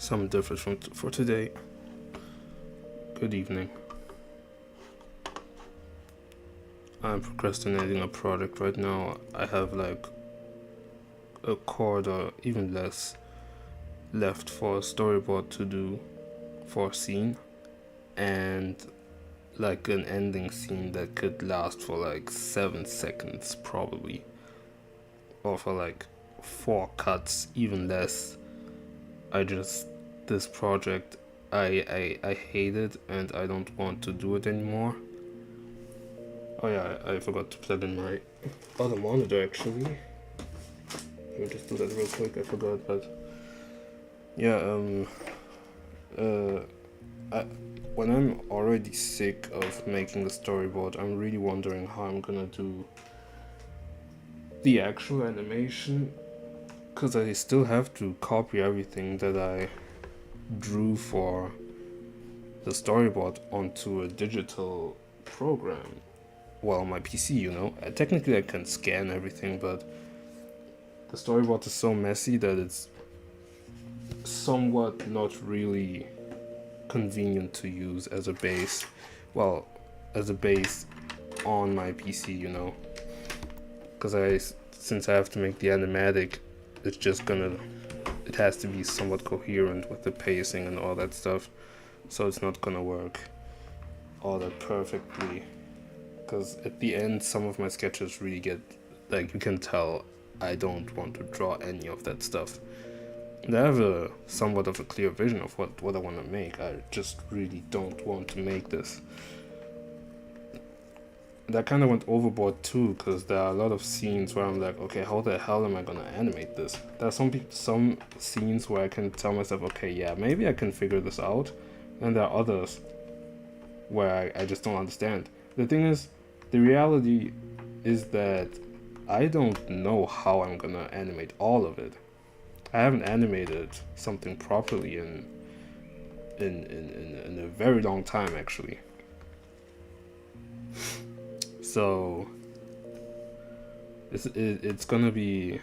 Some different for today. Good evening. I'm procrastinating a project right now. I have like a quarter, or even less, left for a storyboard to do for a scene, and like an ending scene that could last for like 7 seconds probably, or for like 4 cuts, even less. This project, I hate it and I don't want to do it anymore. Oh yeah, I forgot to plug in my other monitor actually. Let me just do that real quick, I forgot, but yeah, when I'm already sick of making the storyboard, I'm really wondering how I'm gonna do the actual animation, because I still have to copy everything that I drew for the storyboard onto a digital program. Well, my PC, technically I can scan everything, but the storyboard is so messy that it's somewhat not really convenient to use as a base. Well, as a base on my PC, because since I have to make the animatic, it has to be somewhat coherent with the pacing and all that stuff, so it's not gonna work all that perfectly, because at the end some of my sketches really get, like, you can tell I don't want to draw any of that stuff. And I have a somewhat of a clear vision of what I want to make. I just really don't want to make this. That kind of went overboard too, because there are a lot of scenes where I'm like, okay, how the hell am I gonna animate this? There are some scenes where I can tell myself, okay, yeah, maybe I can figure this out, and there are others where I just don't understand. The thing is, the reality is that I don't know how I'm gonna animate all of it. I haven't animated something properly in a very long time, actually. So it's gonna be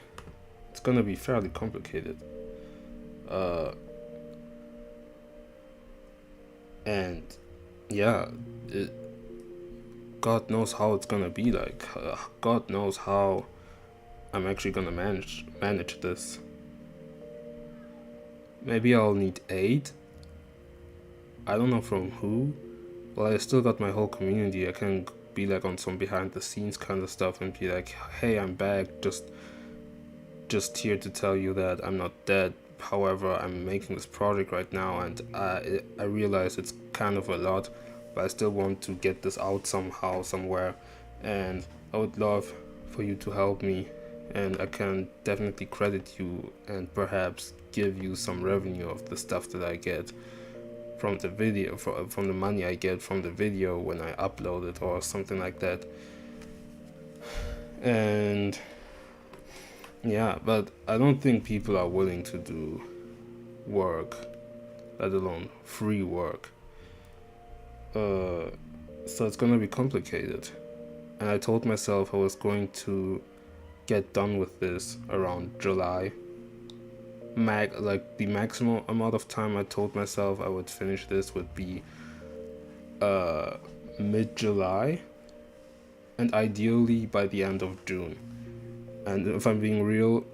fairly complicated, and yeah, God knows how it's gonna be like. God knows how I'm actually gonna manage this. Maybe I'll need aid. I don't know from who. Well, I still got my whole community. I can be like on some behind the scenes kind of stuff and be like, hey, I'm back, just here to tell you that I'm not dead. However, I'm making this project right now, and I realize it's kind of a lot, but I still want to get this out somehow, somewhere, and I would love for you to help me, and I can definitely credit you and perhaps give you some revenue of the stuff that I get from the video, from the money I get from the video when I upload it or something like that. And yeah, but I don't think people are willing to do work, let alone free work. So it's gonna be complicated. And I told myself I was going to get done with this around July. Like the maximum amount of time I told myself I would finish this would be mid-July, and ideally by the end of June. And if I'm being real,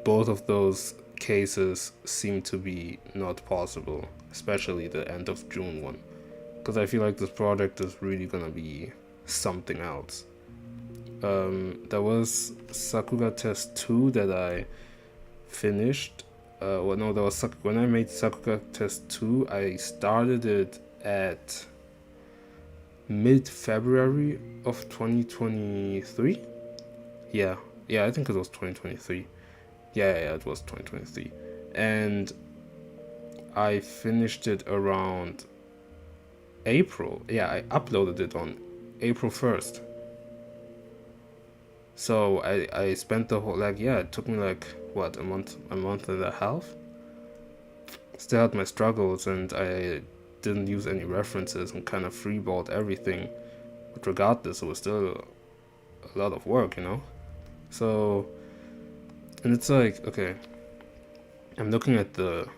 both of those cases seem to be not possible, especially the end of June one, because I feel like this project is really gonna be something else. There was Sakura Test 2 that I finished. When I made Sakura Test 2, I started it at mid-February of 2023. Yeah, I think it was 2023. Yeah, it was 2023. And I finished it around April. Yeah, I uploaded it on April 1st. So I spent the whole, it took me a month and a half. Still had my struggles, and I didn't use any references and kind of freeballed everything. But regardless, it was still a lot of work, So, and it's like, okay, I'm looking at the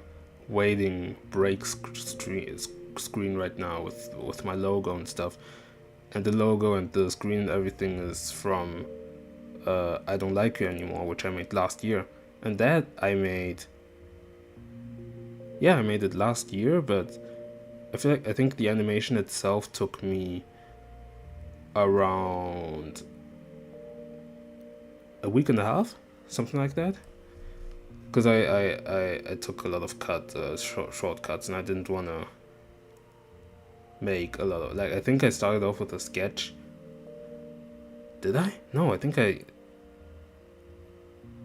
waiting break screen right now with my logo and stuff, and the logo and the screen and everything is from I Don't Like You Anymore, which I made last year. And that I made it last year, but I think the animation itself took me around a week and a half, something like that. Because I took a lot of shortcuts, and I didn't want to make a lot of, like, I think I started off with a sketch. Did I? No, I think I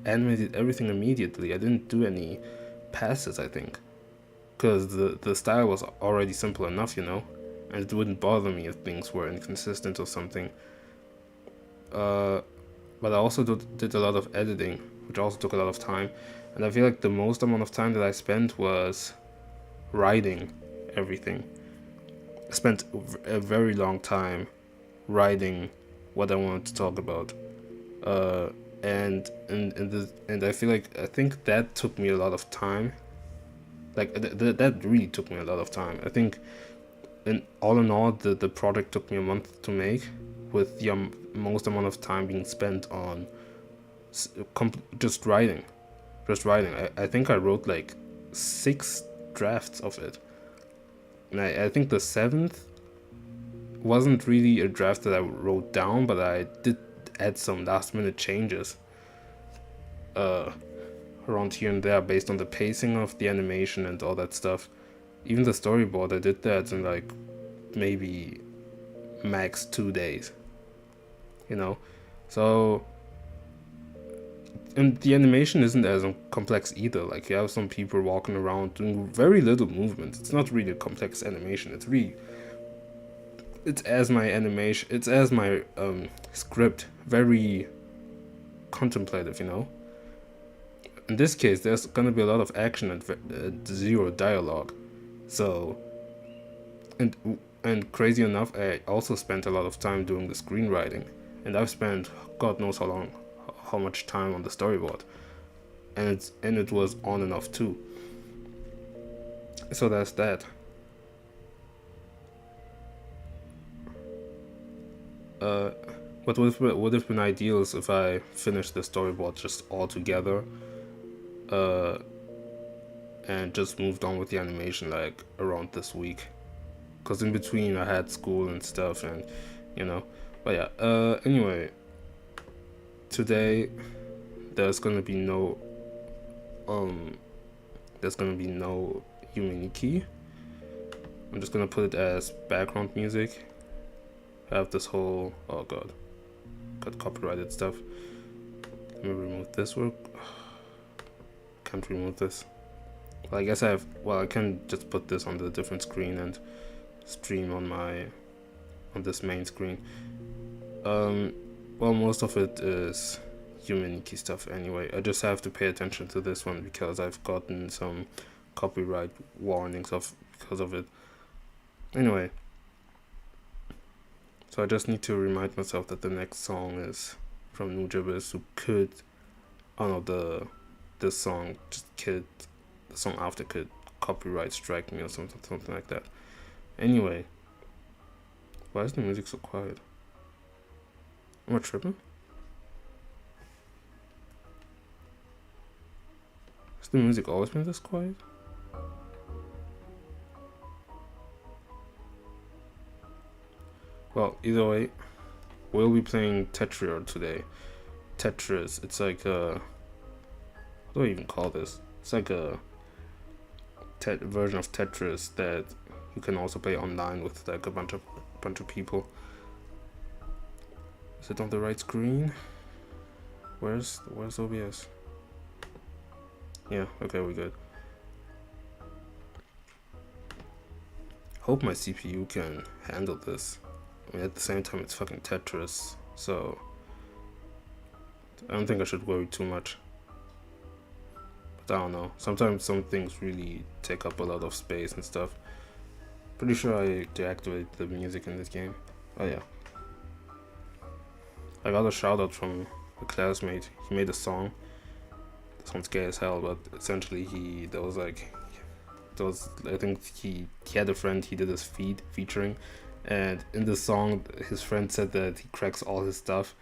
animated everything immediately. I didn't do any passes, I think. Because the style was already simple enough, you know? And it wouldn't bother me if things were inconsistent or something. But I also did a lot of editing, which also took a lot of time. And I feel like the most amount of time that I spent was writing everything. I spent a very long time writing what I wanted to talk about. And I feel like, I think that took me a lot of time. Like, that really took me a lot of time. I think, in all, the project took me a month to make, with the most amount of time being spent on just writing. I think I wrote like 6 drafts of it. And I think the 7th wasn't really a draft that I wrote down, but I did add some last minute changes around here and there based on the pacing of the animation and all that stuff. Even the storyboard, I did that in like maybe max 2 days, you know? So, and the animation isn't as complex either. Like, you have some people walking around doing very little movement. It's not really a complex animation. It's as my script, very contemplative, you know? In this case, there's gonna be a lot of action and zero dialogue. So, and crazy enough, I also spent a lot of time doing the screenwriting, and I've spent God knows how much time on the storyboard, and it was on and off too. So that's that. What would have been ideal is if I finished the storyboard just all together, and just moved on with the animation like around this week, because in between I had school and stuff, and you know. But yeah, anyway, today there's gonna be no yume. I'm just gonna put it as background music. I have this whole, oh god, got copyrighted stuff. Let me remove this work. Can't remove this. Well, I guess I can just put this on the different screen and stream on this main screen. Well, most of it is yume stuff anyway. I just have to pay attention to this one because I've gotten some copyright warnings because of it. Anyway, so I just need to remind myself that the next song is from Nujabes, who could, this song the song after could copyright strike me or something like that. Anyway, why is the music so quiet? Am I tripping? Has the music always been this quiet? Well, either way, we'll be playing Tetris today. Tetris, it's like what do I even call this? It's like a version of Tetris that you can also play online with like a bunch of people. Is it on the right screen? Where's OBS? Yeah, okay, we're good. Hope my CPU can handle this. I mean, at the same time, it's fucking Tetris, so I don't think I should worry too much. But I don't know. Sometimes some things really take up a lot of space and stuff. Pretty sure I deactivated the music in this game. Oh yeah. I got a shout out from a classmate. He made a song. The song's gay as hell, but essentially there was like There was, I think he had a friend he did his featuring, and in the song his friend said that he cracks all his stuff,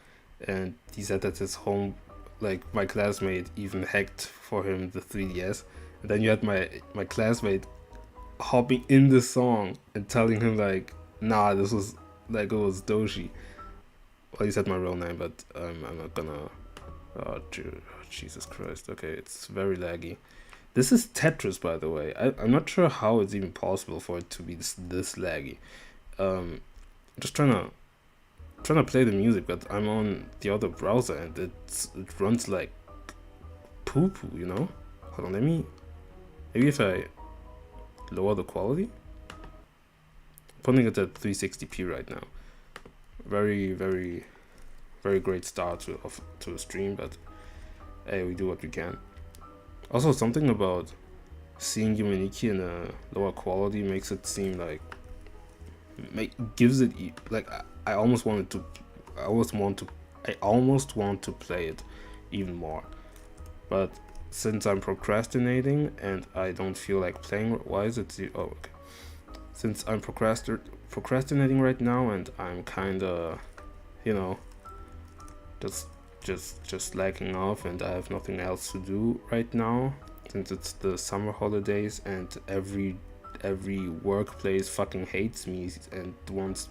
and he said that his home, like my classmate even hacked for him the 3DS, and then you had my classmate hopping in the song and telling him like, nah, this was like, it was Doshi. Well, he said my real name, but I'm not gonna. Oh, Jesus Christ. Okay, it's very laggy. This is Tetris, by the way. I'm not sure how it's even possible for it to be this laggy. Just trying to play the music, but I'm on the other browser and it runs like poo poo, you know? Hold on, maybe if I lower the quality? I'm putting it at 360p right now. Very, very, very great start to a stream, but hey, we do what we can. Also, something about seeing Yume in a lower quality makes it seem like gives it like I almost want to play it even more, but since I'm procrastinating and I don't feel like playing, why is it okay. Since I'm procrastinating right now and I'm kind of, you know, just slacking off and I have nothing else to do right now, since it's the summer holidays and every workplace fucking hates me and wants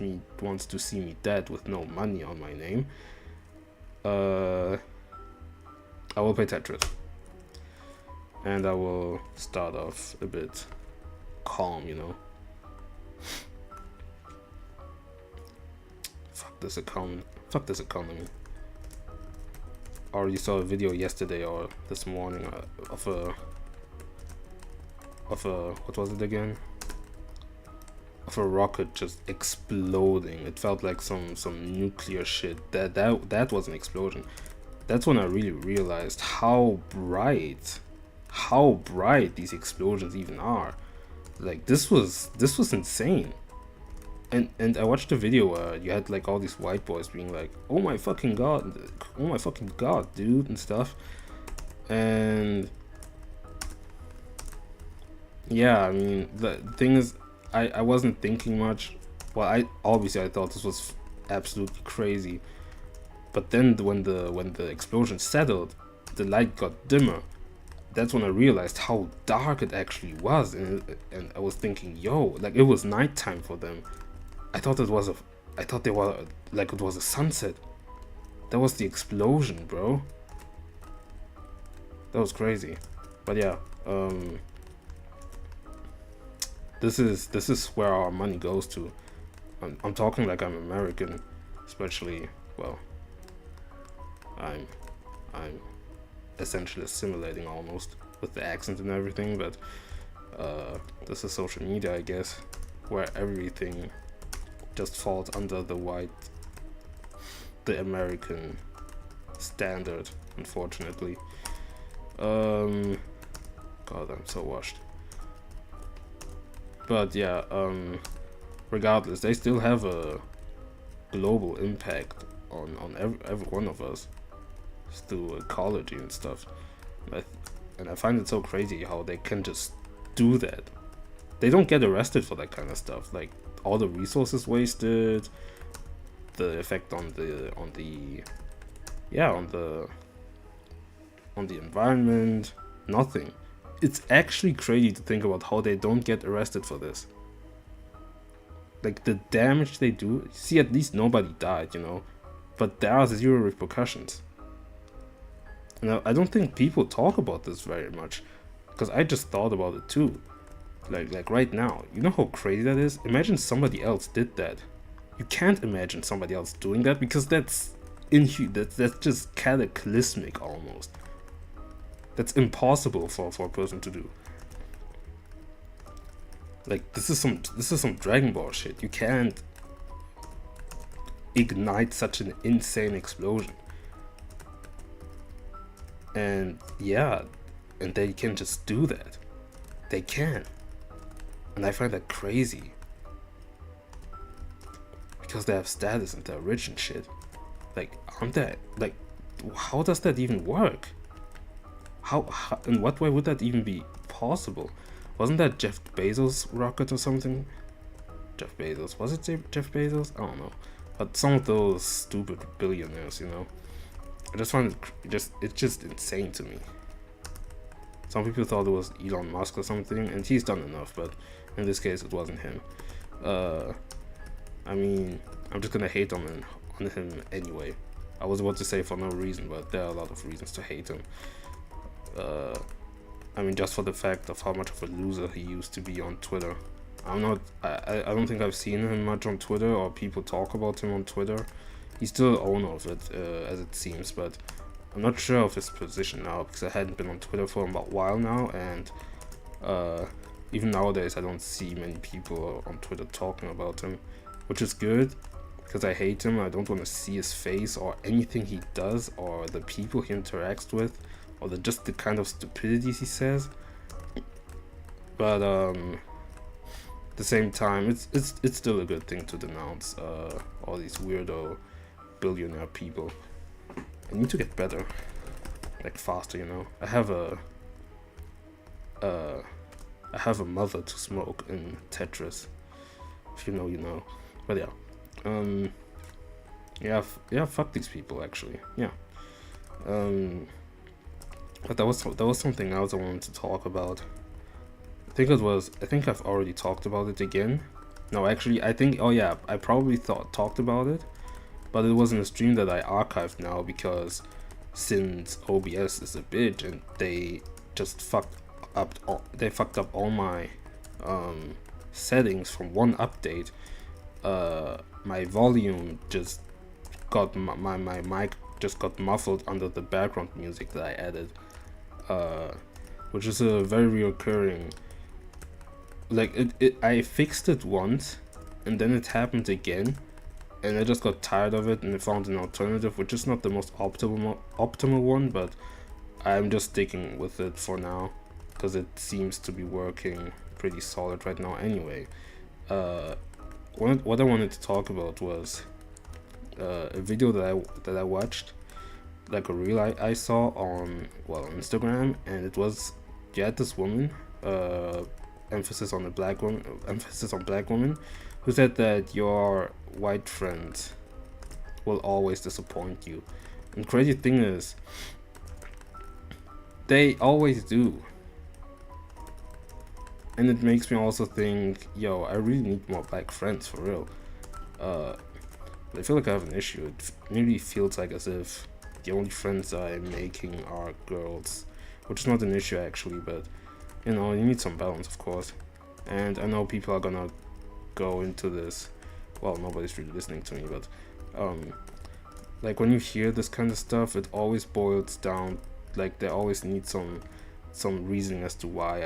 to see me dead with no money on my name, I will play Tetris, and I will start off a bit calm, you know. Fuck this economy. I already saw a video yesterday or this morning of a what was it again? Of a rocket just exploding. It felt like some nuclear shit. That was an explosion. That's when I really realized how bright these explosions even are. Like this was insane. And I watched a video where you had like all these white boys being like, oh my fucking god, dude, and stuff. And yeah, I mean, the thing is, I wasn't thinking much. Well, I thought this was absolutely crazy, but then when the explosion settled, the light got dimmer. That's when I realized how dark it actually was, and I was thinking, yo, like it was nighttime for them. I thought they were like it was a sunset. That was the explosion, bro. That was crazy. But yeah, this is where our money goes to. I'm talking like I'm American, especially. Well, I'm essentially assimilating almost with the accent and everything, but this is social media, I guess, where everything just falls under the American standard, unfortunately. God, I'm so washed. But yeah, regardless, they still have a global impact on every one of us through ecology and stuff. And I find it so crazy how they can just do that. They don't get arrested for that kind of stuff. Like all the resources wasted, the effect on the environment, nothing. It's actually crazy to think about how they don't get arrested for this. Like the damage they do. See, at least nobody died, you know, but there are zero repercussions. Now, I don't think people talk about this very much, because I just thought about it too. Like right now, you know how crazy that is? Imagine somebody else did that. You can't imagine somebody else doing that because that's just cataclysmic almost. That's impossible for a person to do. Like this is some Dragon Ball shit. You can't ignite such an insane explosion. And yeah, and they can just do that. They can. And I find that crazy. Because they have status and they're rich and shit. Like, aren't they? Like, how does that even work? How in what way would that even be possible? Wasn't that Jeff Bezos' rocket or something? Jeff Bezos. Was it Jeff Bezos? I don't know. But some of those stupid billionaires, you know. I just find it's just insane to me. Some people thought it was Elon Musk or something, and he's done enough, but in this case it wasn't him. I mean, I'm just gonna hate on him anyway. I was about to say for no reason, but there are a lot of reasons to hate him. I mean, just for the fact of how much of a loser he used to be on Twitter. I don't think I've seen him much on Twitter, or people talk about him on Twitter. He's still owner of it, as it seems, but I'm not sure of his position now, because I hadn't been on Twitter for about a while now, and even nowadays I don't see many people on Twitter talking about him, which is good, because I hate him. I don't want to see his face or anything he does, or the people he interacts with, or just the kind of stupidities he says. But at the same time, it's still a good thing to denounce all these weirdo billionaire people. I need to get better, like faster, you know. I have a mother to smoke in Tetris. If you know, you know. But yeah, fuck these people, actually. Yeah. But that was something else I wanted to talk about. I think I've already talked about it again. No, actually, I think, oh yeah, I probably talked about it, but it was in a stream that I archived now, because since OBS is a bitch and they just fucked up all my settings from one update, my volume just got my mic just got muffled under the background music that I added, which is a very reoccurring. Like I fixed it once, and then it happened again, and I just got tired of it, and I found an alternative, which is not the most optimal one, but I'm just sticking with it for now, because it seems to be working pretty solid right now anyway. What I wanted to talk about was a video that I watched, like a reel I saw on Instagram, and it was, you had this woman, emphasis on black woman, who said that your white friends will always disappoint you. And the crazy thing is, they always do. And it makes me also think, yo, I really need more black friends, for real. I feel like I have an issue. It really feels like as if the only friends I'm making are girls, which is not an issue actually, but you know, you need some balance, of course. And I know people are gonna go into this, well, nobody's really listening to me, but like when you hear this kind of stuff, it always boils down, like they always need some reasoning as to why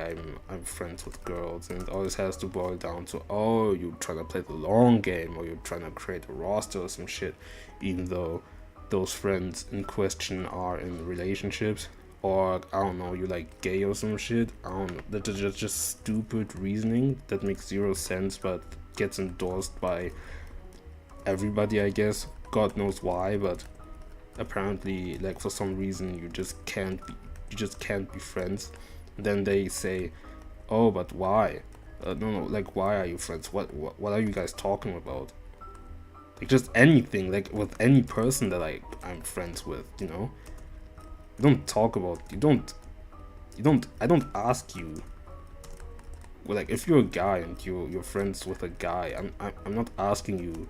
I'm friends with girls, and it always has to boil down to, oh, you're trying to play the long game, or you're trying to create a roster or some shit, even though those friends in question are in relationships, or I don't know, you like gay or some shit. I don't know, that's just stupid reasoning that makes zero sense, but gets endorsed by everybody, I guess. God knows why, but apparently, like, for some reason you just can't be friends. And then they say, oh, but why? No, like, why are you friends? What are you guys talking about? Like, just anything, like with any person that I'm friends with, you know. I don't ask you, well, like, if you're a guy and you're friends with a guy, I'm not asking you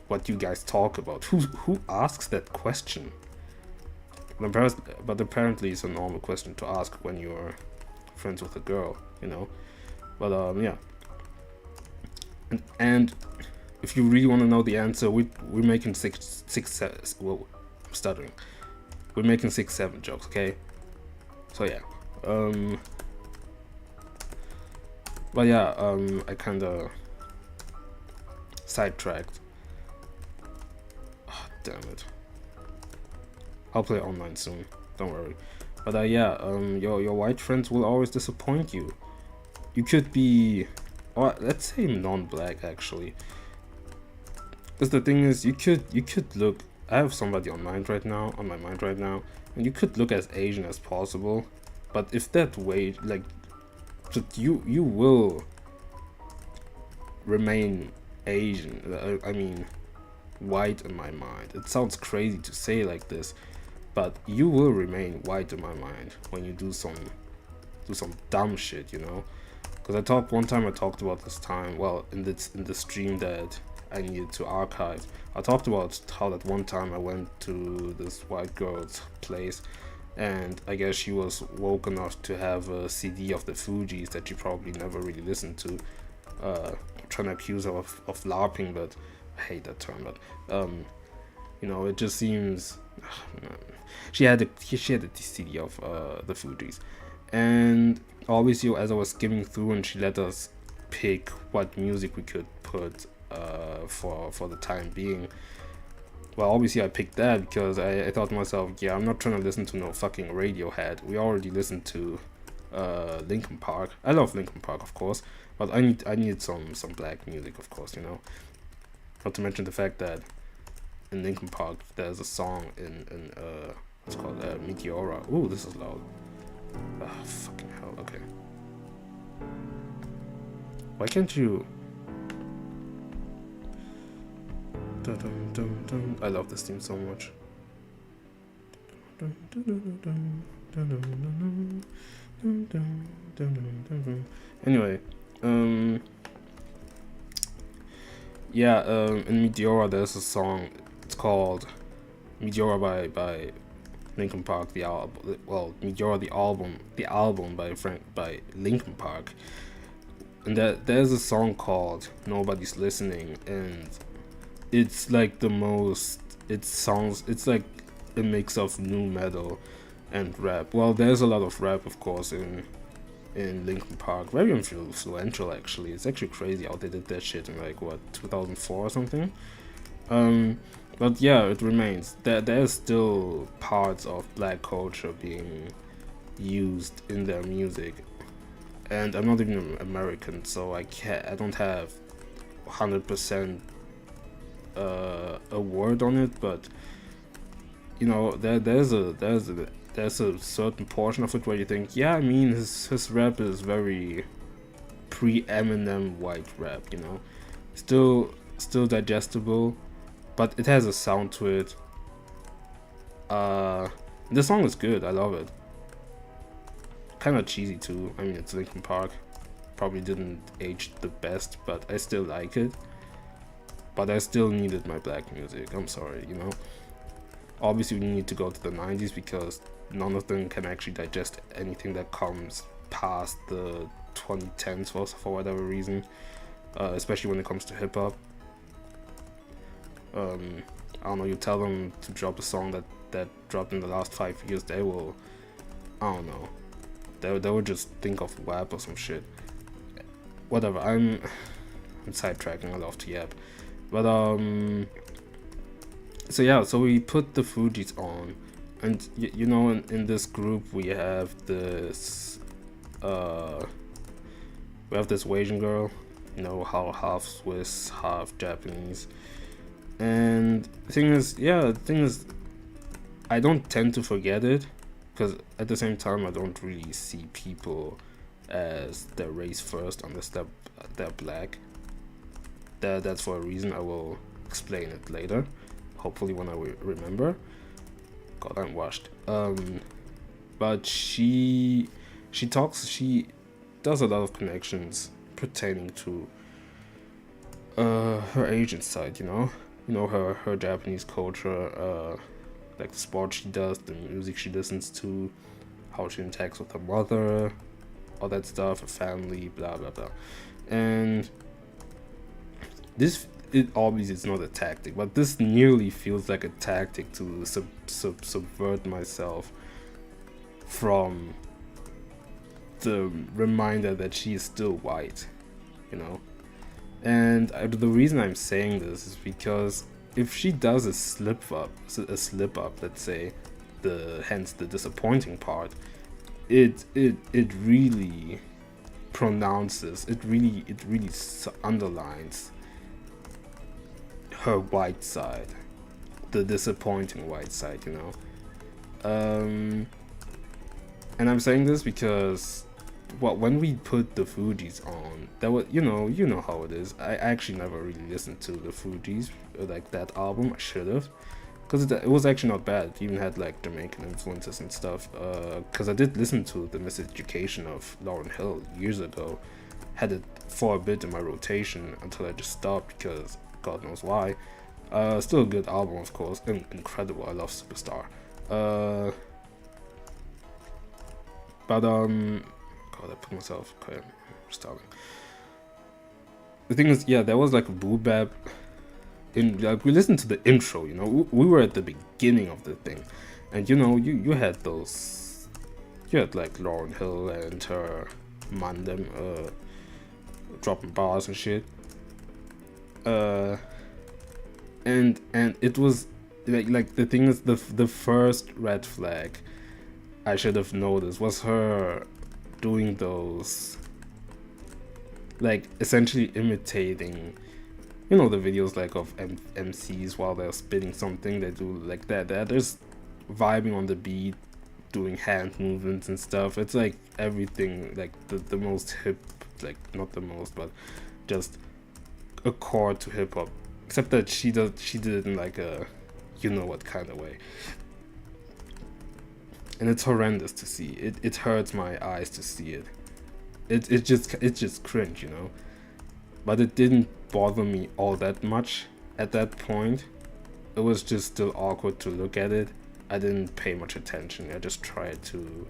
what you guys talk about. Who asks that question? But apparently it's a normal question to ask when you're friends with a girl, you know. But yeah. And if you really want to know the answer, we're making well, I'm stuttering. We're making 6-7 jokes, okay? So yeah. But yeah, I kinda sidetracked. Oh, damn it. I'll play online soon, don't worry. But yeah, your white friends will always disappoint you. You could be, or let's say non-black actually. Because the thing is, you could look. I have somebody on my mind right now, and you could look as Asian as possible. But if that way, like, But you will remain Asian. I mean, white in my mind. It sounds crazy to say like this, but you will remain white in my mind when you do some dumb shit, you know. Because one time I talked about this time, well, in the stream that I needed to archive. I talked about how that one time I went to this white girl's place, and I guess she was woke enough to have a CD of the Fugees that she probably never really listened to. Trying to accuse her of LARPing, but I hate that term. But you know, it just seems she had a CD of the Fugees, and obviously as I was skimming through and she let us pick what music we could put for the time being. Well, obviously I picked that because I thought to myself, yeah, I'm not trying to listen to no fucking Radiohead. We already listened to Linkin Park. I love Linkin Park, of course, but I need some black music, of course, you know. Not to mention the fact that in Linkin Park there's a song in what's called Meteora. Ooh, this is loud. Fucking hell. Okay. Why can't you? Dun, dun, dun, dun. I love this theme so much. Anyway, yeah, in Meteora there's a song. It's called Meteora by Linkin Park. The album, well, Meteora the album by Linkin Park, and there's a song called Nobody's Listening, and it's like it's like a mix of nu metal and rap. Well, there's a lot of rap, of course, in Linkin Park. Very influential, actually. It's actually crazy how they did that shit in like what 2004 or something. But yeah, it remains. There's still parts of black culture being used in their music, and I'm not even American, so I don't have 100% a word on it, but you know, there's a certain portion of it where you think, yeah, I mean, his rap is very pre-Eminem white rap, you know, still digestible, but it has a sound to it. The song is good. I love it. Kind of cheesy too. I mean, it's Linkin Park. Probably didn't age the best, but I still like it. But I still needed my black music. I'm sorry, you know. Obviously, we need to go to the 90s because none of them can actually digest anything that comes past the 2010s for whatever reason. Especially when it comes to hip hop. I don't know. You tell them to drop a song that dropped in the last 5 years, they will. I don't know. They will just think of WAP or some shit. Whatever. I'm sidetracking. I love to yap. But so yeah, so we put the Fugees on, and you know, in this group we have this Asian girl, you know, half Swiss, half Japanese, and the thing is, I don't tend to forget it, because at the same time I don't really see people as their race first unless they're black. That's for a reason. I will explain it later, hopefully when I remember. God, I'm washed. But she does a lot of connections pertaining to her Asian side, you know, her Japanese culture, like the sport she does, the music she listens to, how she interacts with her mother, all that stuff, her family, blah blah blah. And it obviously is not a tactic, but this nearly feels like a tactic to subvert myself from the reminder that she is still white, you know. And the reason I'm saying this is because if she does a slip up, let's say, hence the disappointing part, it really pronounces, it really underlines her white side, the disappointing white side, you know. And I'm saying this because well, when we put the Fugees on, that was, you know how it is. I actually never really listened to the Fugees, like that album. I should have, because it was actually not bad. It even had like Jamaican influences and stuff. Because I did listen to the Miseducation of Lauryn Hill years ago. Had it for a bit in my rotation until I just stopped because God knows why. Still a good album, of course, and incredible. I love Superstar. But God, I put myself. Okay, I'm starting. The thing is, yeah, there was like a boom bap. Like we listened to the intro, you know, we were at the beginning of the thing, and you know, you had those, you had like Lauryn Hill and her Mandem dropping bars and shit. And it was like the thing is, the first red flag I should have noticed was her doing those, like essentially imitating, you know, the videos like of MCs while they're spitting something. They do like that. They're just vibing on the beat, doing hand movements and stuff. It's like everything, like the most hip, like not the most, but just a core to hip hop. Except that she did it in like a, you know what kind of way. And it's horrendous to see. It hurts my eyes to see it. It's just cringe, you know. But it didn't bother me all that much at that point. It was just still awkward to look at it. I didn't pay much attention. I just tried to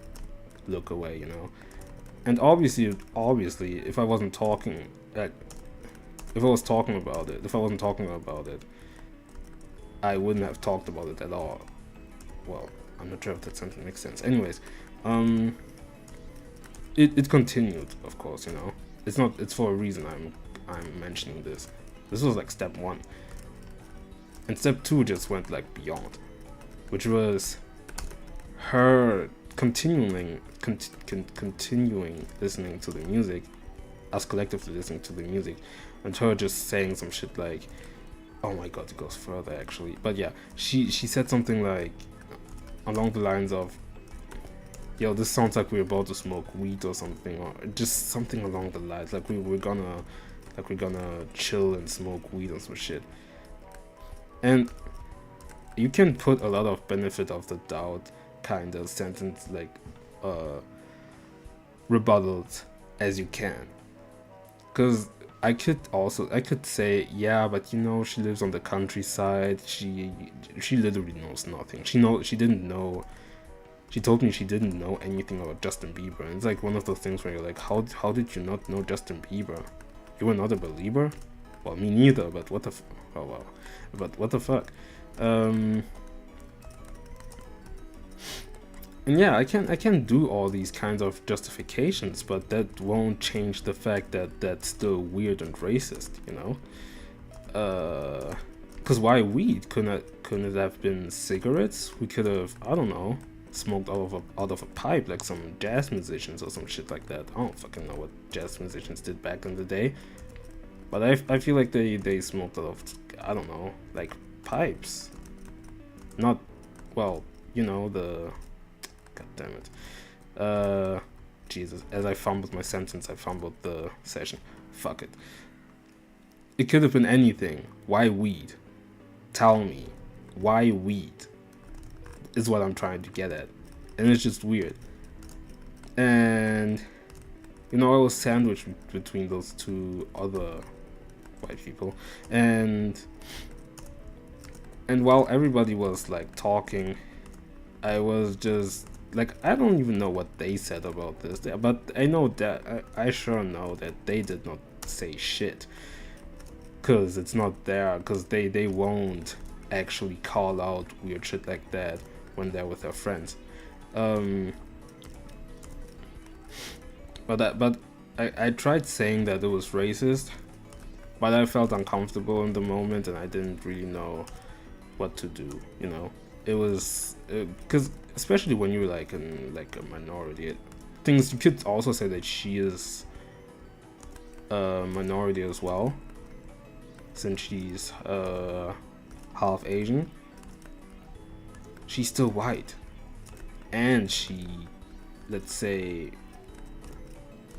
look away, you know. And obviously, if I wasn't talking, like, if I wasn't talking about it, I wouldn't have talked about it at all. Well, I'm not sure if that sentence makes sense. Anyways, it continued, of course, you know. It's for a reason I'm mentioning this. This was like step 1. And step 2 just went like beyond, which was her continuing listening to the music, us collectively listening to the music, and her just saying some shit like, oh my god, it goes further actually. But yeah, she said something like along the lines of, yo, this sounds like we're about to smoke weed or something, or just something along the lines, like we're gonna chill and smoke weed or some shit. And you can put a lot of benefit of the doubt kind of sentence, like rebuttals as you can, because I could say, yeah, but you know, she lives on the countryside. She literally knows nothing. She didn't know. She told me she didn't know anything about Justin Bieber. And it's like one of those things where you're like, how did you not know Justin Bieber? You were not a believer? Well, me neither. But what the oh wow. But what the fuck? And yeah, I can do all these kinds of justifications, but that won't change the fact that that's still weird and racist, you know? Because why weed? Couldn't it have been cigarettes? We could have, I don't know, smoked out of a pipe like some jazz musicians or some shit like that. I don't fucking know what jazz musicians did back in the day, but I feel like they smoked out of, I don't know, like pipes. Not, well, you know, the, god damn it, Jesus, as I fumbled my sentence, I fumbled the session. Fuck it. It could have been anything. Why weed? Tell me, why weed? Is what I'm trying to get at. And it's just weird. And, you know, I was sandwiched between those two other white people. And while everybody was like talking, I was just like, I don't even know what they said about this, but I know that I sure know that they did not say shit, because it's not there, because they won't actually call out weird shit like that when they're with their friends. But I tried saying that it was racist, but I felt uncomfortable in the moment and I didn't really know what to do, you know. It was because especially when you're like in like a minority, things, you could also say that she is a minority as well, since she's half Asian. She's still white, and she, let's say,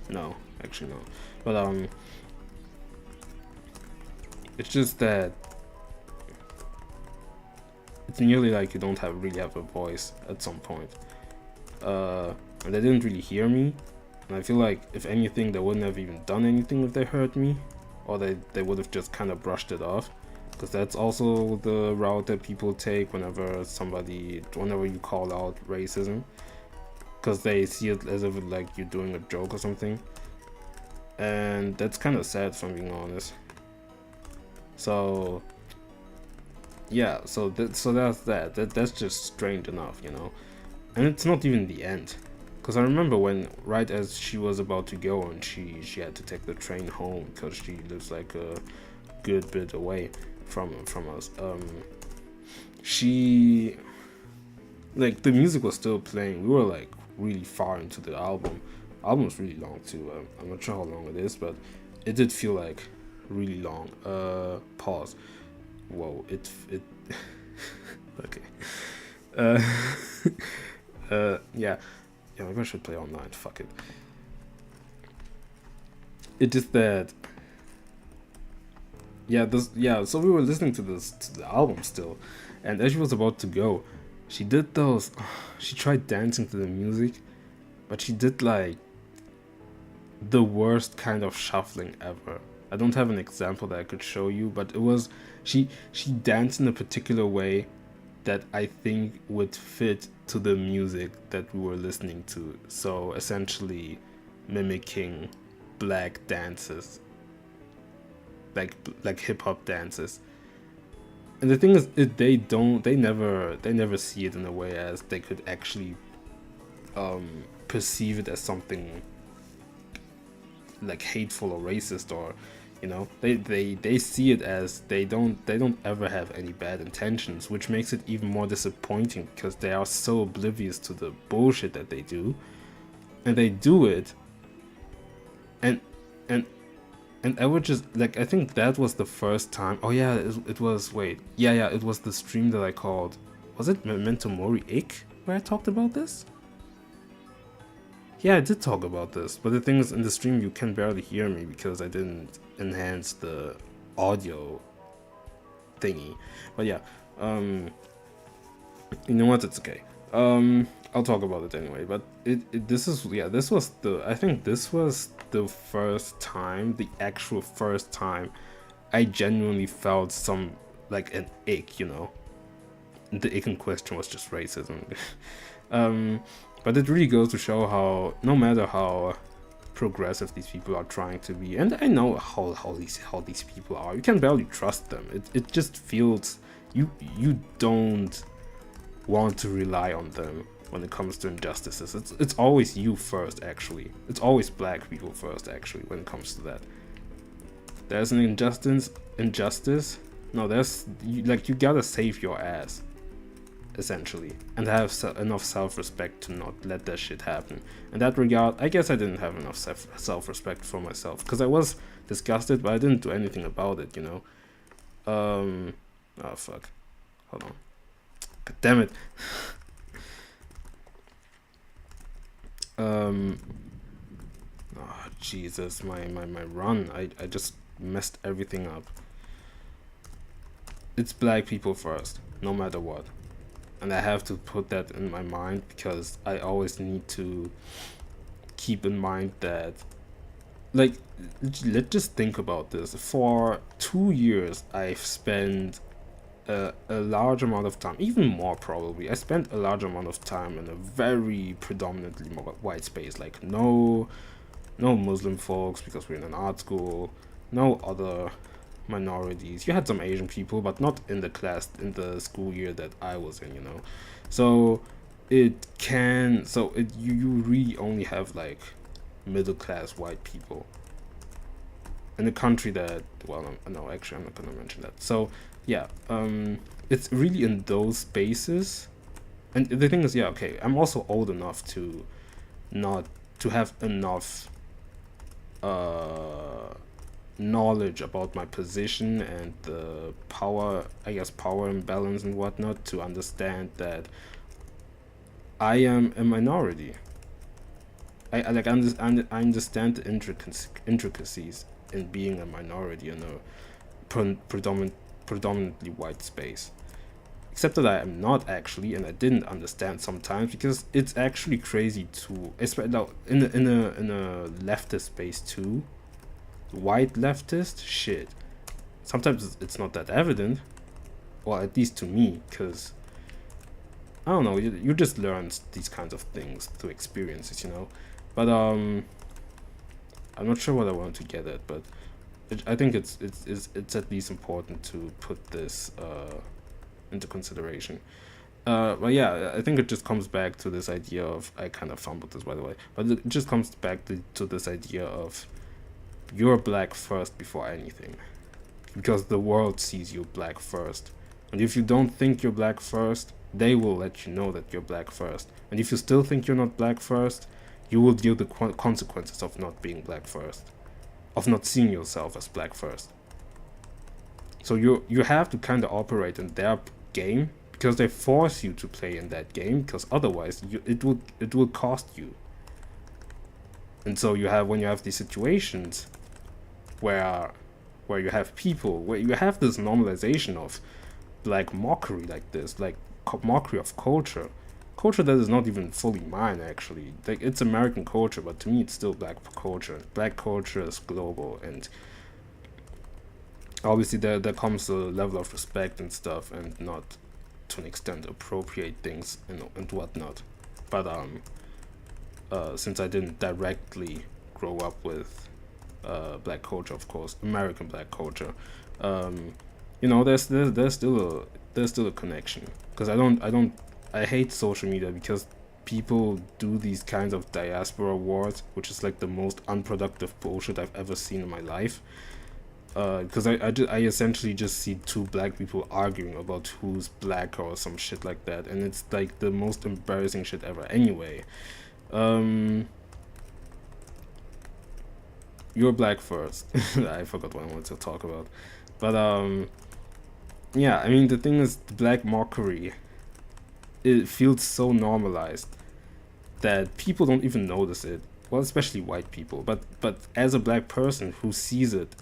No, actually no. But it's just that it's nearly like you don't really have a voice at some point. And they didn't really hear me, and I feel like if anything, they wouldn't have even done anything if they heard me, or they would have just kind of brushed it off, because that's also the route that people take whenever you call out racism, because they see it as if like you're doing a joke or something, and that's kind of sad, if I'm being honest. So yeah, so that's that's just strange enough, you know. And it's not even the end, because I remember when, right as she was about to go, and she had to take the train home because she lives like a good bit away from us. She, like, the music was still playing. We were like really far into the album. Album's really long too. I'm not sure how long it is, but it did feel like really long. Pause. Whoa. It. Okay. Yeah, maybe I should play all night. Fuck it. It is that. So we were listening to the album still, and as she was about to go, she did those. She tried dancing to the music, but she did like the worst kind of shuffling ever. I don't have an example that I could show you, but it was she danced in a particular way that I think would fit to the music that we were listening to. So essentially mimicking black dances, like hip hop dances. And the thing is, they never see it in a way as they could actually perceive it as something like hateful or racist, or you know, they see it as they don't ever have any bad intentions, which makes it even more disappointing because they are so oblivious to the bullshit that they do, and they do it, and I would just like, I think that was the first time. Oh yeah, it was, wait, yeah, it was the stream that I called, was it Memento Mori Ick, where I talked about this? Yeah, I did talk about this, but the thing is, in the stream you can barely hear me because I didn't enhance the audio thingy. But yeah, you know what? It's okay. I'll talk about it anyway. But this was the first time, the actual first time, I genuinely felt some like an ick. You know, the ick in question was just racism. But it really goes to show how, no matter how progressive these people are trying to be, and I know how these people are, you can barely trust them. It just feels you don't want to rely on them when it comes to injustices. It's always you first, actually. It's always black people first, actually, when it comes to that. There's an injustice. No, you gotta save your ass, essentially, and have enough self-respect to not let that shit happen. In that regard, I guess I didn't have enough self-respect for myself, because I was disgusted, but I didn't do anything about it, you know. Oh fuck, hold on, god damn it. Oh Jesus, my run, I just messed everything up. It's black people first, no matter what. And I have to put that in my mind, because I always need to keep in mind that, like, let's just think about this. For 2 years, I've spent a large amount of time, even more probably. I spent a large amount of time in a very predominantly white space, like no Muslim folks, because we're in an art school, no other minorities. You had some Asian people, but not in the school year that I was in, you know. So you really only have like middle class white people in a country that, well, no, actually I'm not gonna mention that. So yeah, it's really in those spaces. And the thing is, yeah, okay, I'm also old enough to have enough knowledge about my position and the power imbalance and whatnot, to understand that I am a minority. I understand the intricacies in being a minority in a predominantly white space. Except that I am not actually, and I didn't understand sometimes because it's actually crazy to, especially in a leftist space too. White leftist shit. Sometimes it's not that evident, well, at least to me, because I don't know. You just learn these kinds of things through experiences, you know. But I'm not sure what I want to get at, but I think it's at least important to put this into consideration. But yeah, I think it just comes back to this idea of, I kind of fumbled this by the way, but it just comes back to this idea of you're black first before anything, because the world sees you black first, and if you don't think you're black first, they will let you know that you're black first, and if you still think you're not black first, you will deal the consequences of not being black first, of not seeing yourself as black first. So you have to kind of operate in their game because they force you to play in that game, because otherwise it will cost you. And so when you have these situations where you have people, where you have this normalization of like mockery like this, like mockery of culture that is not even fully mine actually. Like, it's American culture, but to me it's still black culture. Black culture is global, and obviously there comes a level of respect and stuff, and not to an extent appropriate things and whatnot. But since I didn't directly grow up with black culture, of course, American black culture, there's still a connection, because I hate social media because people do these kinds of diaspora wars, which is like the most unproductive bullshit I've ever seen in my life. Because I essentially just see two black people arguing about who's black or some shit like that, and it's like the most embarrassing shit ever. Anyway, you're black first. I forgot what I wanted to talk about, but yeah, I mean, the thing is, the black mockery, it feels so normalized that people don't even notice it. Well, especially white people, but as a black person who sees it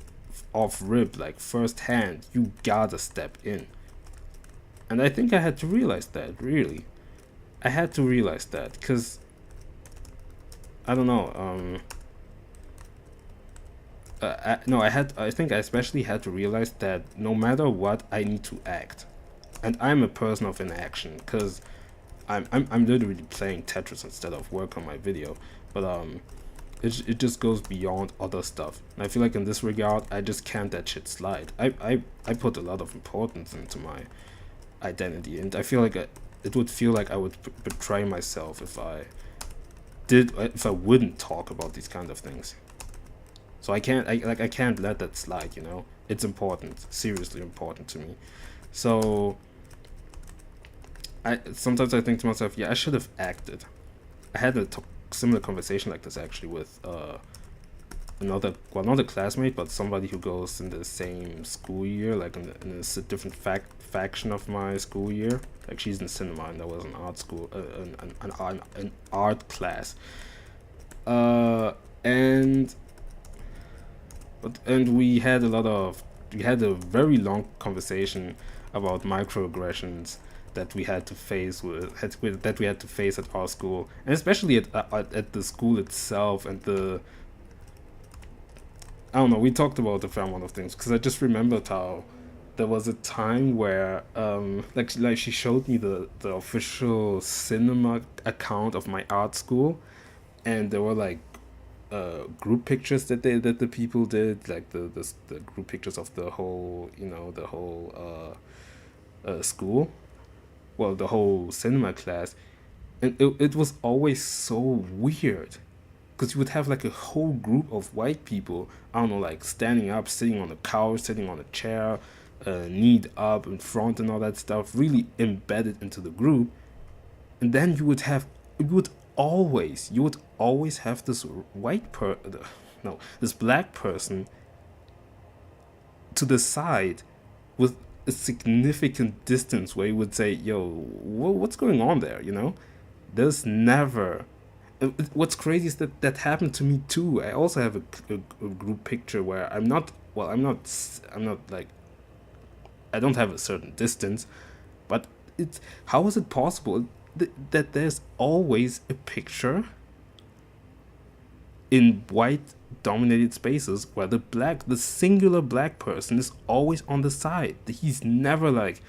off rip, like firsthand, you gotta step in. And I think I had to realize that, really. I had to realize that, because I don't know, I think I especially had to realize that no matter what, I need to act. And I'm a person of inaction, because I'm literally playing Tetris instead of work on my video. But it just goes beyond other stuff. And I feel like in this regard, I just can't let shit slide. I put a lot of importance into my identity, and I feel like it would feel like I would betray myself if I wouldn't talk about these kind of things. So I can't let that slide, you know? It's important, seriously important to me. So sometimes I think to myself, yeah, I should have acted. I had a similar conversation like this actually with not a classmate, but somebody who goes in the same school year, like in a different faction of my school year. Like, she's in cinema and I was in art school, an art class, and we had a very long conversation about microaggressions that we had to face at our school, and especially at the school itself. And I don't know, we talked about a fair amount of things, because I just remembered how there was a time where like she showed me the official cinema account of my art school, and there were like group pictures that the people did, like the group pictures of the whole school, well, the whole cinema class. And it was always so weird, because you would have like a whole group of white people, I don't know, like standing up, sitting on a couch, sitting on a chair, kneed up in front and all that stuff, really embedded into the group. And then you would always have this this black person to the side with a significant distance, where you would say, yo, what's going on there, you know? There's never, What's crazy is that that happened to me too. I also have a group picture where I'm not. Well, I'm not like. I don't have a certain distance, but it's how is it possible that there's always a picture in white dominated spaces where the singular black person is always on the side. He's never like,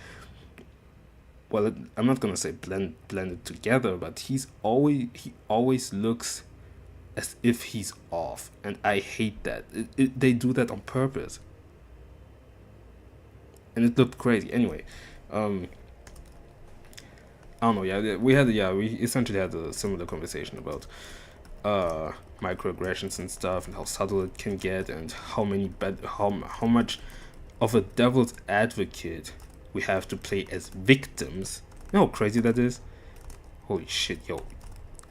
well, I'm not gonna say blended together, but he always looks as if he's off, and I hate that. They do that on purpose, and it looked crazy. Anyway, um, I don't know. We essentially had a similar conversation about microaggressions and stuff, and how subtle it can get, and how much of a devil's advocate we have to play as victims. You know how crazy that is? Holy shit, yo!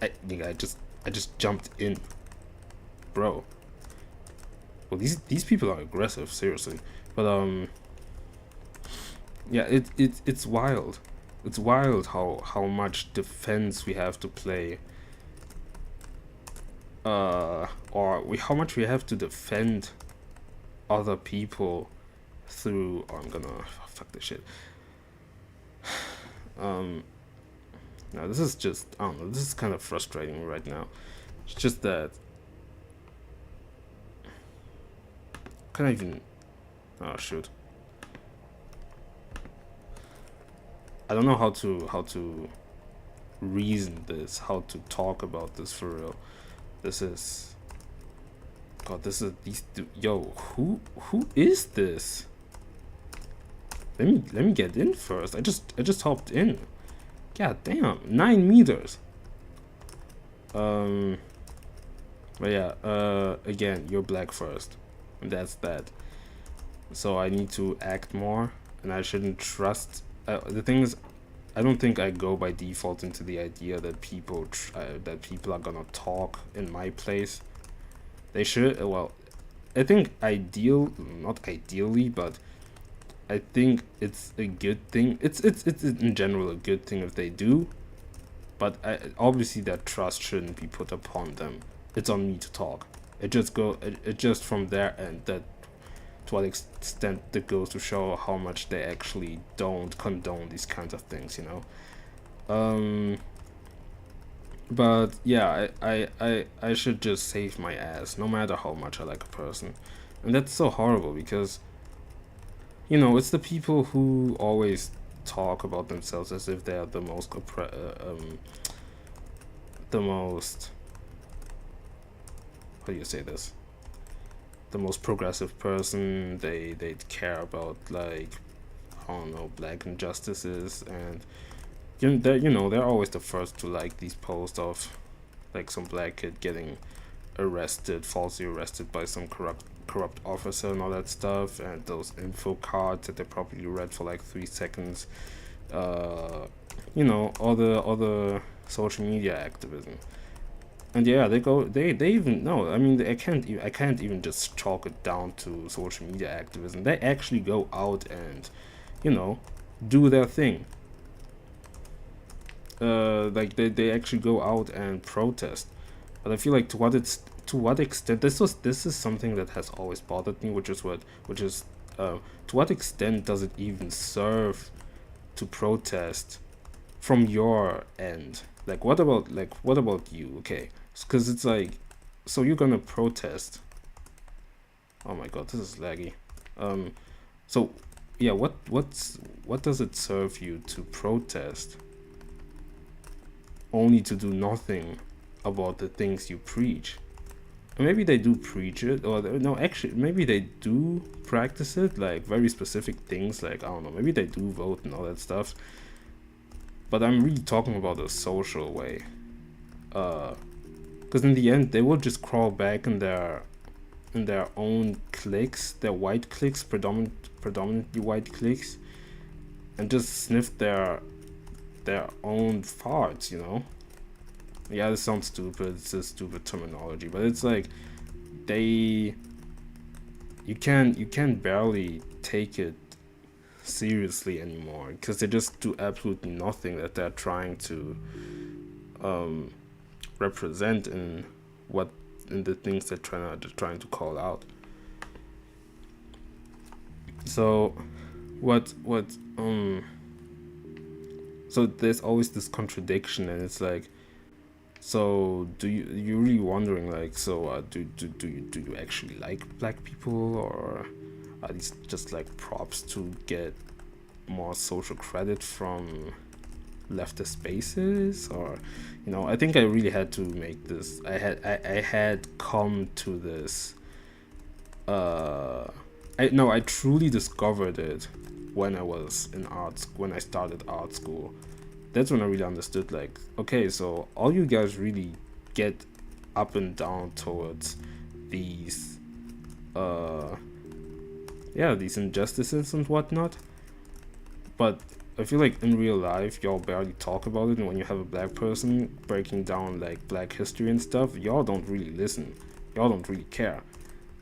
I just jumped in, bro. Well, these people are aggressive, seriously. But yeah, it's wild. It's wild how much defense we have to play. How much we have to defend other people through. Oh, I'm gonna fuck this shit. No, this is just, I don't know, this is kind of frustrating right now. It's just that, can I even, oh shoot, I don't know how to reason this, how to talk about this for real. This is, God, this is yo, who is this? Let me get in first. I just hopped in. God damn, 9 meters. But yeah, again, you're black first, and that's that. So I need to act more, and I shouldn't trust. The thing is, I don't think I go by default into the idea that people are gonna talk in my place. They should. Well, I think not ideally, but I think it's a good thing. It's in general a good thing if they do, but obviously that trust shouldn't be put upon them. It's on me to talk. It just from their end, that to what extent that goes to show how much they actually don't condone these kinds of things, you know. But yeah, I should just save my ass no matter how much I like a person, and that's so horrible because, you know, it's the people who always talk about themselves as if they're the most how do you say this? The most progressive person. They care about, like, I don't know, black injustices, and they're always the first to like these posts of like some black kid getting falsely arrested by some corrupt officer and all that stuff, and those info cards that they probably read for like 3 seconds. All the social media activism. And yeah, they even no. I mean, I can't even just chalk it down to social media activism. They actually go out and, do their thing. Like they actually go out and protest. But I feel like to what extent this is something that has always bothered me, which is to what extent does it even serve to protest from your end? Like what about you? Okay, because it's like, so you're gonna protest. Oh my god, this is laggy. So yeah, what does it serve you to protest only to do nothing about the things you preach? And maybe they do preach it, or no, actually maybe they do practice it, like very specific things, like I don't know, maybe they do vote and all that stuff. But I'm really talking about a social way, because in the end they will just crawl back in their own cliques, their white cliques, predominantly white cliques, and just sniff their own farts, you know. Yeah, this sounds stupid, it's a stupid terminology, but it's like you can barely take it seriously anymore, because they just do absolutely nothing that they're trying to represent in the things they're trying to call out. So so there's always this contradiction, and it's like, so you're really wondering, like, so do you actually like black people, or are these just like props to get more social credit from leftist spaces? Or, I think I really had to make this. I had come to this. I truly discovered it when I was in when I started art school. That's when I really understood, like, okay, so all you guys really get up and down towards these these injustices and whatnot, but I feel like in real life y'all barely talk about it, and when you have a black person breaking down like black history and stuff, y'all don't really listen, y'all don't really care.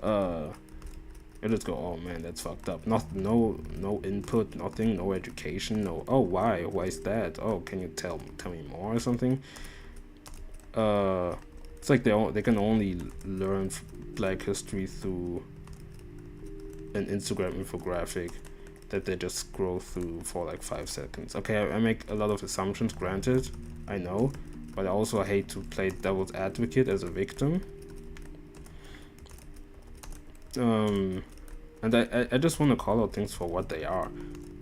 You just go, oh man, that's fucked up. No input, nothing, no education, no. Oh, why is that? Oh, can you tell me more or something? It's like they can only learn black history through an Instagram infographic that they just scroll through for like 5 seconds. Okay, I make a lot of assumptions, granted, I know, but I also hate to play devil's advocate as a victim. And I just want to call out things for what they are,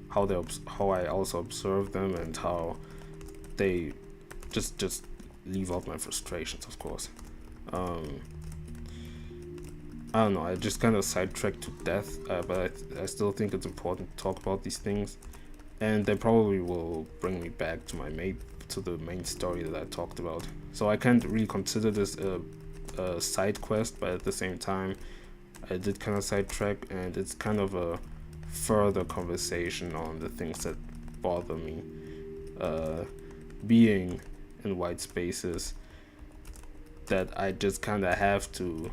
how I also observe them, and how they just leave out my frustrations, of course. I don't know, I just kind of sidetracked to death, but I still think it's important to talk about these things, and they probably will bring me back to the main story that I talked about. So I can't really consider this a side quest, but at the same time, I did kind of sidetrack, and it's kind of a further conversation on the things that bother me, being in white spaces that I just kind of have to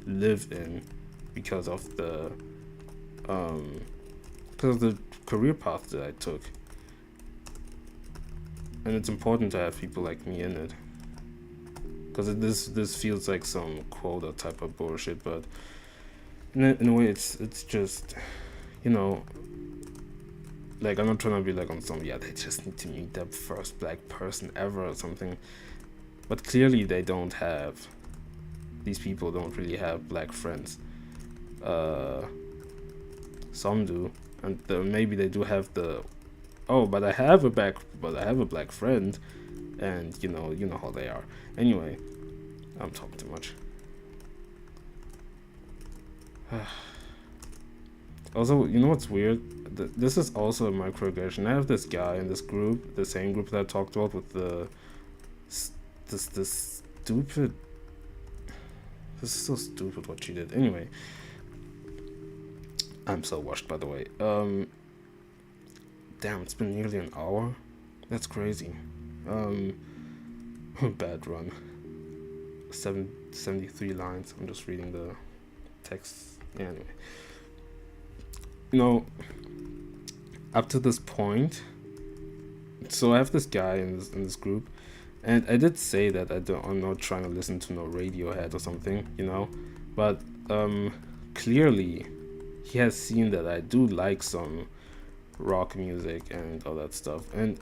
live in because of the career path that I took, and it's important to have people like me in it, because this feels like some quota type of bullshit, but in a way it's just, like, I'm not trying to be like on some, they just need to meet that first black person ever or something, but clearly these people don't really have black friends. Some do, and maybe they do have but I have a black friend, and you know how they are. Anyway, I'm talking too much. Also, you know what's weird? This is also a microaggression. I have this guy in this group, the same group that I talked about with this stupid. This is so stupid what she did. Anyway, I'm so washed, by the way. Damn, it's been nearly an hour. That's crazy. Bad run. 73 lines. I'm just reading the text. Yeah, anyway. Up to this point, so I have this guy in this group, and I did say that I'm not trying to listen to no Radiohead or something, but clearly he has seen that I do like some rock music and all that stuff, and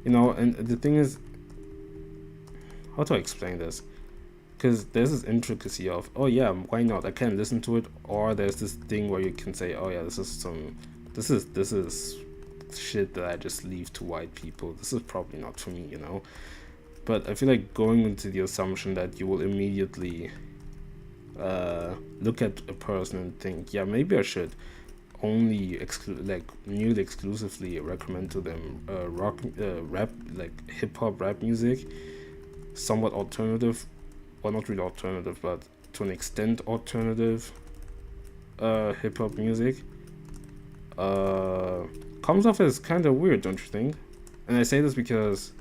the thing is, how do I explain this? Because there's this intricacy of, oh yeah, why not? I can listen to it, or there's this thing where you can say, oh yeah, this is shit that I just leave to white people. This is probably not for me, But I feel like going into the assumption that you will immediately look at a person and think, yeah, maybe I should only nearly exclusively recommend to them rap, like hip hop rap music, somewhat alternative. Well, not really alternative, but to an extent alternative hip hop music, comes off as kind of weird, don't you think? And I say this because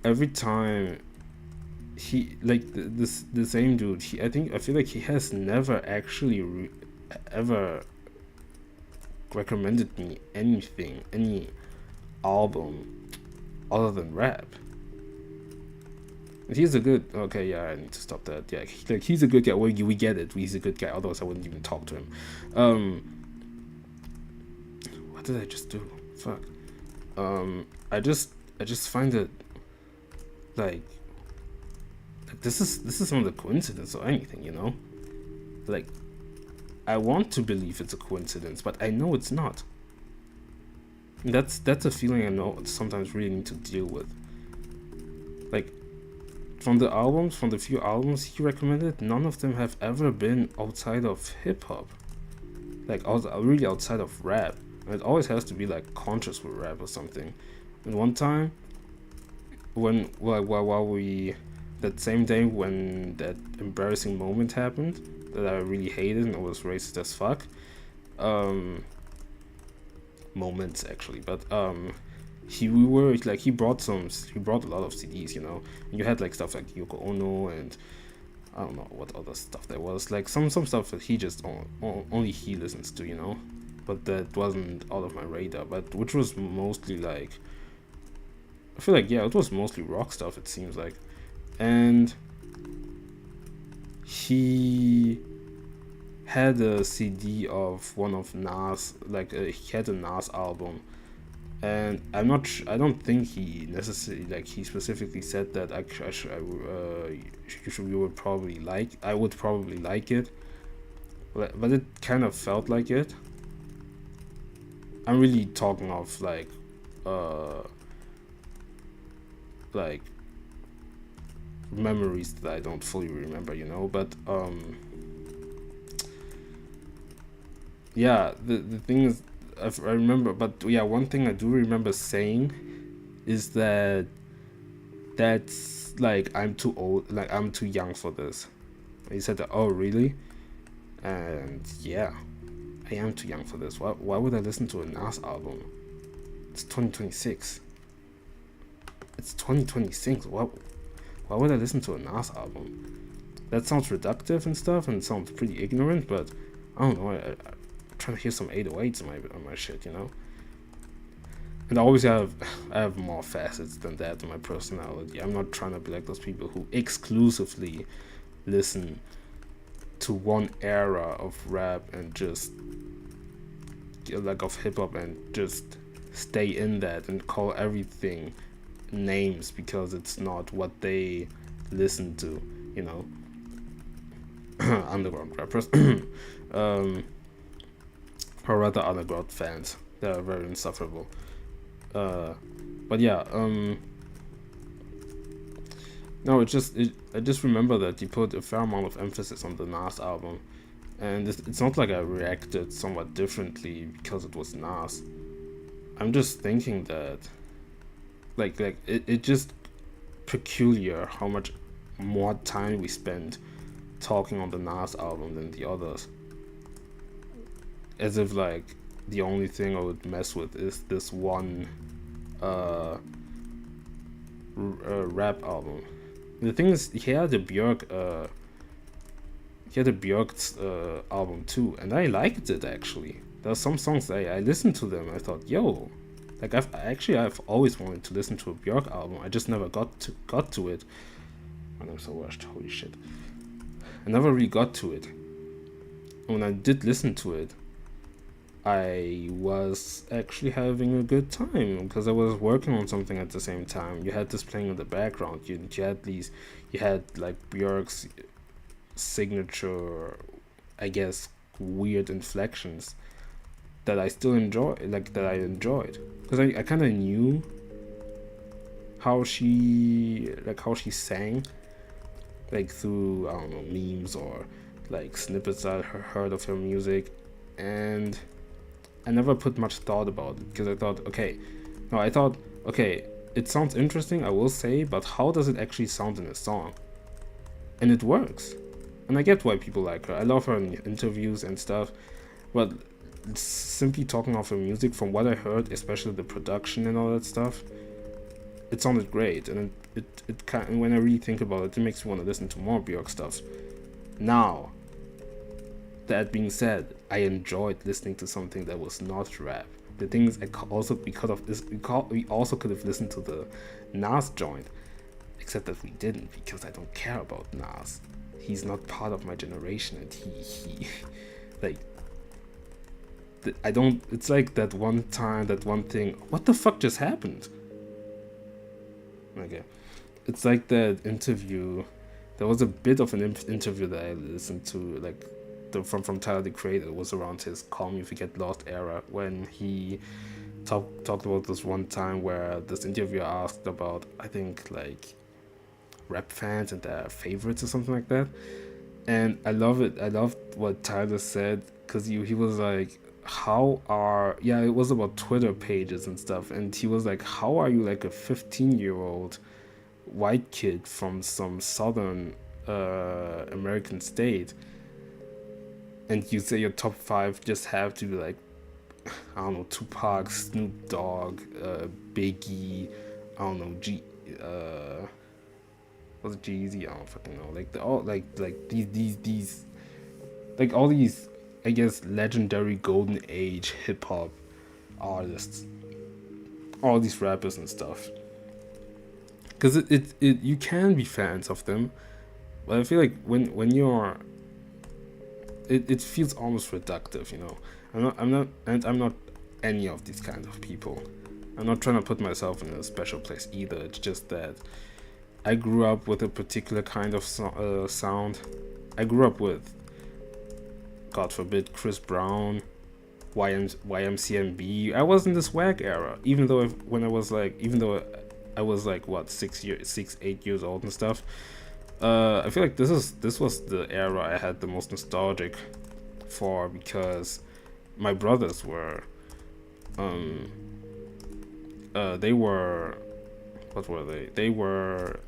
every time the same dude, I feel like he has never actually ever recommended me anything, any album other than rap. And he's a good, okay, yeah, I need to stop that. Yeah, he's a good guy. We get it. He's a good guy. Otherwise, I wouldn't even talk to him. What did I just do? Fuck. I just find it like this is not a coincidence or anything, you know? Like, I want to believe it's a coincidence, but I know it's not. That's a feeling I know sometimes really need to deal with. Like, from the few albums he recommended, none of them have ever been outside of hip hop. Like, really outside of rap. And it always has to be like conscious with rap or something. And one time, when while we, that same day when that embarrassing moment happened that I really hated and I was racist as fuck, moments actually, but he brought a lot of CDs, you know, and you had like stuff like Yoko Ono and I don't know what other stuff there was, like some stuff that he just only he listens to, you know, but that wasn't out of my radar, but which was mostly like, I feel like, yeah, it was mostly rock stuff, it seems like. And he had a CD of one of Nas, like he had a Nas album, and I don't think he necessarily, like, he specifically said that I would probably like it, but it kind of felt like it. I'm really talking of like memories that I don't fully remember, you know, but yeah, the thing is, I remember, but yeah, one thing I do remember saying is that's like, I'm too old, like I'm too young for this. He said that, oh really? And yeah, I am too young for this. Why would I listen to a Nas album? It's 2026. It's 2026. Why would I listen to a Nas album? That sounds reductive and stuff, and it sounds pretty ignorant, but I don't know. I'm trying to hear some 808s on my shit, you know. And I always have more facets than that in my personality. I'm not trying to be like those people who exclusively listen to one era of rap and just, like, of hip hop, and just stay in that and call everything names because it's not what they listen to, you know. Underground rappers, or rather underground fans. They are very insufferable. But yeah, no, I just remember that he put a fair amount of emphasis on the Nas album, and it's not like I reacted somewhat differently because it was Nas. I'm just thinking that, like it just peculiar how much more time we spend talking on the Nas album than the others. As if like the only thing I would mess with is this one rap album. The thing is, he had a Björk's album too, and I liked it actually. There are some songs I listened to them and I thought, yo, like I've always wanted to listen to a Björk album. I just never got to it. And I'm so rushed, holy shit. I never really got to it. And when I did listen to it, I was actually having a good time because I was working on something at the same time. You had this playing in the background. You had like Björk's signature, I guess, weird inflections that I still enjoy, like that I enjoyed, because I kind of knew how she sang, like through, I don't know, memes or like snippets I heard of her music, and I never put much thought about it because I thought, okay, it sounds interesting, I will say, but how does it actually sound in a song? And it works. And I get why people like her. I love her in interviews and stuff, but simply talking off her music, from what I heard, especially the production and all that stuff, it sounded great. And it kind of, when I really think about it, it makes me want to listen to more Björk stuff. Now, that being said, I enjoyed listening to something that was not rap, The thing is, also because of this, we also could have listened to the Nas joint, except that we didn't, because I don't care about Nas. He's not part of my generation, and he like, I don't. It's like that one time, that one thing. What the fuck just happened? Okay, it's like that interview. There was a bit of an interview that I listened to, like, from Tyler the Creator. It was around his Call Me If You Get Lost era, when he talked about this one time where this interviewer asked about, I think, like, rap fans and their favorites or something like that. And I love it. I loved what Tyler said, because he was like, it was about Twitter pages and stuff, and he was like, how are you like a 15-year-old white kid from some southern American state, and you say your top 5 just have to be like, I don't know, Tupac, Snoop Dogg, Biggie, I don't know, was it Jeezy? I don't fucking know. Like these like all these, I guess, legendary golden age hip hop artists, all these rappers and stuff. Because it you can be fans of them, but I feel like when you're, it feels almost reductive, you know. I'm not any of these kinds of people. I'm not trying to put myself in a special place either. It's just that I grew up with a particular kind of sound. I grew up with, God forbid, Chris Brown, YMCMB. I was in the swag era, even though I was like what 8 years old and stuff. I feel like this was the era I had the most nostalgic for, because my brothers were, they were, what were they? They were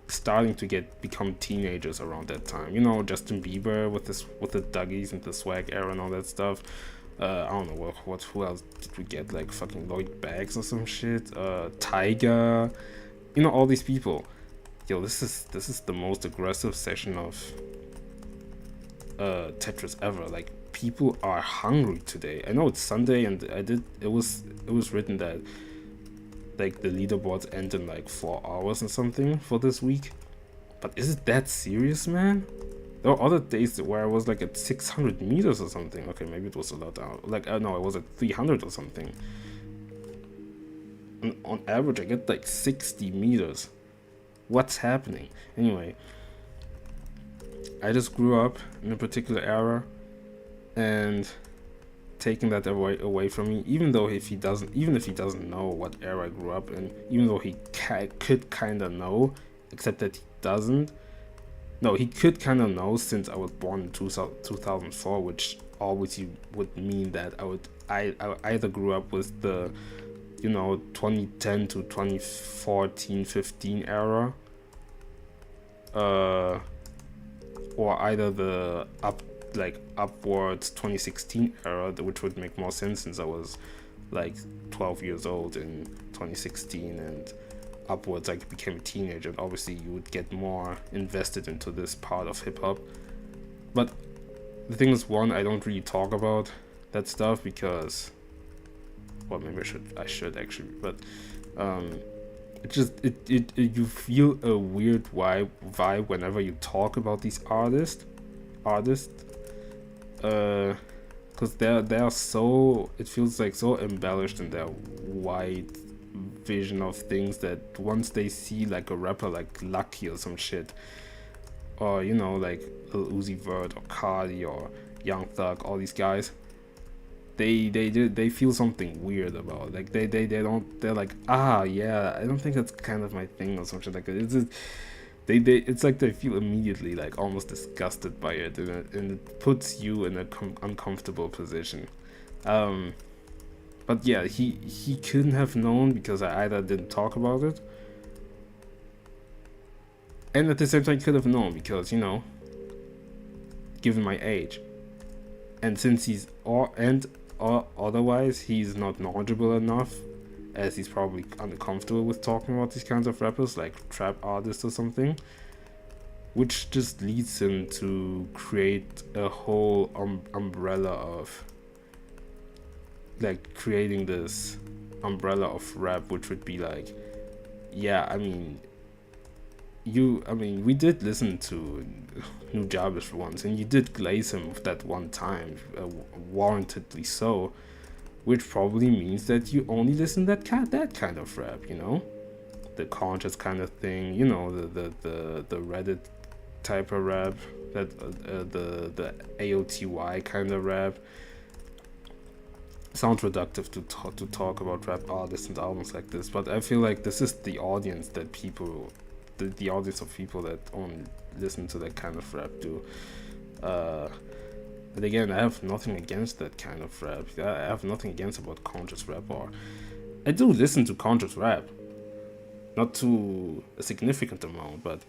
starting to become teenagers around that time. You know, Justin Bieber with the Dougies and the swag era and all that stuff. I don't know who else did we get, like fucking Lloyd Banks or some shit. Tyga, you know, all these people. Yo, this is the most aggressive session of Tetris ever. Like, people are hungry today. I know it's Sunday, and it was written that like the leaderboards end in like 4 hours or something for this week. But is it that serious, man? There were other days where I was like at 600 meters or something. Okay, maybe it was a lot down. Like, no, I was at 300 or something. And on average, I get like 60 meters. What's happening? Anyway, I just grew up in a particular era, and taking that away from me, even if he doesn't know what era I grew up in, even though he could kind of know, except that he doesn't. No, he could kind of know, since I was born in 2004, which always would mean that I either grew up with the, you know, 2010 to 2014-15 era, or either the upwards 2016 era, which would make more sense since I was like 12 years old in 2016, and upwards I became a teenager, and obviously you would get more invested into this part of hip-hop. But the thing is, one, I don't really talk about that stuff because, well, maybe I should actually, but you feel a weird vibe whenever you talk about these artists, because they are so, it feels like so embellished in their wide vision of things, that once they see like a rapper like Lucky or some shit, or, you know, like Lil Uzi Vert or Cardi or Young Thug, all these guys, they feel something weird about it. Like they're like, yeah, I don't think that's kind of my thing or something like that. It's just, it's like they feel immediately like almost disgusted by it, and it puts you in a uncomfortable position. But yeah, he couldn't have known, because I either didn't talk about it, and at the same time he could have known because, you know, given my age, and since otherwise he's not knowledgeable enough, as he's probably uncomfortable with talking about these kinds of rappers, like trap artists or something, which just leads him to create a whole umbrella of like creating this umbrella of rap, which would be like, yeah, I mean, we did listen to New Jarvis once, and you did glaze him that one time, warrantedly so, which probably means that you only listen to that kind of rap, you know, the conscious kind of thing, you know, the Reddit type of rap, that the AOTY kind of rap. Sounds reductive to talk about rap artists and albums like this, but I feel like this is the audience that people, the audience of people that only listen to that kind of rap do. But again, I have nothing against that kind of rap. I have nothing against about conscious rap, or I do listen to conscious rap, not to a significant amount, but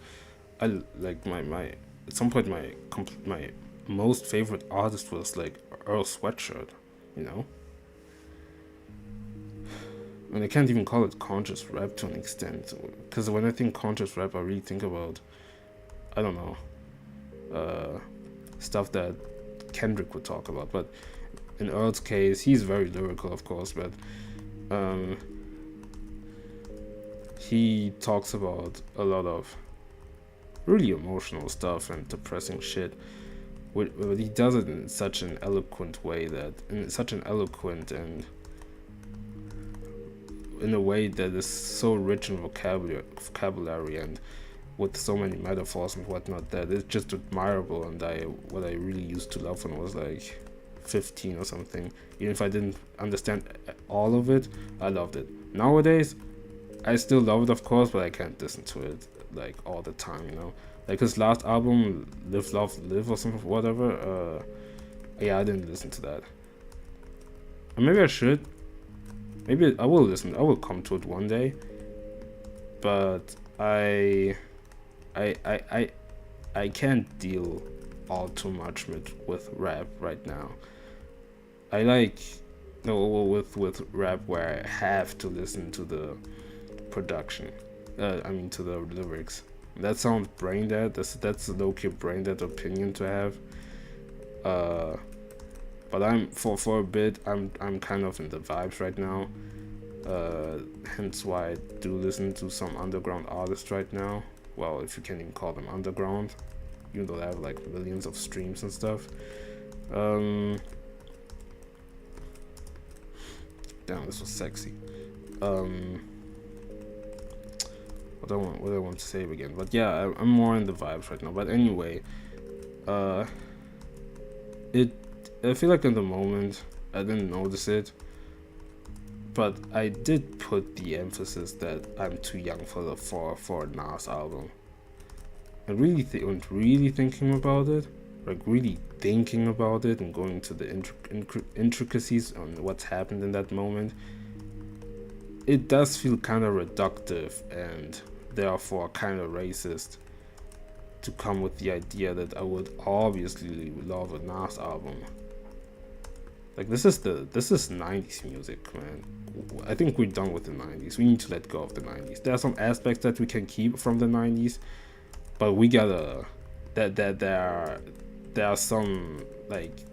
I like my at some point my most favorite artist was like Earl Sweatshirt, you know. And I can't even call it conscious rap to an extent, because when I think conscious rap, I really think about, I don't know, stuff that Kendrick would talk about. But in Earl's case, he's very lyrical, of course, but he talks about a lot of really emotional stuff and depressing shit. But he does it in such an eloquent way, and in a way that is so rich in vocabulary and with so many metaphors and whatnot, that it's just admirable. And what I really used to love when I was like 15 or something, even if I didn't understand all of it, I loved it. Nowadays, I still love it, of course, but I can't listen to it like all the time, you know. Like his last album, Live, Love, Live, or something, whatever. Yeah, I didn't listen to that. Or maybe I should. Maybe I will listen. I will come to it one day. But I can't deal all too much with rap right now. I like with rap where I have to listen to the production. To the lyrics. That sounds brain dead. That's a low-key brain dead opinion to have. But I'm for a bit. I'm kind of in the vibes right now. Hence why I do listen to some underground artists right now. Well, if you can even call them underground, even though they have like millions of streams and stuff. Damn, this was sexy. What I want to say again, but yeah, I'm more in the vibes right now. But anyway, I feel like in the moment I didn't notice it, but I did put the emphasis that I'm too young for a Nas album. And really thinking about it, like really thinking about it and going to the intricacies on what's happened in that moment, it does feel kind of reductive and therefore kind of racist to come with the idea that I would obviously love a Nas album. Like this is 90s music, man. I think we're done with the 90s. We need to let go of the 90s. There are some aspects that we can keep from the 90s, but we gotta there are some, like,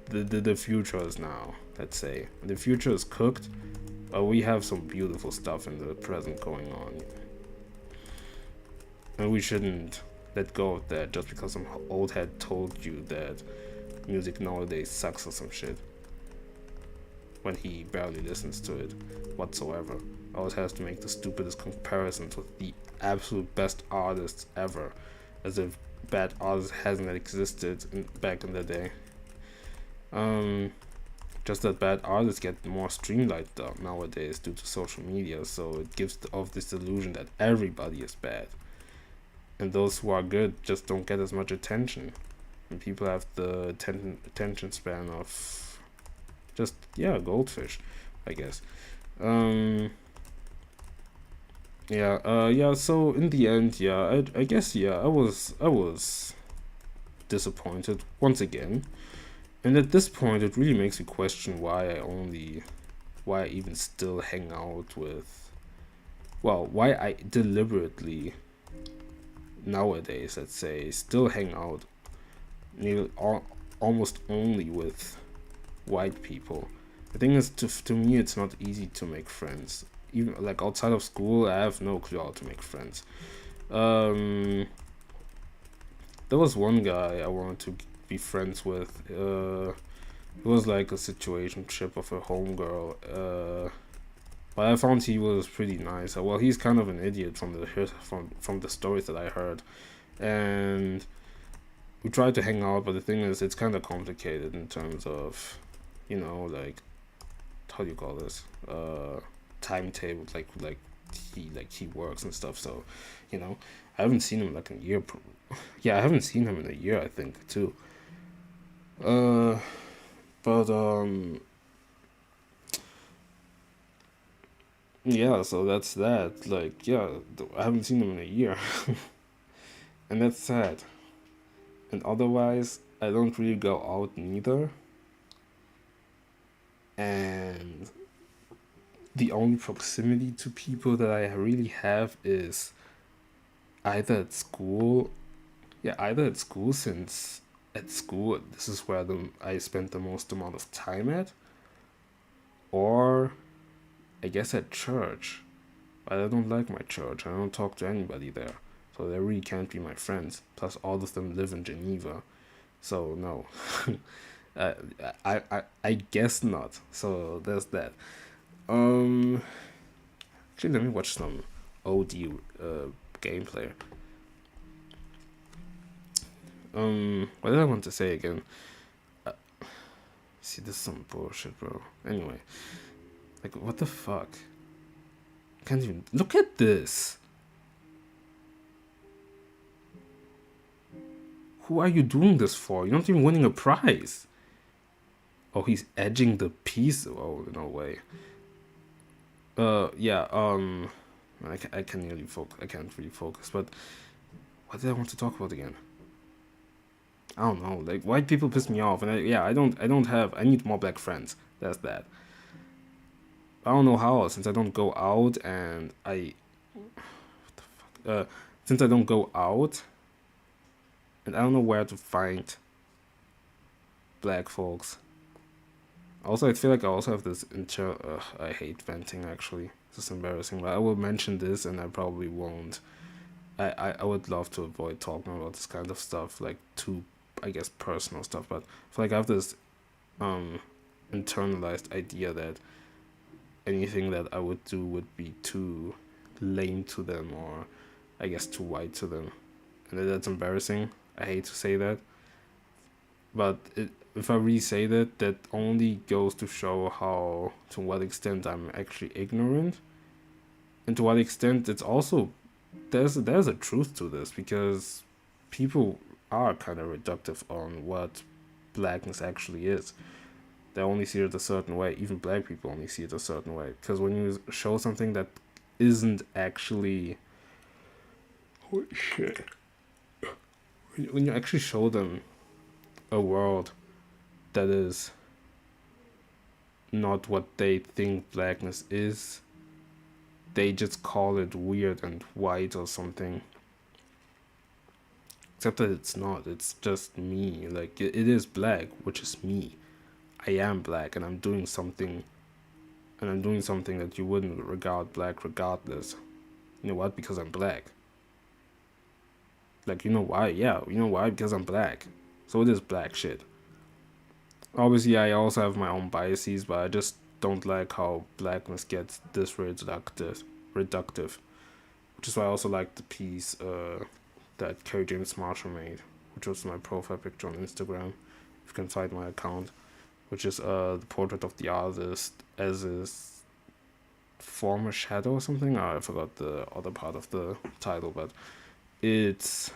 the future is now, let's say. The future is cooked, but we have some beautiful stuff in the present going on. And we shouldn't let go of that just because some old head told you that music nowadays sucks or some shit, when he barely listens to it whatsoever. Always has to make the stupidest comparisons with the absolute best artists ever, as if bad artists hasn't existed back in the day. Just that bad artists get more streamlined nowadays due to social media, so it gives off this illusion that everybody is bad, and those who are good just don't get as much attention. And people have the attention span of just, yeah, goldfish, I guess. So in the end, I guess I was disappointed once again. And at this point, it really makes me question why I even still hang out with, why I deliberately nowadays, let's say, still hang out nearly almost only with white people. The thing is, to me, it's not easy to make friends. Even like outside of school, I have no clue how to make friends. There was one guy I wanted to be friends with. It was like a situationship of a homegirl. But I found he was pretty nice. Well, he's kind of an idiot from the stories that I heard, and we tried to hang out. But the thing is, it's kind of complicated in terms of, like, how do you call this? Timetable, he works and stuff. So, I haven't seen him in like a year. Yeah, I haven't seen him in a year, I think, too. But yeah, so that's that. Like, yeah, I haven't seen him in a year, and that's sad. And otherwise, I don't really go out neither. And the only proximity to people that I really have is either at school. Yeah, either at school, since at school this is where I spent the most amount of time at, or I guess at church. But I don't like my church. I don't talk to anybody there. So they really can't be my friends. Plus, all of them live in Geneva. So, no. uh, I guess not. So, there's that. Actually, let me watch some OD gameplay. What did I want to say again? See, this is some bullshit, bro. Anyway. Like, what the fuck? Can't even look at this. Who are you doing this for? You're not even winning a prize. Oh, he's edging the piece. Oh, no way. Yeah. I can really focus. I can't really focus. But what did I want to talk about again? I don't know. Like, white people piss me off, and I need more black friends. That's that. I don't know how, since I don't go out, and since I don't go out, and I don't know where to find black folks. Also, I feel like I also have this I hate venting, actually. This is embarrassing, but I will mention this, and I probably won't. I would love to avoid talking about this kind of stuff, like too, I guess, personal stuff, but I feel like I have this internalized idea that anything that I would do would be too lame to them, or I guess too white to them, and that's embarrassing. I hate to say that, but if I really say that, that only goes to show to what extent I'm actually ignorant, and to what extent it's also there's a truth to this, because people are kind of reductive on what blackness actually is. They only see it a certain way. Even black people only see it a certain way. Because when you show something that isn't actually... Oh, shit. When you actually show them a world that is not what they think blackness is, they just call it weird and white or something. Except that it's not. It's just me. Like, it is black, which is me. I am black, and I'm doing something that you wouldn't regard black regardless. You know what? Because I'm black. Like, you know why? Yeah, you know why? Because I'm black. So it is black shit. Obviously, I also have my own biases, but I just don't like how blackness gets this reductive. Which is why I also like the piece that Kerry James Marshall made, which was my profile picture on Instagram. You can find my account, which is the portrait of the artist as his former shadow or something. I forgot the other part of the title, but it's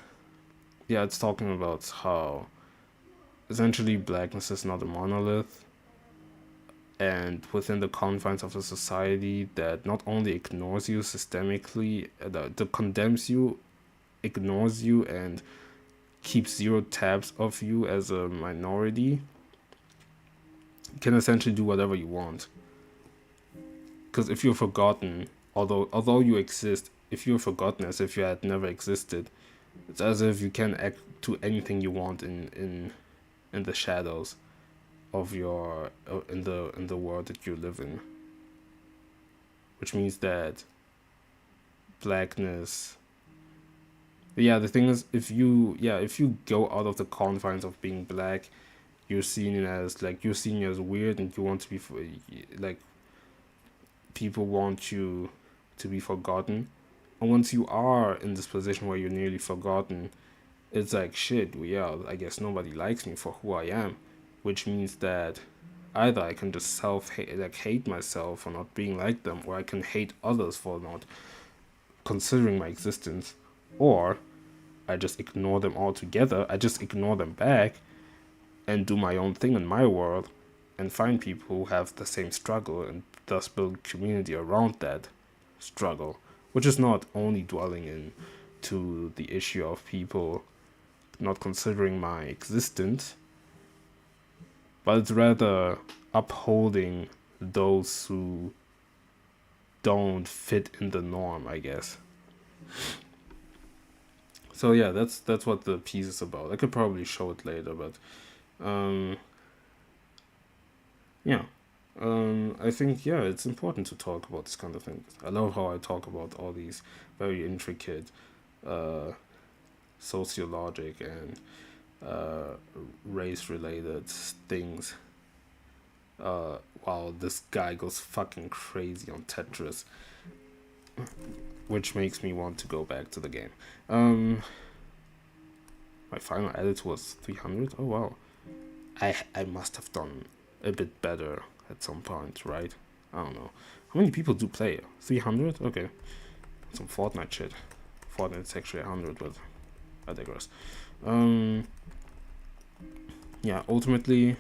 talking about how essentially blackness is not a monolith, and within the confines of a society that not only ignores you systemically, that condemns you, ignores you, and keeps zero tabs of you as a minority, you can essentially do whatever you want. Because if you're forgotten, although you exist, if you're forgotten as if you had never existed, it's as if you can act to anything you want in the shadows. of your in the world that you live in, which means that blackness. Yeah, the thing is, if you go out of the confines of being black, you're seen as weird, and you want to be like people want you to be forgotten. And once you are in this position where you're nearly forgotten, it's like shit. Yeah, I guess nobody likes me for who I am, which means that either I can just hate myself for not being like them, or I can hate others for not considering my existence, or I just ignore them altogether. I just ignore them back and do my own thing in my world and find people who have the same struggle and thus build community around that struggle, which is not only dwelling into the issue of people not considering my existence, but it's rather upholding those who don't fit in the norm, I guess. So yeah, that's what the piece is about. I could probably show it later, but yeah. I think it's important to talk about this kind of thing. I love how I talk about all these very intricate sociologic and race related things while this guy goes fucking crazy on Tetris, which makes me want to go back to the game. My final edit was 300. Oh wow, I must have done a bit better at some point, right? I don't know. How many people do play? 300? Okay. Some Fortnite shit. Fortnite's actually 100, but I digress. Yeah, ultimately,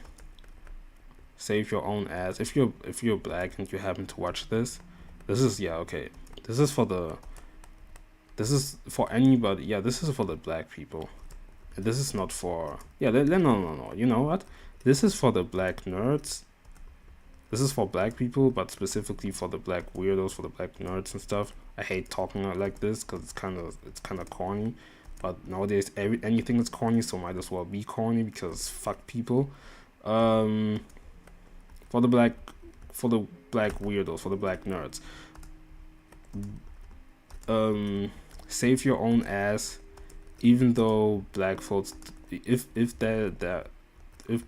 save your own ass. If you're black and you happen to watch this, this is okay. This is for anybody. Yeah, this is for the black people. This is not for no. You know what? This is for the black nerds. This is for black people, but specifically for the black weirdos, for the black nerds and stuff. I hate talking like this because it's kind of corny. But nowadays, anything is corny, so might as well be corny because fuck people. For the black weirdos, for the black nerds. Save your own ass, even though black folks, if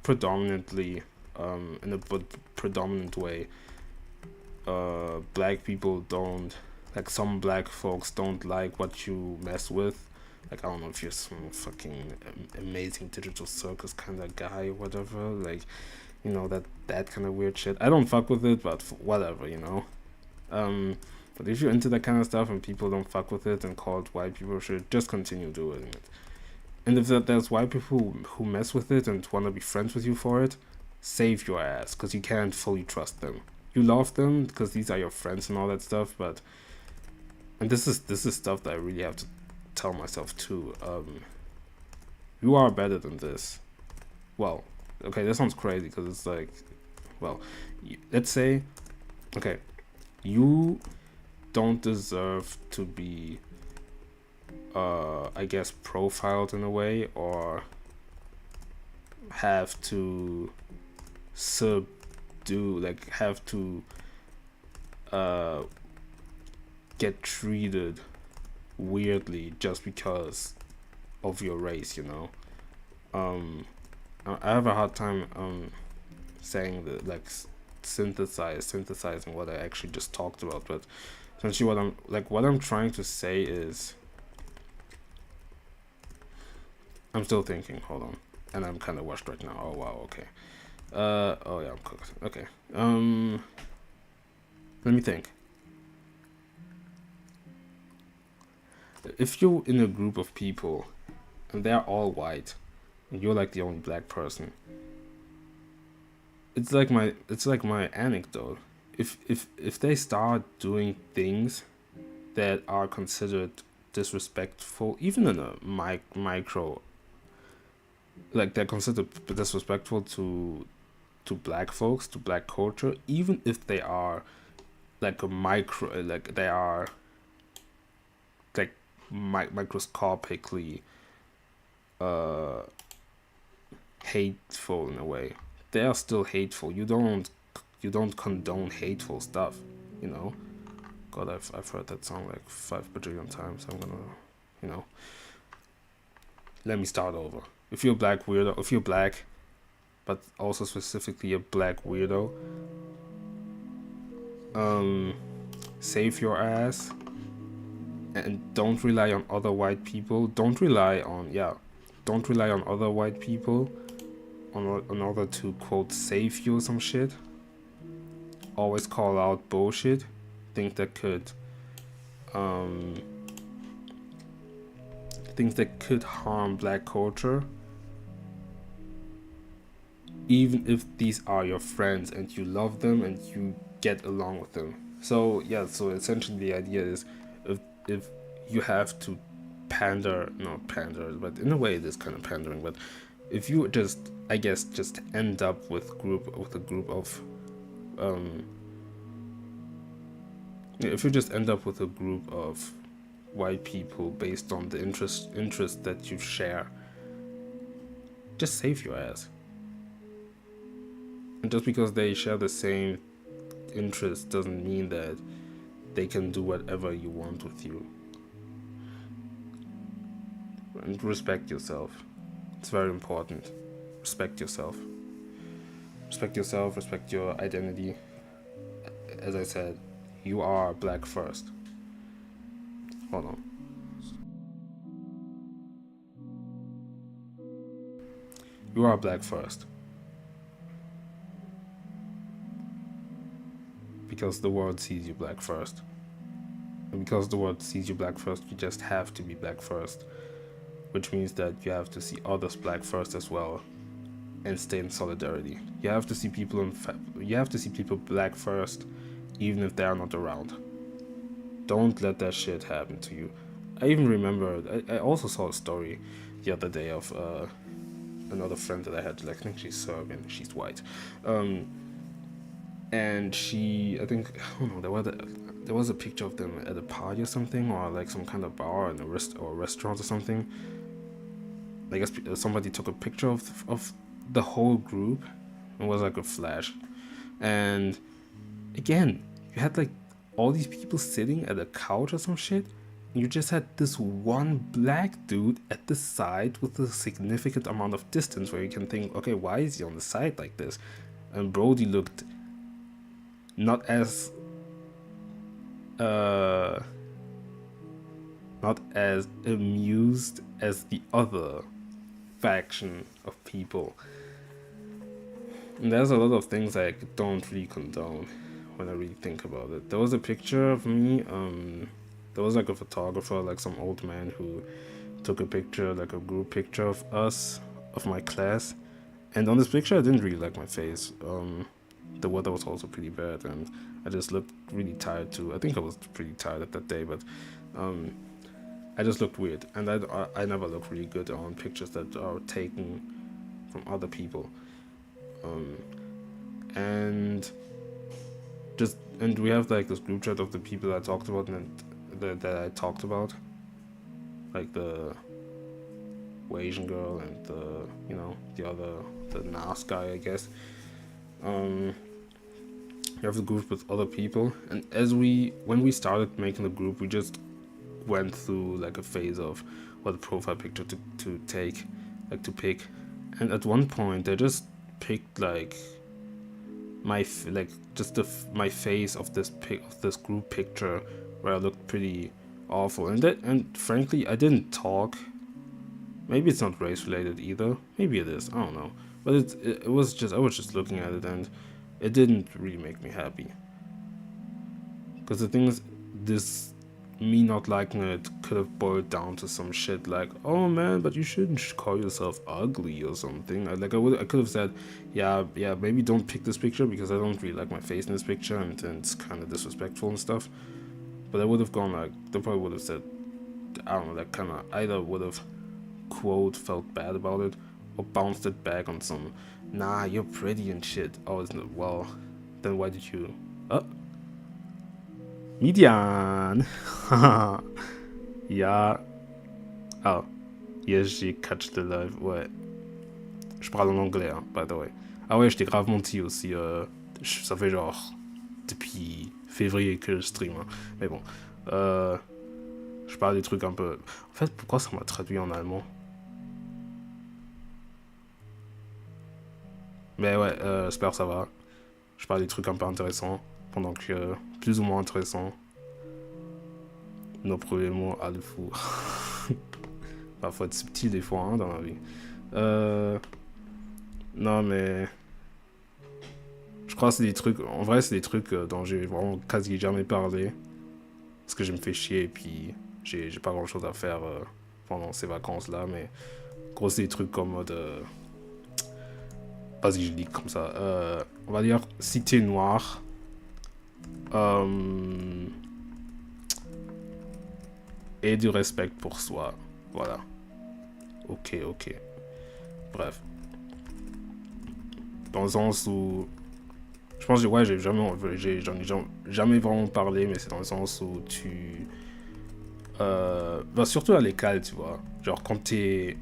predominantly, in a predominant way, black people don't, like some black folks don't like what you mess with. Like, I don't know if you're some fucking amazing digital circus kind of guy or whatever, like, you know, that kind of weird shit. I don't fuck with it, but whatever, you know. But if you're into that kind of stuff and people don't fuck with it and call it white people shit, just continue doing it. And if there's white people who mess with it and want to be friends with you for it, save your ass, because you can't fully trust them. You love them because these are your friends and all that stuff, but, and this is stuff that I really have to tell myself too. You are better than this. Well, okay, that sounds crazy because it's like, well, let's say, okay, you don't deserve to be I guess profiled in a way, or have to have to get treated weirdly just because of your race, you know. I have a hard time saying that, like, synthesizing what I actually just talked about, but essentially what I'm trying to say is, I'm still thinking, hold on, and I'm kind of washed right now. Oh wow, okay. Oh yeah, I'm cooked. Okay. Let me think. If you're in a group of people and they're all white and you're like the only black person, it's like my anecdote. If they start doing things that are considered disrespectful, even in a micro, like they're considered disrespectful to black folks, to black culture, even if they are like a micro, like they are like microscopically hateful in a way, they are still hateful. You don't condone hateful stuff, you know. God, I've heard that song like 5 bajillion times. I'm gonna, you know. Let me start over. If you're a black weirdo, if you're black, but also specifically a black weirdo, save your ass and don't rely on other white people. Don't rely on other white people in order to, quote, save you or some shit. Always call out bullshit. Things that could harm black culture, even if these are your friends and you love them and you get along with them. So yeah, so essentially the idea is, if you have to not pander, but in a way it is kind of pandering, but if you just end up with a group of if you just end up with a group of white people based on the interest that you share, just save your ass. And just because they share the same interest doesn't mean that they can do whatever you want with you. And respect yourself. It's very important. Respect yourself. Respect yourself, respect your identity. As I said, you are black first. Hold on. You are black first. Because the world sees you black first. And because the world sees you black first, you just have to be black first. Which means that you have to see others black first as well, and stay in solidarity. You have to see people black first, even if they are not around. Don't let that shit happen to you. I even remember, I also saw a story the other day of another friend that I had. Like, I think she's Serbian, she's white, and she, I don't know, there was a picture of them at a party or something, or like some kind of bar in a restaurant or something. I guess somebody took a picture of the whole group. It was like a flash, and again, you had like all these people sitting at a couch or some shit, and you just had this one black dude at the side with a significant amount of distance where you can think, okay, why is he on the side like this? And Brody looked not as amused as the other faction of people. And there's a lot of things I don't really condone when I really think about it. There was a picture of me, there was like a photographer, like some old man who took a picture, like a group picture of us, of my class, and on this picture I didn't really like my face. The weather was also pretty bad, and I just looked really tired too. I think I was pretty tired at that day, but I just looked weird, and I never look really good on pictures that are taken from other people. And we have like this group chat of the people I talked about that I talked about, like the Asian girl and the Nas guy, I guess. We have the group with other people, and when we started making the group, we just went through like a phase of what profile picture to take, like to pick, and at one point they just picked like my face of this group picture where I looked pretty awful, and frankly I didn't talk. Maybe it's not race related either. Maybe it is. I don't know. But I was just looking at it, and it didn't really make me happy. Because the thing is, me not liking it could have boiled down to some shit like, oh man, but you shouldn't call yourself ugly or something. I could have said, yeah, maybe don't pick this picture because I don't really like my face in this picture, and it's kind of disrespectful and stuff. But I would have gone like, they probably would have said, I don't know, that kind of either would have, quote, felt bad about it, or bounced it back on some, nah, you're pretty and shit. Oh, isn't it? Well, then why did you... Midian! Ja. Oh. Hier, she catch the live. Ouais. Je parle en anglais, by the way. Ah ouais, j'étais grave menti aussi. Ça fait genre depuis février que je stream. Hein. Mais bon. Je parle des trucs un peu... En fait, pourquoi ça m'a traduit en allemand? Mais ouais, j'espère que ça va. Je parle des trucs un peu intéressants. Pendant que... plus ou moins intéressants. Nos premiers mots, ah le fou. Bah, faut être subtil des fois hein, dans la vie. Non mais... Je crois que c'est des trucs... En vrai, c'est des trucs dont j'ai vraiment quasi jamais parlé. Parce que je me fais chier et puis... J'ai pas grand chose à faire pendant ces vacances-là. Mais... Gros, c'est des trucs comme mode... Vas-y, je lis comme ça. On va dire cité noire. Et du respect pour soi. Voilà. Ok. Bref. Dans le sens où... Je pense que ouais, j'en ai jamais vraiment parlé, mais c'est dans le sens où tu... bah surtout à l'école, tu vois. Genre quand t'es...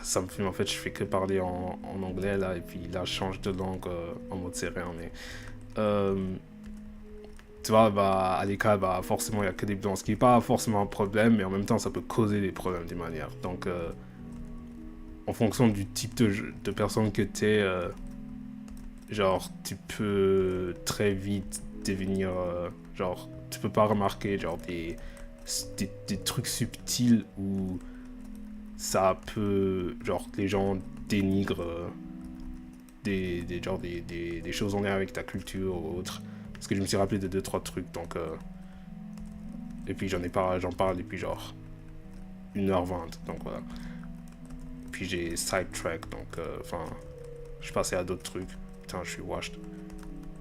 Ça me fait... En fait, je fais que parler en anglais, là, et puis là, je change de langue en mode sérieux, mais... tu vois, bah, à l'école, bah, forcément, il y a que des blancs, ce qui n'est pas forcément un problème, mais en même temps, ça peut causer des problèmes d'une manière. Donc, en fonction du type de personne que t'es, genre, tu peux très vite devenir, genre, tu peux pas remarquer, genre, des trucs subtils où ça peut, genre, les gens dénigrent des choses en lien avec ta culture ou autre. Parce que je me suis rappelé de 2-3 trucs, donc... Et puis j'en parle depuis genre 1h20, donc voilà. Puis j'ai sidetrack, donc enfin... je suis passé à d'autres trucs. Putain, je suis washed.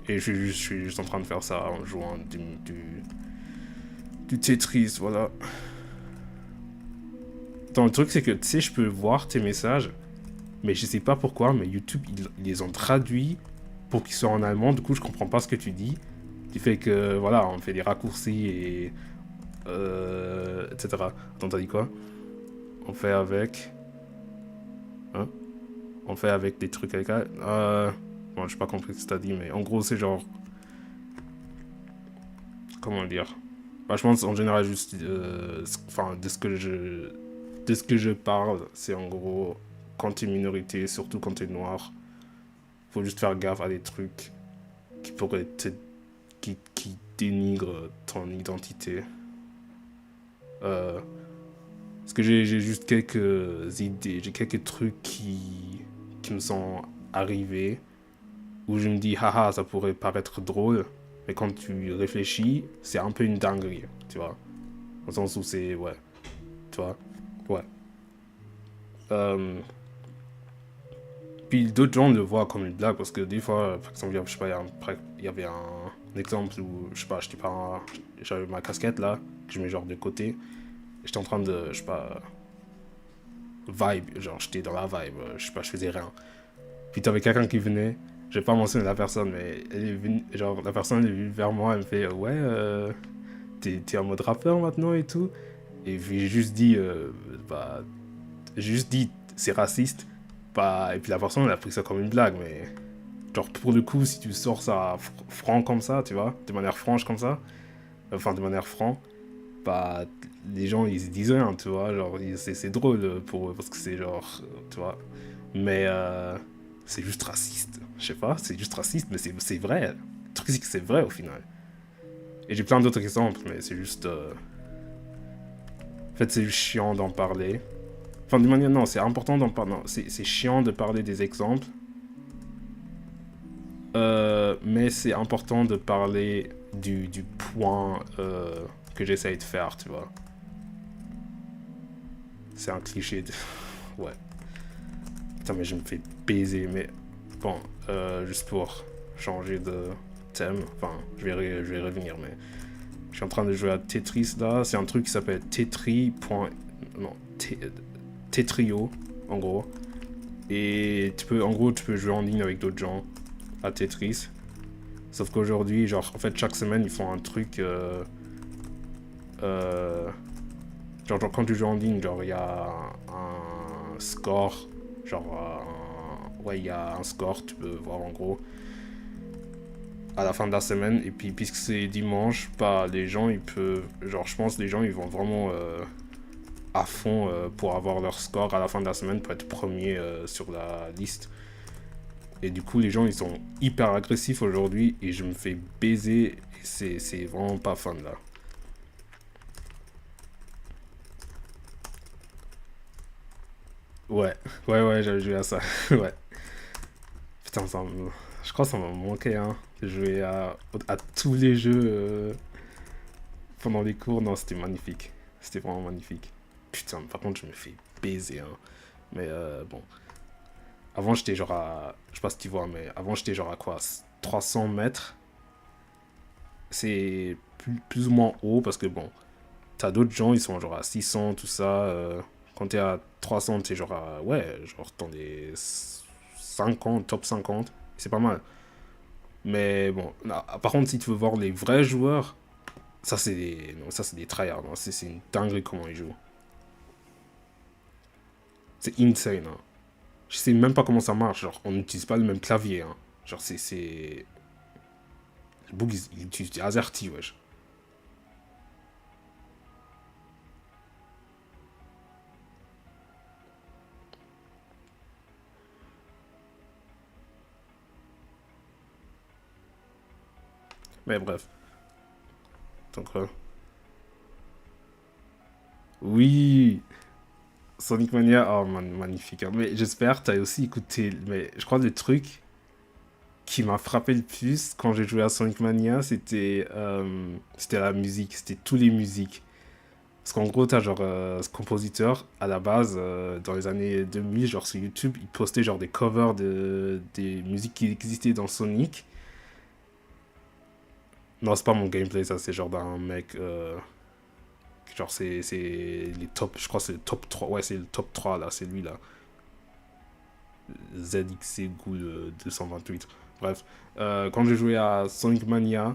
Et je suis juste en train de faire ça en jouant du tetris, voilà. Attends, le truc c'est que, tu sais, je peux voir tes messages, mais je sais pas pourquoi, mais YouTube, ils les ont traduits pour qu'ils soient en allemand, du coup je comprends pas ce que tu dis. Qui fait que, voilà, on fait des raccourcis et... etc. Attends, t'as dit quoi? On fait avec... Hein? On fait avec des trucs avec... Bon, j'ai pas compris ce que t'as dit, mais en gros, c'est genre... Comment dire? Bah, je pense, en général, juste... Enfin, de ce que je parle, c'est en gros... Quand t'es minorité, surtout quand t'es noir, faut juste faire gaffe à des trucs qui pourraient te... qui dénigrent ton identité. Parce que j'ai juste quelques idées, j'ai quelques trucs qui me sont arrivés où je me dis haha ça pourrait paraître drôle, mais quand tu réfléchis c'est un peu une dinguerie, tu vois, dans le sens où c'est ouais, tu vois, ouais. Puis d'autres gens le voient comme une blague parce que des fois, par exemple, je sais pas, il y avait un exemple où je sais pas, j'avais ma casquette là que je mets genre de côté. J'étais en train de, je sais pas, vibe, genre j'étais dans la vibe, je sais pas, je faisais rien. Puis t'avais quelqu'un qui venait, je vais pas mentionner la personne, mais elle est venue, genre la personne est venue vers moi, elle me fait ouais, t'es en mode rappeur maintenant et tout. Et puis j'ai juste dit c'est raciste, bah, et puis la personne elle a pris ça comme une blague, mais genre pour le coup, si tu sors ça franc comme ça, tu vois, de manière franche comme ça, enfin de manière franc, bah les gens ils se disent rien, tu vois, genre c'est drôle pour eux parce que c'est genre, tu vois, mais c'est juste raciste, je sais pas, c'est juste raciste, mais c'est vrai, le truc c'est que c'est vrai au final. Et j'ai plein d'autres exemples, mais c'est juste, en fait c'est juste chiant d'en parler, enfin d'une manière, non, c'est important d'en parler, non, c'est chiant de parler des exemples, mais c'est important de parler du point que j'essaye de faire, tu vois. C'est un cliché de... ouais. Putain, mais je me fais baiser, mais... Bon, juste pour changer de thème, enfin, je vais revenir, mais... Je suis en train de jouer à Tetris, là. C'est un truc qui s'appelle Non, Tetrio, en gros. Et en gros, tu peux jouer en ligne avec d'autres gens à Tetris. Sauf qu'aujourd'hui, genre, en fait, chaque semaine, ils font un truc... genre quand tu joues en ligne, genre il y a un score, genre ouais, il y a un score, tu peux voir en gros à la fin de la semaine. Et puis, puisque c'est dimanche, bah, les gens, ils peuvent. Genre, je pense que les gens, ils vont vraiment à fond pour avoir leur score à la fin de la semaine pour être premier sur la liste. Et du coup, les gens, ils sont hyper agressifs aujourd'hui et je me fais baiser. Et c'est vraiment pas fun là. Ouais, ouais, j'avais joué à ça. Ouais. Putain, je crois que ça m'a manqué, hein. De jouer à tous les jeux pendant les cours. Non, c'était magnifique. C'était vraiment magnifique. Putain, par contre, je me fais baiser, hein. Mais bon. Avant, j'étais genre à. Je sais pas si tu vois, mais avant, j'étais genre à quoi 300 mètres. C'est plus ou moins haut parce que bon, t'as d'autres gens, ils sont genre à 600, tout ça. Quand t'es à 300, t'es genre à. Ouais, genre dans les 50, top 50. C'est pas mal. Mais bon, là, par contre, si tu veux voir les vrais joueurs, ça c'est des, non, ça c'est des tryhards. Hein. C'est une dinguerie comment ils jouent. C'est insane. Hein. Je sais même pas comment ça marche. Genre, on n'utilise pas le même clavier. Hein. Genre, c'est. Le bug, il utilise des AZERTY, wesh. Mais bref. Donc, oui! Sonic Mania, oh magnifique. Hein. Mais j'espère que t'as aussi écouté. Mais je crois que le truc qui m'a frappé le plus quand j'ai joué à Sonic Mania, c'était la musique. C'était tous les musiques. Parce qu'en gros, t'as genre ce compositeur, à la base, dans les années 2000, genre sur YouTube, il postait genre des covers des musiques qui existaient dans Sonic. Non, c'est pas mon gameplay, ça, c'est genre d'un mec. Genre, c'est les top. Je crois que c'est le top 3. Ouais, c'est le top 3 là, c'est lui là. ZXC Ghoul 228. Bref, quand j'ai joué à Sonic Mania,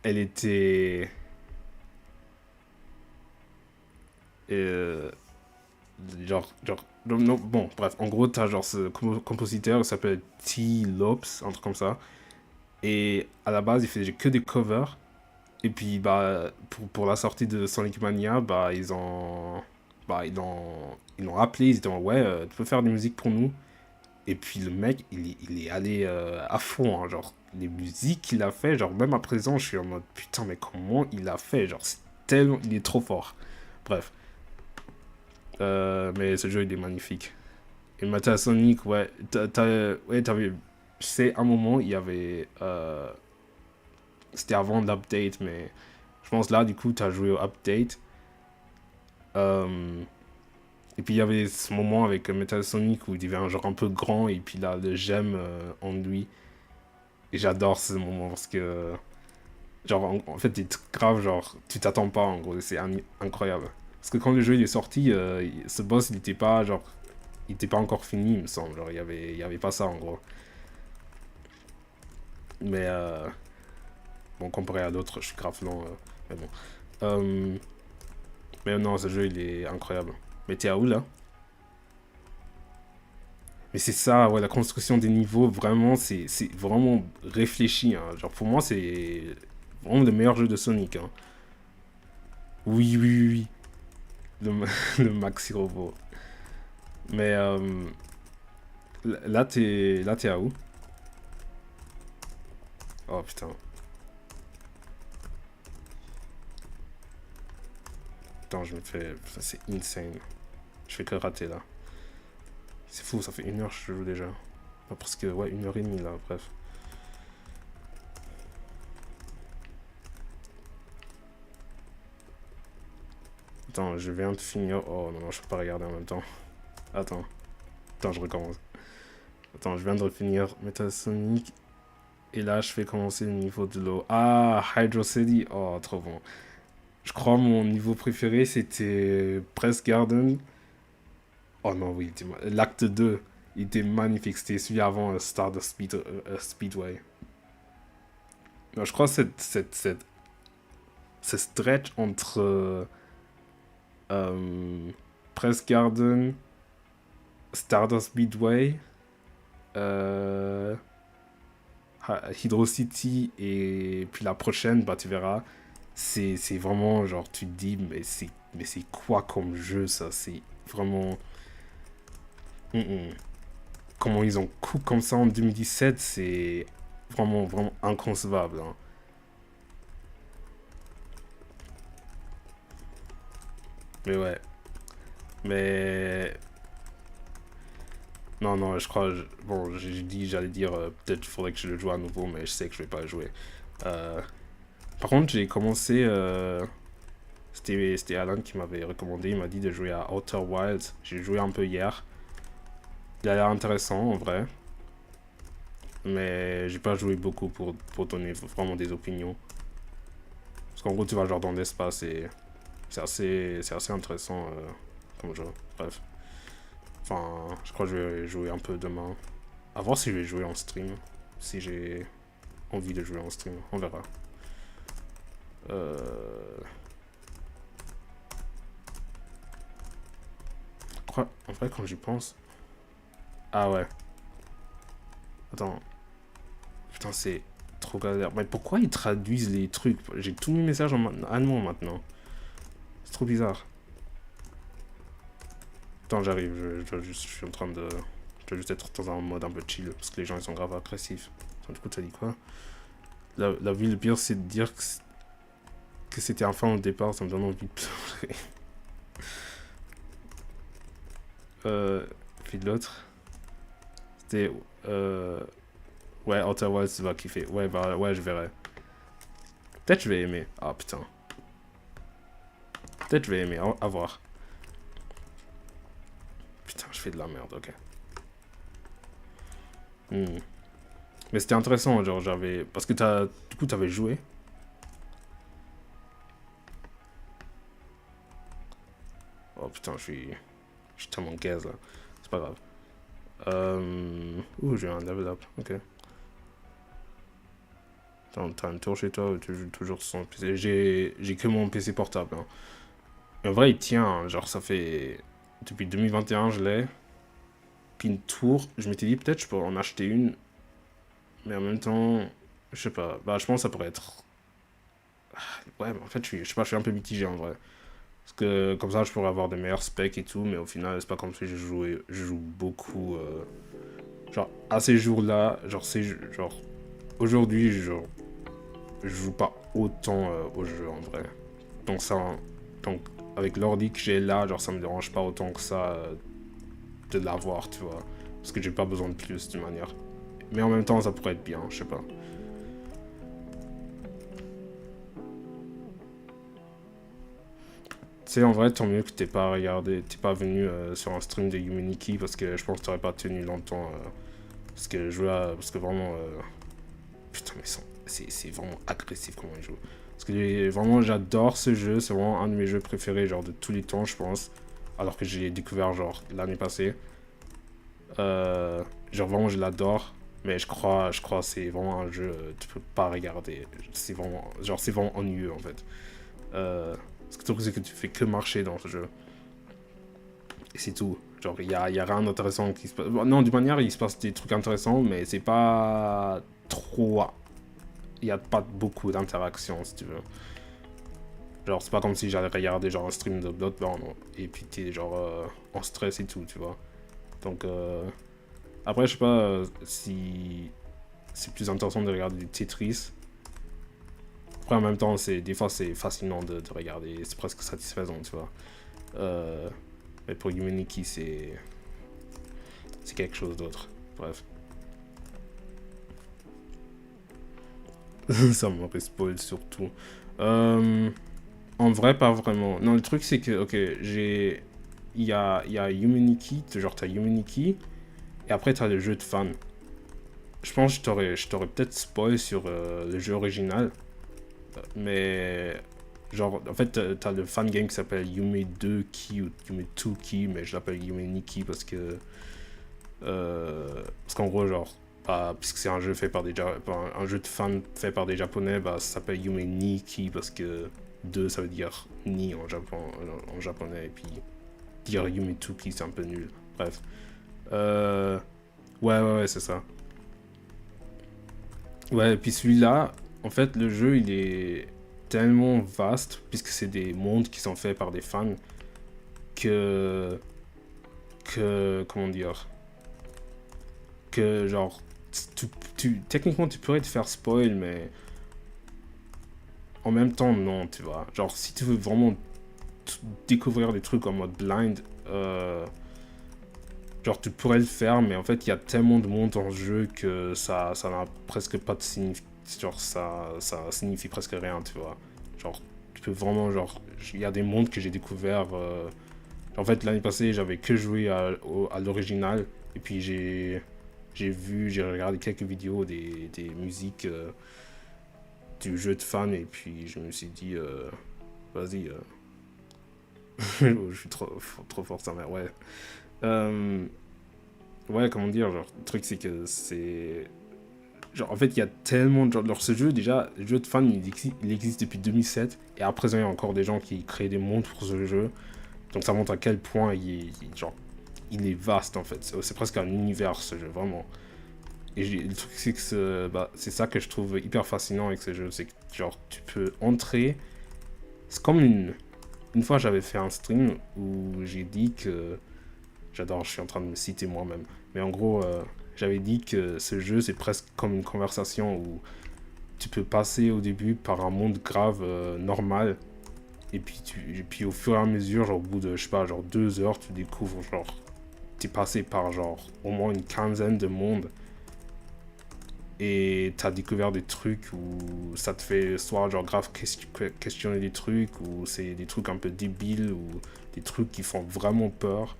elle était. euh, non, bon, bref, en gros, t'as genre ce compositeur qui s'appelle T. Lopes, un truc comme ça. Et à la base, il faisait que des covers. Et puis, bah, pour la sortie de Sonic Mania, bah, ils l'ont appelé, ils étaient en ouais, tu peux faire des musiques pour nous. Et puis le mec, il est allé à fond, hein, genre, les musiques qu'il a fait, genre, même à présent, je suis en mode, putain, mais comment il a fait, genre, c'est tellement, il est trop fort. Bref, mais ce jeu, il est magnifique. Et Metal Sonic, ouais, ouais, t'avais, je sais, un moment, il y avait, c'était avant l'update, mais je pense là, du coup, t'as joué au update. Euh, et puis il y avait ce moment avec Metal Sonic où il devient genre un peu grand et puis là, le j'aime en lui. Et j'adore ce moment parce que, genre, en fait, c'est grave, genre, tu t'attends pas, en gros, c'est incroyable. Parce que quand le jeu il est sorti, ce boss, il était pas encore fini, il me semble. Genre, il y avait pas ça, en gros. Mais, bon, comparé à d'autres, je suis grave lent, mais bon. Euh, mais non, ce jeu, il est incroyable. Mais t'es à où, là? Mais c'est ça, ouais, la construction des niveaux, vraiment, c'est vraiment réfléchi. Hein. Genre, pour moi, c'est vraiment le meilleur jeu de Sonic. Hein. Oui, oui, oui, oui. Le maxi robot. Mais là, t'es à où? Oh putain. Putain, je me fais. C'est insane. Je fais que rater là. C'est fou, ça fait 1 heure que je joue déjà. Enfin, parce que, ouais, 1 heure et demie là, bref. Attends, je viens de finir. Oh non, non, je peux pas regarder en même temps. Attends. Attends, je recommence. Attends, je viens de finir Metal Sonic. Et là, je fais commencer le niveau de l'eau. Ah, Hydro City. Oh, trop bon. Je crois mon niveau préféré, c'était Press Garden. Oh non, oui, l'acte 2. Il était magnifique. C'était celui avant Stardust Speedway. Non, je crois que ce stretch entre Press Garden, Stardust Speedway Hydro City et puis la prochaine, bah tu verras, c'est vraiment genre tu te dis mais c'est quoi comme jeu ça, c'est vraiment comment ils ont coupé comme ça en 2017, c'est vraiment inconcevable. Hein. Mais ouais, mais non, je crois. Bon, j'ai dit, j'allais dire, peut-être qu'il faudrait que je le joue à nouveau, mais je sais que je vais pas jouer. Euh, Par contre, j'ai commencé. C'était Alan qui m'avait recommandé. Il m'a dit de jouer à Outer Wilds. J'ai joué un peu hier. Il a l'air intéressant en vrai. Mais j'ai pas joué beaucoup pour donner vraiment des opinions. Parce qu'en gros, tu vas genre dans l'espace et c'est assez intéressant comme jeu. Bref. Enfin, je crois que je vais jouer un peu demain. À voir si je vais jouer en stream. Si j'ai envie de jouer en stream. On verra. En vrai, quand j'y pense... Ah ouais. Attends. Putain, c'est trop galère. Mais pourquoi ils traduisent les trucs? J'ai tous mes messages en allemand maintenant. C'est trop bizarre. Attends, j'arrive. Je suis en train de... Je dois juste être dans un mode un peu chill. Parce que les gens, ils sont grave agressifs. Attends, du coup, t'as dit quoi? La vie, le pire, c'est de dire que c'était un fan au départ. Ça me donne envie de pleurer. Puis de l'autre... C'était... Ouais, Outer Wilds, tu vas kiffer. Ouais, bah, ouais, je verrai. Peut-être je vais aimer. Ah, putain. Peut-être je vais aimer. À voir. Putain, je fais de la merde, ok. Mais c'était intéressant, genre, j'avais... Parce que du coup, t'avais joué. Oh, putain, je suis tellement gaze, là. C'est pas grave. Ouh, j'ai un level up, ok. T'as une tour chez toi ou tu joues toujours sur son PC? J'ai que mon PC portable. Hein. Mais en vrai, il tient. Hein. Genre, ça fait... Depuis 2021, je l'ai. Puis une tour, je m'étais dit peut-être je pourrais en acheter une. Mais en même temps, je sais pas. Bah, je pense que ça pourrait être... Ouais, mais en fait, je sais pas, je suis un peu mitigé en vrai. Parce que comme ça, je pourrais avoir des meilleurs specs et tout. Mais au final, c'est pas comme si je joue beaucoup... Genre, à ces jours-là, genre... Aujourd'hui, genre... Je joue pas autant au jeu en vrai. Donc ça, donc avec l'ordi que j'ai là, genre ça me dérange pas autant que ça de l'avoir, tu vois. Parce que j'ai pas besoin de plus d'une manière. Mais en même temps, ça pourrait être bien, je sais pas. Tu sais, en vrai, tant mieux que t'es pas venu sur un stream de yume parce que je pense que t'aurais pas tenu longtemps. Parce que parce que vraiment, putain, mais c'est vraiment agressif comment ils jouent. Parce que vraiment, j'adore ce jeu. C'est vraiment un de mes jeux préférés, genre de tous les temps, je pense. Alors que j'ai découvert, genre, l'année passée. Genre, vraiment, je l'adore. Mais je crois que c'est vraiment un jeu, tu peux pas regarder. C'est vraiment, genre, c'est vraiment ennuyeux, en fait. Ce que tu trouve, c'est que tu fais que marcher dans ce jeu. Et c'est tout. Genre, y a rien d'intéressant qui se passe. Bon, non, d'une manière, il se passe des trucs intéressants, mais c'est pas trop... Il n'y a pas beaucoup d'interactions, si tu veux. Genre, c'est pas comme si j'allais regarder genre un stream de Bloodborne et puis t'es genre en stress et tout, tu vois. Donc, après, je sais pas si c'est plus intéressant de regarder du Tetris. Après, en même temps, des fois, c'est fascinant de regarder, c'est presque satisfaisant, tu vois. Mais pour yume, c'est quelque chose d'autre. Bref. Ça m'aurait spoil surtout. En vrai, pas vraiment. Non, le truc, c'est que, ok, il y a yume, genre t'as yume, et après t'as le jeu de fan. Je pense que je t'aurais peut-être spoil sur le jeu original. Mais, genre, en fait, t'as le fan game qui s'appelle Yume 2 Key ou Yume 2 Key, mais je l'appelle Yume parce que. Parce qu'en gros, genre, bah, puisque c'est un jeu fait par un jeu de fan fait par des japonais, bah, ça s'appelle Yume Nikki parce que 2 ça veut dire ni en japonais, et puis dire Yume Tuki c'est un peu nul. Bref. Ouais, c'est ça. Ouais, et puis celui-là, en fait, le jeu, il est tellement vaste, puisque c'est des mondes qui sont faits par des fans, que... comment dire... Que, genre... techniquement, tu pourrais te faire spoil, mais... En même temps, non, tu vois. Genre, si tu veux vraiment découvrir des trucs en mode blind, genre, tu pourrais le faire, mais en fait, il y a tellement de monde en jeu que ça n'a presque pas de signification. Genre, ça signifie presque rien, tu vois. Genre, tu peux vraiment, genre, il y a des mondes que j'ai découverts. En fait, l'année passée, j'avais que joué à l'original, et puis j'ai regardé quelques vidéos des musiques du jeu de fan, et puis je me suis dit, vas-y, je suis trop fort, ça mère, ouais. Ouais, comment dire, genre, le truc c'est que c'est... Genre, en fait, il y a tellement de... Genre, ce jeu, déjà, le jeu de fan, il existe depuis 2007, et à présent, il y a encore des gens qui créent des mondes pour ce jeu, donc ça montre à quel point genre, il est vaste, en fait. C'est presque un univers, ce jeu, vraiment. Et le truc, c'est que c'est ça que je trouve hyper fascinant avec ce jeu, c'est que, genre, tu peux entrer... C'est comme une fois, j'avais fait un stream où j'ai dit que... J'adore, je suis en train de me citer moi-même. Mais en gros, j'avais dit que ce jeu, c'est presque comme une conversation où tu peux passer au début par un monde grave normal. Et puis au fur et à mesure, genre au bout de, je sais pas, genre 2 heures, tu découvres, genre, t'es passé par genre au moins une quinzaine de mondes. Et t'as découvert des trucs où ça te fait soit genre grave questionner des trucs, ou c'est des trucs un peu débiles, ou des trucs qui font vraiment peur.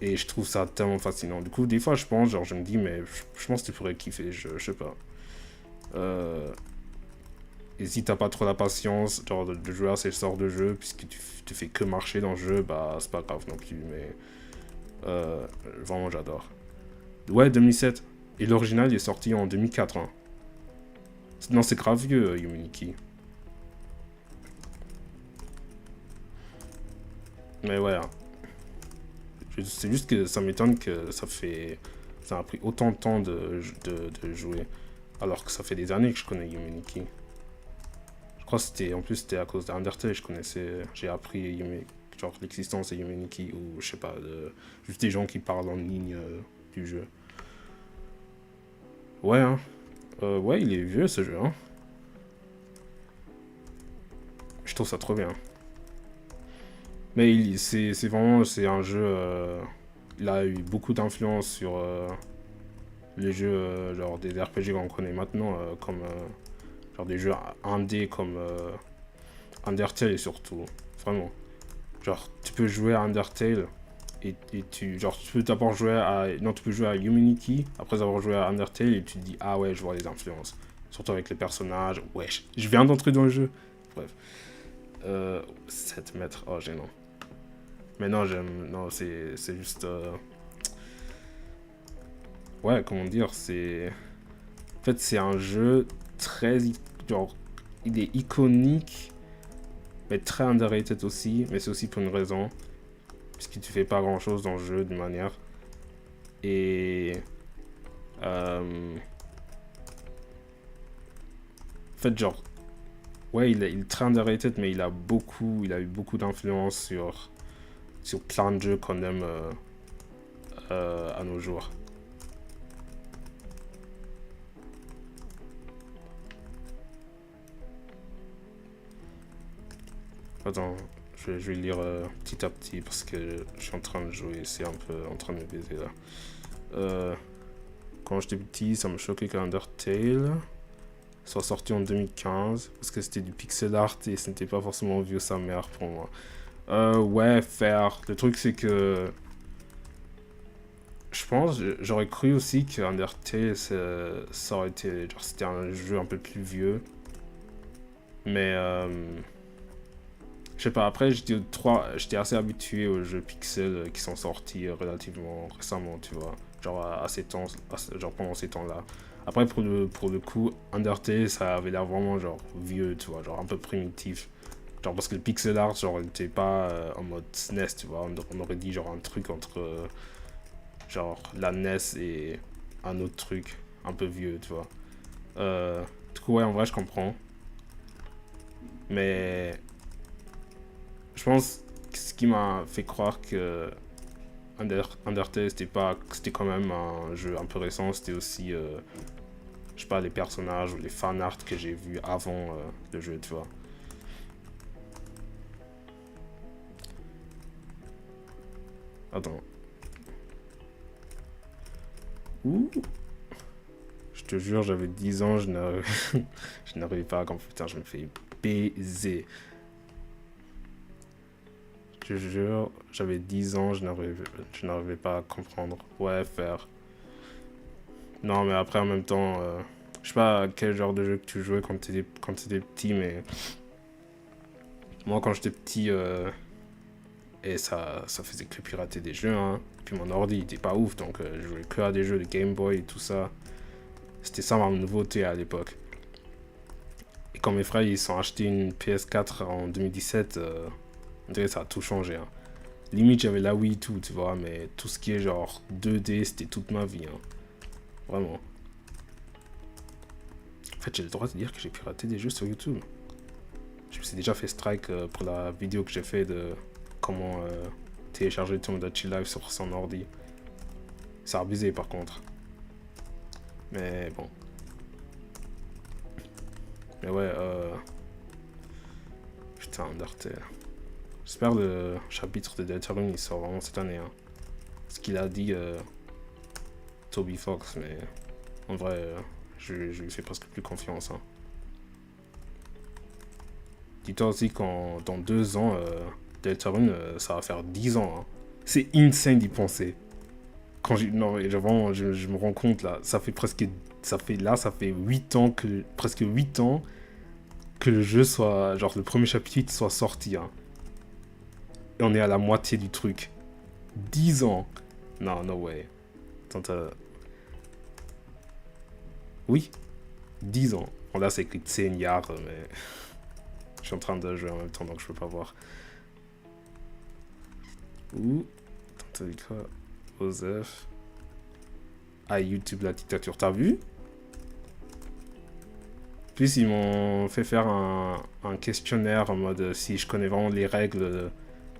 Et je trouve ça tellement fascinant. Du coup, des fois, je pense, genre, je me dis, mais je pense que tu pourrais kiffer, je sais pas. Et si t'as pas trop la patience, genre, de jouer à ces sortes de jeux, puisque tu fais que marcher dans le jeu, bah, c'est pas grave non plus, mais... vraiment, j'adore. Ouais, 2007. Et l'original, il est sorti en 2004, hein. Non, c'est grave vieux, yume. Mais ouais, hein. C'est juste que ça m'étonne que ça a pris autant de temps de jouer. Alors que ça fait des années que je connais yume. Je crois que c'était à cause d'Undertale, j'ai appris genre l'existence de yume, ou je sais pas, juste des gens qui parlent en ligne du jeu. Ouais, hein. Ouais, il est vieux ce jeu, hein. Je trouve ça trop bien. Mais c'est vraiment, c'est un jeu... il a eu beaucoup d'influence sur les jeux genre des RPG qu'on connaît maintenant, comme genre des jeux indés comme Undertale, surtout, vraiment. Genre, tu peux jouer à Undertale et tu peux d'abord jouer à... Non, tu peux jouer à yume, après avoir joué à Undertale, et tu te dis, ah ouais, je vois les influences. Surtout avec les personnages, wesh, je viens d'entrer dans le jeu. Bref. 7 mètres, oh gênant. Mais non, c'est juste... Ouais, comment dire, c'est... En fait, c'est un jeu très... Genre, il est iconique, mais très underrated aussi, mais c'est aussi pour une raison. Puisque tu fais pas grand-chose dans le jeu, d'une manière. Et... En fait, genre... Ouais, il est très underrated, mais il a eu beaucoup d'influence sur plein de jeux qu'on aime à nos jours. Attends, je vais lire petit à petit parce que je suis en train de jouer, c'est un peu en train de me baiser là. Quand j'étais petit, ça me choquait qu'Undertale soit sorti en 2015 parce que c'était du pixel art et ce n'était pas forcément vieux sa mère pour moi. Ouais, faire. Le truc, c'est que... Je pense, j'aurais cru aussi que Undertale, ça aurait été... Genre, c'était un jeu un peu plus vieux. Mais... je sais pas, après, j'étais assez habitué aux jeux pixels qui sont sortis relativement récemment, tu vois. Genre, genre pendant ces temps-là. Après, pour le coup, Undertale, ça avait l'air vraiment, genre, vieux, tu vois. Genre, un peu primitif. Genre parce que le pixel art, genre, il était pas en mode SNES, tu vois. On aurait dit genre un truc entre Genre la NES et un autre truc un peu vieux, tu vois. Du coup, ouais, en vrai, je comprends. Mais je pense que ce qui m'a fait croire que Undertale, c'était quand même un jeu un peu récent, c'était aussi, je sais pas, les personnages ou les fan art que j'ai vus avant le jeu, tu vois. Attends. Ouh. Je te jure, j'avais 10 ans, je n'arrivais pas à comprendre. Putain, je me fais baiser. Je te jure, j'avais 10 ans, je n'arrivais pas à comprendre. Ouais, faire. Non, mais après, en même temps, je sais pas quel genre de jeu que tu jouais quand t'étais petit, mais moi, quand j'étais petit, et ça faisait que pirater des jeux, hein. Puis mon ordi, il était pas ouf, donc je jouais que à des jeux de Game Boy et tout ça. C'était ça ma nouveauté à l'époque. Et quand mes frères, ils sont achetés une PS4 en 2017, on dirait que ça a tout changé, hein. Limite, j'avais la Wii et tout, tu vois, mais tout ce qui est genre 2D, c'était toute ma vie, hein. Vraiment. En fait, j'ai le droit de dire que j'ai piraté des jeux sur YouTube. Je me suis déjà fait strike pour la vidéo que j'ai fait de comment télécharger le Tomodachi Live sur son ordi. C'est abusé par contre. Mais bon. Mais ouais, putain, Undertale. J'espère le chapitre de Deltarune il sort vraiment cette année, hein. Ce qu'il a dit Toby Fox, mais en vrai, je lui fais presque plus confiance, hein. Dis-toi aussi qu'en dans 2 ans, Deltarune, ça va faire 10 ans, hein. C'est insane d'y penser. Non, mais vraiment, je me rends compte là, ça fait 8 ans presque 8 ans que le jeu soit, genre le premier chapitre soit sorti, hein. Et on est à la moitié du truc. 10 ans. Non, no way. Attends, oui, 10 ans. Bon, là, c'est écrit 10 jaar, mais je suis en train de jouer en même temps, donc je peux pas voir. Ouh. Attends, t'as dit quoi? Osef. Ah, YouTube, la dictature, t'as vu? Puis ils m'ont fait faire un questionnaire en mode si je connais vraiment les règles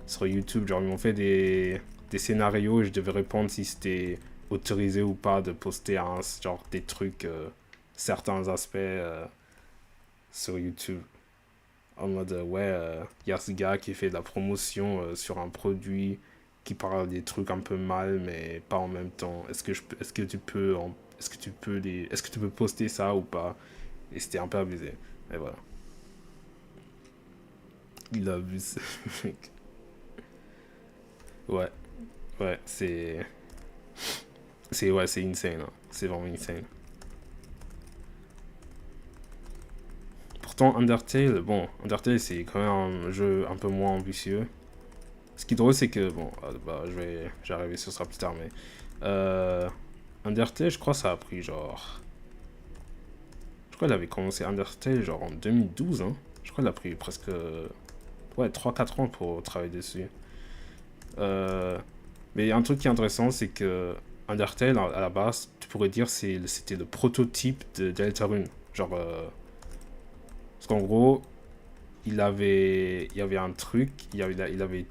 sur YouTube. Genre, ils m'ont fait des scénarios et je devais répondre si c'était autorisé ou pas de poster genre des trucs, certains aspects sur YouTube. En mode, ouais, y a ce gars qui fait de la promotion sur un produit qui parle des trucs un peu mal, mais pas en même temps. Est-ce que tu peux poster ça ou pas? Et c'était un peu abusé. Et voilà. Il abuse, mec. Ouais. Ouais, c'est insane, hein. C'est vraiment insane. Pourtant, Undertale, c'est quand même un jeu un peu moins ambitieux. Ce qui est drôle, c'est que, bon, bah, j'arrive sur ça plus tard, mais Undertale, je crois, ça a pris genre. Je crois qu'il avait commencé Undertale genre en 2012, hein. Je crois qu'il a pris presque. Ouais, 3-4 ans pour travailler dessus. Mais il y a un truc qui est intéressant, c'est que Undertale, à la base, tu pourrais dire c'était le prototype de Deltarune. Genre. Parce qu'en gros, il y avait un truc, il avait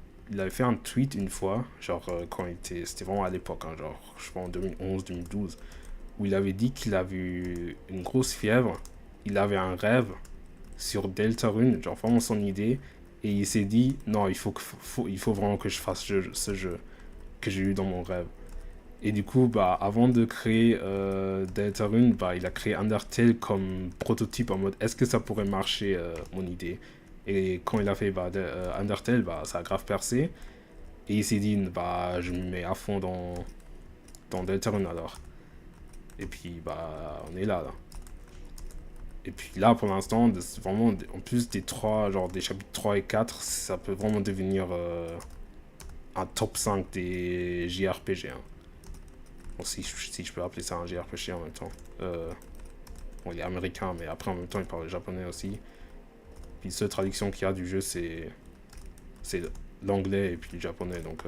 fait un tweet une fois, genre c'était vraiment à l'époque, hein, genre je sais pas en 2011-2012, où il avait dit qu'il avait eu une grosse fièvre, il avait un rêve sur Deltarune, genre vraiment son idée, et il s'est dit non, il faut vraiment que je fasse ce jeu que j'ai eu dans mon rêve. Et du coup, bah, avant de créer Deltarune, bah, il a créé Undertale comme prototype en mode est-ce que ça pourrait marcher mon idée. Et quand il a fait Undertale, bah, ça a grave percé. Et il s'est dit bah, je me mets à fond dans Deltarune alors. Et puis bah, on est là. Et puis là, pour l'instant, vraiment, en plus des chapitres 3 et 4, ça peut vraiment devenir un top 5 des JRPG, hein. Bon, si je peux appeler ça un JRPG en même temps. Bon, il est américain, mais après en même temps il parle japonais aussi. Puis la seule traduction qu'il y a du jeu, c'est l'anglais et puis le japonais, donc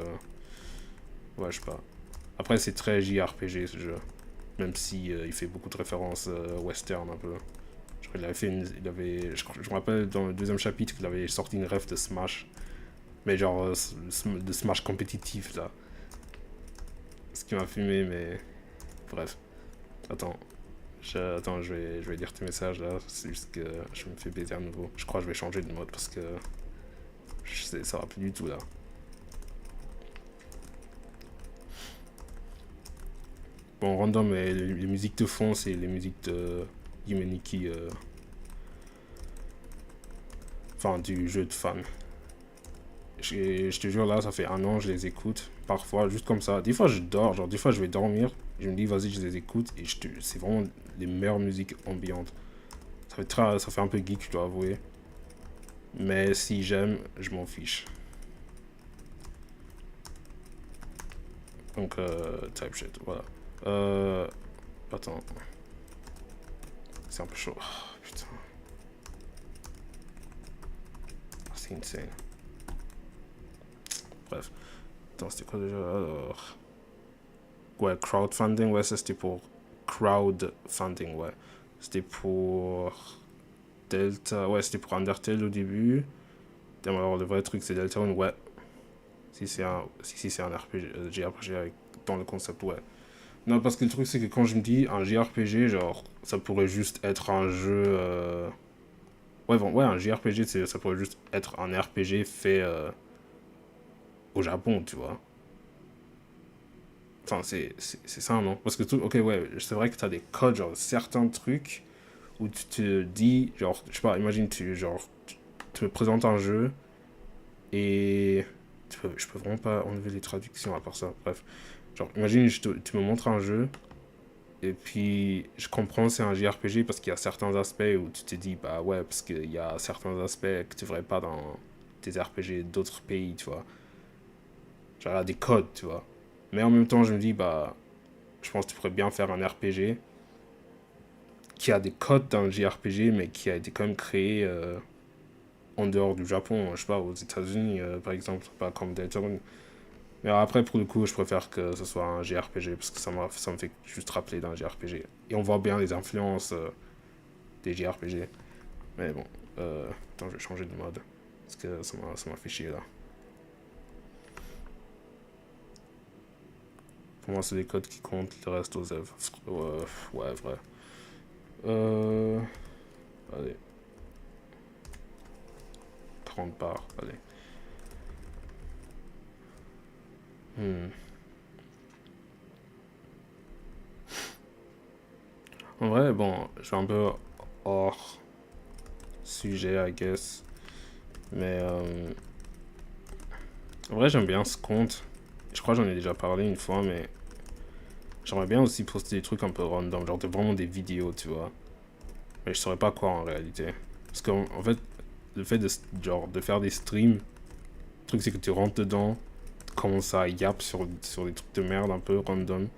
ouais, je sais pas. Après, c'est très JRPG ce jeu. Même si il fait beaucoup de références western un peu. Genre, il avait fait je me rappelle dans le deuxième chapitre qu'il avait sorti une ref de Smash. Mais genre de Smash compétitif là. Ce qui m'a fumé, mais bref. Attends. Je vais lire tes messages là. C'est juste que je me fais baiser à nouveau. Je crois que je vais changer de mode parce que ça va plus du tout là. Bon, random, mais les musiques de fond, c'est les musiques de yume. Enfin, du jeu de fan. Je te jure, là, ça fait 1 an, je les écoute. Parfois, juste comme ça. Des fois, je dors. Genre, des fois, je vais dormir. Je me dis, vas-y, je les écoute. Et c'est vraiment les meilleures musiques ambiantes. Ça fait un peu geek, je dois avouer. Mais si j'aime, je m'en fiche. Donc, type shit, voilà. Attends. C'est un peu chaud. Oh, putain. C'est insane. Bref. Attends, c'était quoi déjà? Alors... Ouais, crowdfunding, ouais, ça c'était pour crowdfunding, ouais. C'était pour Delta, ouais, c'était pour Undertale au début. Alors, le vrai truc, c'est Deltarune, ouais. Si c'est un RPG, JRPG avec, dans le concept, ouais. Non, parce que le truc, c'est que quand je me dis un JRPG, genre, ça pourrait juste être un jeu... Ouais, bon, ouais, un JRPG, ça pourrait juste être un RPG fait au Japon, tu vois. Enfin, c'est ça, non? Parce que, ok, ouais, c'est vrai que t'as des codes, genre, certains trucs où tu te dis, genre, je sais pas, imagine, tu te présentes un jeu et... je peux vraiment pas enlever les traductions à part ça, bref. Genre, imagine, tu me montres un jeu et puis je comprends c'est un JRPG parce qu'il y a certains aspects où tu te dis, bah ouais, parce qu'il y a certains aspects que tu verrais pas dans des RPG d'autres pays, tu vois. Genre, il y a des codes, tu vois. Mais en même temps, je me dis, bah, je pense que tu pourrais bien faire un RPG qui a des codes d'un JRPG, mais qui a été quand même créé en dehors du Japon, je sais pas, aux États-Unis, par exemple, pas comme Deltarune. Mais après, pour le coup, je préfère que ce soit un JRPG, parce que ça me fait juste rappeler d'un JRPG. Et on voit bien les influences des JRPG. Mais bon, attends, je vais changer de mode, parce que ça m'a fait chier, là. Pour moi, c'est les codes qui comptent, le reste aux œuvres. Ouais, vrai. Allez. 30 barres, allez. En vrai, bon, je suis un peu hors sujet, I guess. Mais en vrai, j'aime bien ce compte. Je crois que j'en ai déjà parlé une fois, mais j'aimerais bien aussi poster des trucs un peu random, genre vraiment des vidéos, tu vois. Mais je saurais pas quoi en réalité. Parce qu'en fait, le fait de faire des streams, le truc c'est que tu rentres dedans, tu commences à yap sur des trucs de merde un peu random.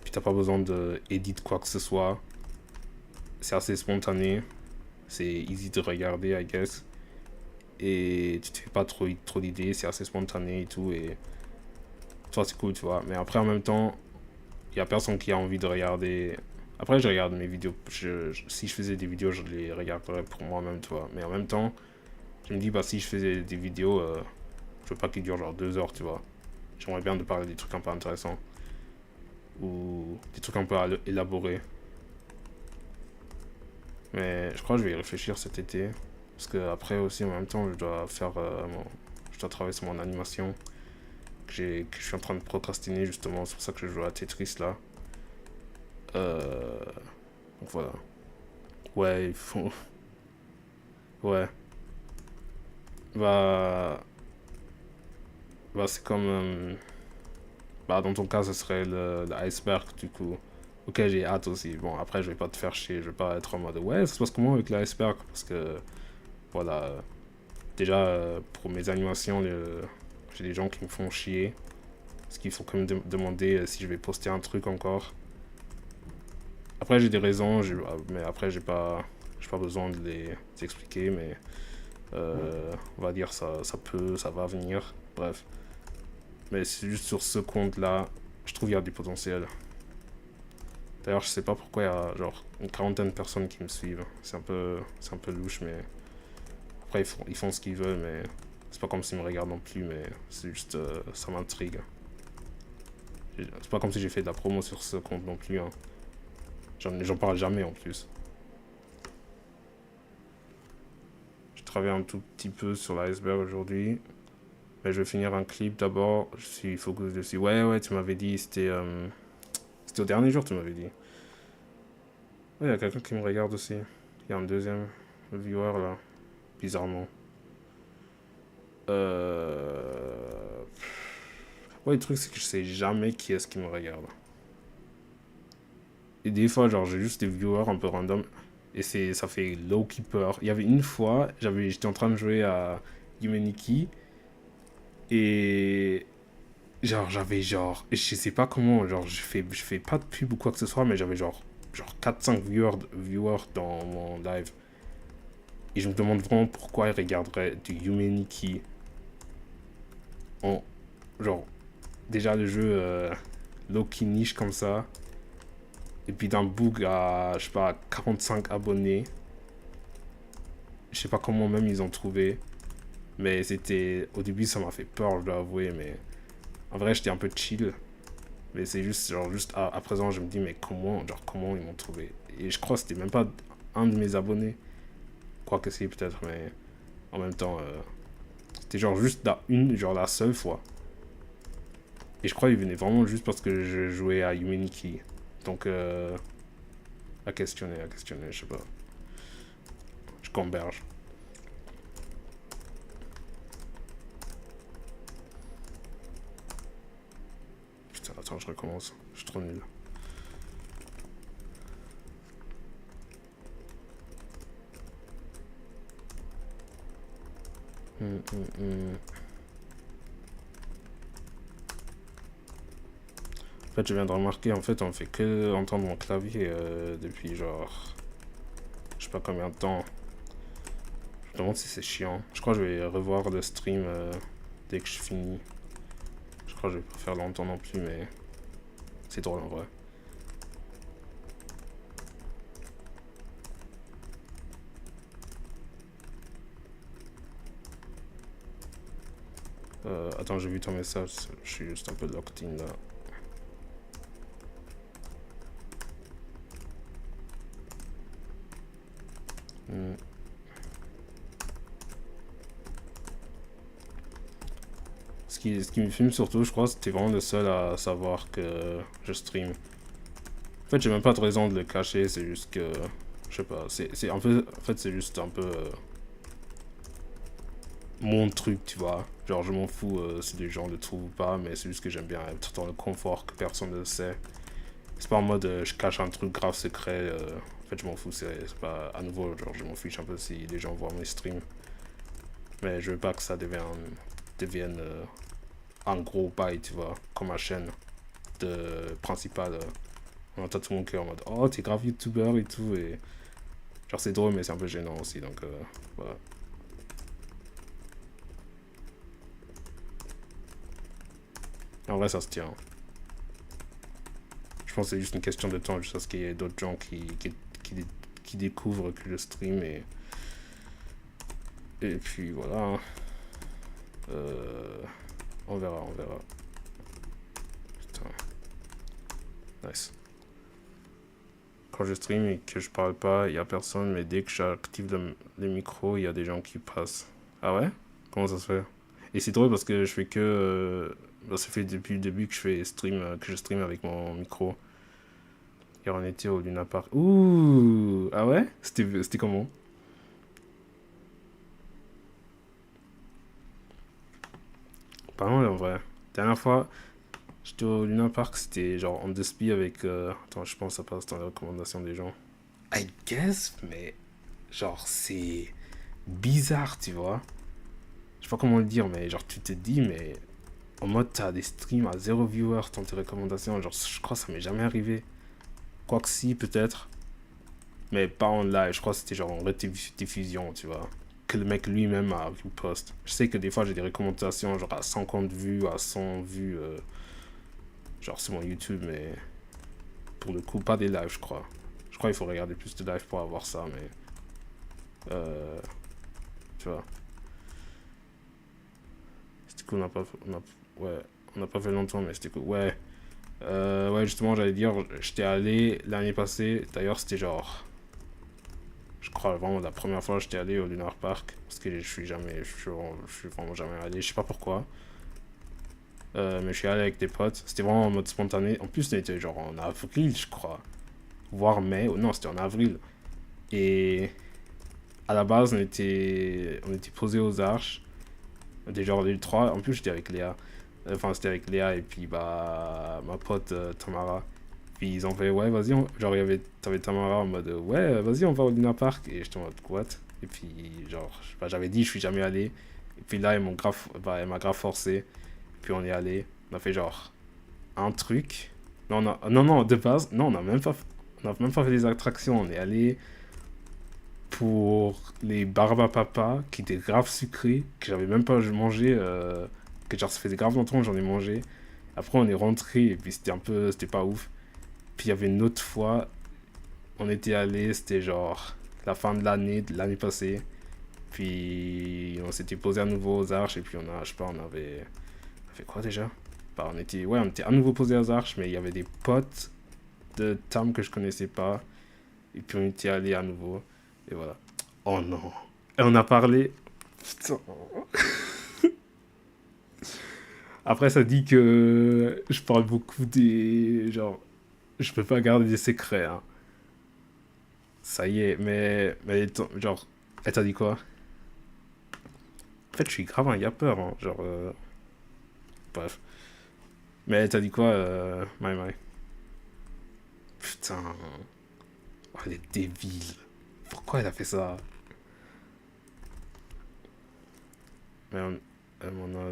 Puis t'as pas besoin de edit quoi que ce soit. C'est assez spontané. C'est easy de regarder, I guess. Et tu te fais pas trop d'idées, c'est assez spontané et tout. Et toi, c'est cool, tu vois. Mais après, en même temps, il y a personne qui a envie de regarder. Après, je regarde mes vidéos. Si je faisais des vidéos, je les regarderais pour moi-même, tu vois. Mais en même temps, je me dis, bah, si je faisais des vidéos, je veux pas qu'ils durent genre 2 heures, tu vois. J'aimerais bien de parler des trucs un peu intéressants. Ou des trucs un peu élaborés. Mais je crois que je vais y réfléchir cet été. Parce que après aussi, en même temps, je dois travailler sur mon animation. Que je suis en train de procrastiner, justement. C'est pour ça que je joue à Tetris, là. Donc voilà. Ouais, il faut... Ouais. Bah... Bah, c'est comme... Bah, dans ton cas, ce serait l'iceberg, du coup. Ok, j'ai hâte aussi. Bon, après, je vais pas te faire chier. Je vais pas être en mode... Ouais, ça se passe comment avec l'iceberg? Parce que... Voilà. Déjà, pour mes animations, j'ai des gens qui me font chier. Parce qu'il faut quand même demander si je vais poster un truc encore. Après, j'ai des raisons, mais après, j'ai pas besoin de les expliquer, mais on va dire ça va venir. Bref. Mais c'est juste sur ce compte-là, je Je trouve qu'il y a du potentiel. D'ailleurs, je sais pas pourquoi il y a genre une quarantaine de personnes qui me suivent. C'est un peu louche, mais après ils font ce qu'ils veulent, mais c'est pas comme s'ils me regardent non plus, mais c'est juste ça m'intrigue. C'est pas comme si j'ai fait de la promo sur ce compte non plus. Hein. J'en parle jamais en plus. Je travaille un tout petit peu sur l'iceberg aujourd'hui. Mais je vais finir un clip d'abord. Je suis focus dessus. Ouais, tu m'avais dit, c'était au dernier jour, tu m'avais dit. Ouais, il y a quelqu'un qui me regarde aussi. Il y a un deuxième viewer là, bizarrement. Ouais, le truc c'est que je sais jamais qui est-ce qui me regarde. Et des fois, genre, j'ai juste des viewers un peu random. Et ça fait low-key peur. Il y avait une fois, j'étais en train de jouer à Yume. Et genre, je sais pas comment, genre, je fais pas de pub ou quoi que ce soit, mais j'avais genre 4-5 viewers dans mon live. Et je me demande vraiment pourquoi ils regarderaient du yume. Genre, déjà le jeu low-key niche comme ça. Et puis d'un bug à, je sais pas, 45 abonnés. Je sais pas comment même ils ont trouvé. Mais c'était, au début ça m'a fait peur, je dois avouer, mais en vrai j'étais un peu chill. Mais c'est juste, genre, juste à présent je me dis, mais comment ils m'ont trouvé. Et je crois que c'était même pas un de mes abonnés. Quoique c'est peut-être, mais en même temps, c'était genre juste la seule fois. Et je crois qu'il venait vraiment juste parce que je jouais à yume. Donc, à questionner, je sais pas. Je camberge. Putain, attends, je recommence. Je suis trop nul. En fait, je viens de remarquer, en fait, on fait que entendre mon clavier depuis genre, je sais pas combien de temps. Je me demande si c'est chiant. Je crois que je vais revoir le stream dès que je finis. Je crois que je vais pas faire longtemps non plus, mais c'est drôle en vrai. Attends, j'ai vu ton message, je suis juste un peu locked in là. Ce qui me filme surtout, je crois, c'était vraiment le seul à savoir que je stream. En fait, j'ai même pas de raison de le cacher, c'est juste que, je sais pas, c'est un peu, en fait, c'est juste un peu mon truc, tu vois. Genre, je m'en fous si les gens le trouvent ou pas, mais c'est juste que j'aime bien être dans le confort que personne ne sait. C'est pas en mode je cache un truc grave secret. En fait, je m'en fous, c'est pas à nouveau, genre, je m'en fiche un peu si les gens voient mes streams. Mais je veux pas que ça devienne un gros bail, tu vois, comme ma chaîne principale. On entend tout le monde qui est en mode oh, t'es grave youtubeur et tout. Et genre, c'est drôle, mais c'est un peu gênant aussi, donc voilà. En vrai, ça se tient. Je pense que c'est juste une question de temps jusqu'à ce qu'il y ait d'autres gens qui découvrent que je stream et puis voilà. On verra. Putain. Nice. Quand je stream et que je parle pas, il y a personne, mais dès que j'active le micro, il y a des gens qui passent. Ah ouais? Comment ça se fait? Et c'est drôle parce que je fais que... ça fait depuis le début que je stream avec mon micro. Hier on était au Luna Park. Ouh! Ah ouais? C'était comment? Pas mal en vrai. Dernière fois, j'étais au Luna Park, c'était genre on the speed avec... Attends, je pense que ça passe dans les recommandations des gens. I guess, mais genre c'est bizarre, tu vois. Je sais pas comment le dire, mais genre tu te dis, mais en mode t'as des streams à 0 viewers dans tes recommandations, genre je crois que ça m'est jamais arrivé. Quoique si, peut-être. Mais pas en live, je crois que c'était genre en rediffusion, tu vois. Que le mec lui-même a vu post. Je sais que des fois j'ai des recommandations genre à 50 vues, à 100 vues. Genre sur mon YouTube, mais pour le coup, pas des lives, je crois. Je crois qu'il faut regarder plus de lives pour avoir ça, mais... tu vois. C'était cool, ouais, on n'a pas fait longtemps, mais c'était cool. Ouais, ouais, justement, j'allais dire, j'étais allé l'année passée. D'ailleurs, c'était genre... Je crois vraiment la première fois que j'étais allé au Lunar Park. Parce que je suis vraiment jamais allé. Je sais pas pourquoi. Mais je suis allé avec des potes. C'était vraiment en mode spontané. En plus, c'était genre en avril, je crois. Voire mai. Non, c'était en avril. Et à la base, on était posés aux arches. On était genre les trois. En plus, j'étais avec Léa. Enfin, c'était avec Léa et puis bah ma pote Tamara. Puis ils ont fait, ouais, vas-y. Genre, t'avais Tamara en mode, ouais, vas-y, on va au Luna Park. Et j'étais en mode, what? Et puis, genre, j'avais dit, je suis jamais allé. Et puis là, elle m'a grave forcé. Puis on est allé. On a fait genre un truc. Non, non, de base, non, on a même pas fait des attractions. On est allé pour les barbapapa qui étaient grave sucrés, que j'avais même pas mangé, que genre ça faisait grave longtemps que j'en ai mangé. Après on est rentré et puis c'était pas ouf. Puis il y avait une autre fois, on était allé, c'était genre la fin de l'année passée. Puis on s'était posé à nouveau aux arches et puis je sais pas, on avait fait quoi déjà? Bah, on était à nouveau posé aux arches, mais il y avait des potes de Tam que je connaissais pas. Et puis on était allé à nouveau. Et voilà. Oh non. Et on a parlé. Putain. Après, ça dit que je parle beaucoup des. Genre, je peux pas garder des secrets. Hein. Ça y est, mais genre, elle t'a dit quoi? En fait, je suis grave un yapper. Hein. Genre, bref. Mais elle t'a dit quoi, Mai? Putain. Oh, elle est débile. Pourquoi elle a fait ça? Mais elle m'en a.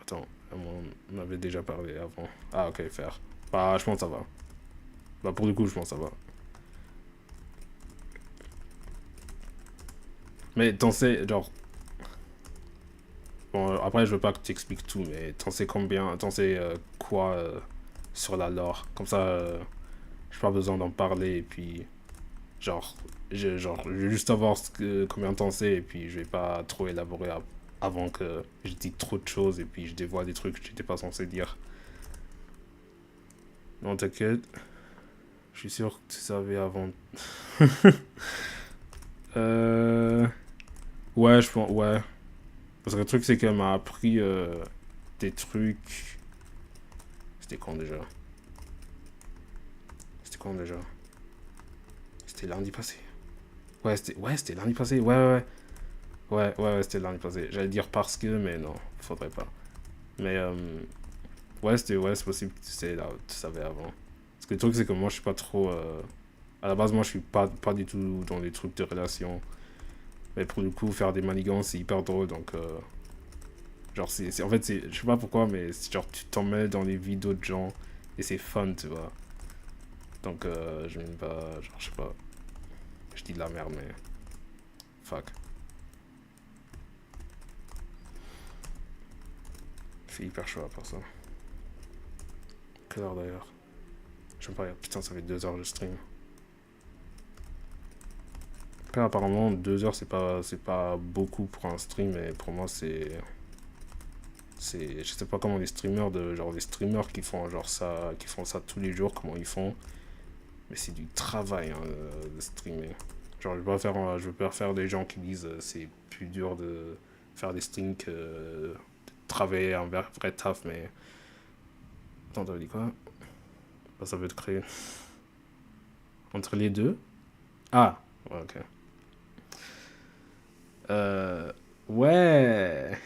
Attends, elle m'en avait déjà parlé avant. Ah, ok, faire. Bah, je pense que ça va. Bah, pour le coup, je pense que ça va. Mais t'en sais, genre. Bon, après, je veux pas que tu expliques tout, mais t'en sais combien. T'en sais quoi sur la lore. Comme ça, j'ai pas besoin d'en parler, et puis. Genre, je vais juste savoir combien t'en sais, et puis je vais pas trop élaborer avant que je dise trop de choses, et puis je dévoile des trucs que j'étais pas censé dire. Non, t'inquiète. Je suis sûr que tu savais avant. euh... Ouais, je pense, ouais. Parce que le truc, c'est qu'elle m'a appris des trucs. C'était quand déjà? C'était lundi passé. Ouais, c'était lundi passé. Ouais, c'était lundi passé. J'allais dire parce que, mais non, faudrait pas. Mais ouais, c'est possible que tu savais avant. Parce que le truc, c'est que moi, je suis pas trop. À la base, moi, je suis pas du tout dans les trucs de relation. Mais pour le coup, faire des manigances, c'est hyper drôle. Donc, genre, en fait, je sais pas pourquoi, mais genre, tu t'en mets dans les vies d'autres gens. Et c'est fun, tu vois. Donc, je m'aime pas. Genre, je sais pas. Je dis de la merde, mais. Fuck. Il fait hyper chaud à part ça. Quelle heure d'ailleurs? Je me pas, putain, ça fait 2 heures de stream. Après, apparemment, 2 heures, c'est pas beaucoup pour un stream, mais pour moi, je sais pas comment les streamers les streamers qui font genre ça, qui font ça tous les jours, comment ils font. Mais c'est du travail, hein, de streamer. Genre, je veux pas faire des gens qui disent c'est plus dur de faire des streams que de travailler un vrai taf, mais. Attends, t'avais dit quoi? Bah, ça veut te créer. Entre les deux? Ah, ouais, ok. Ouais.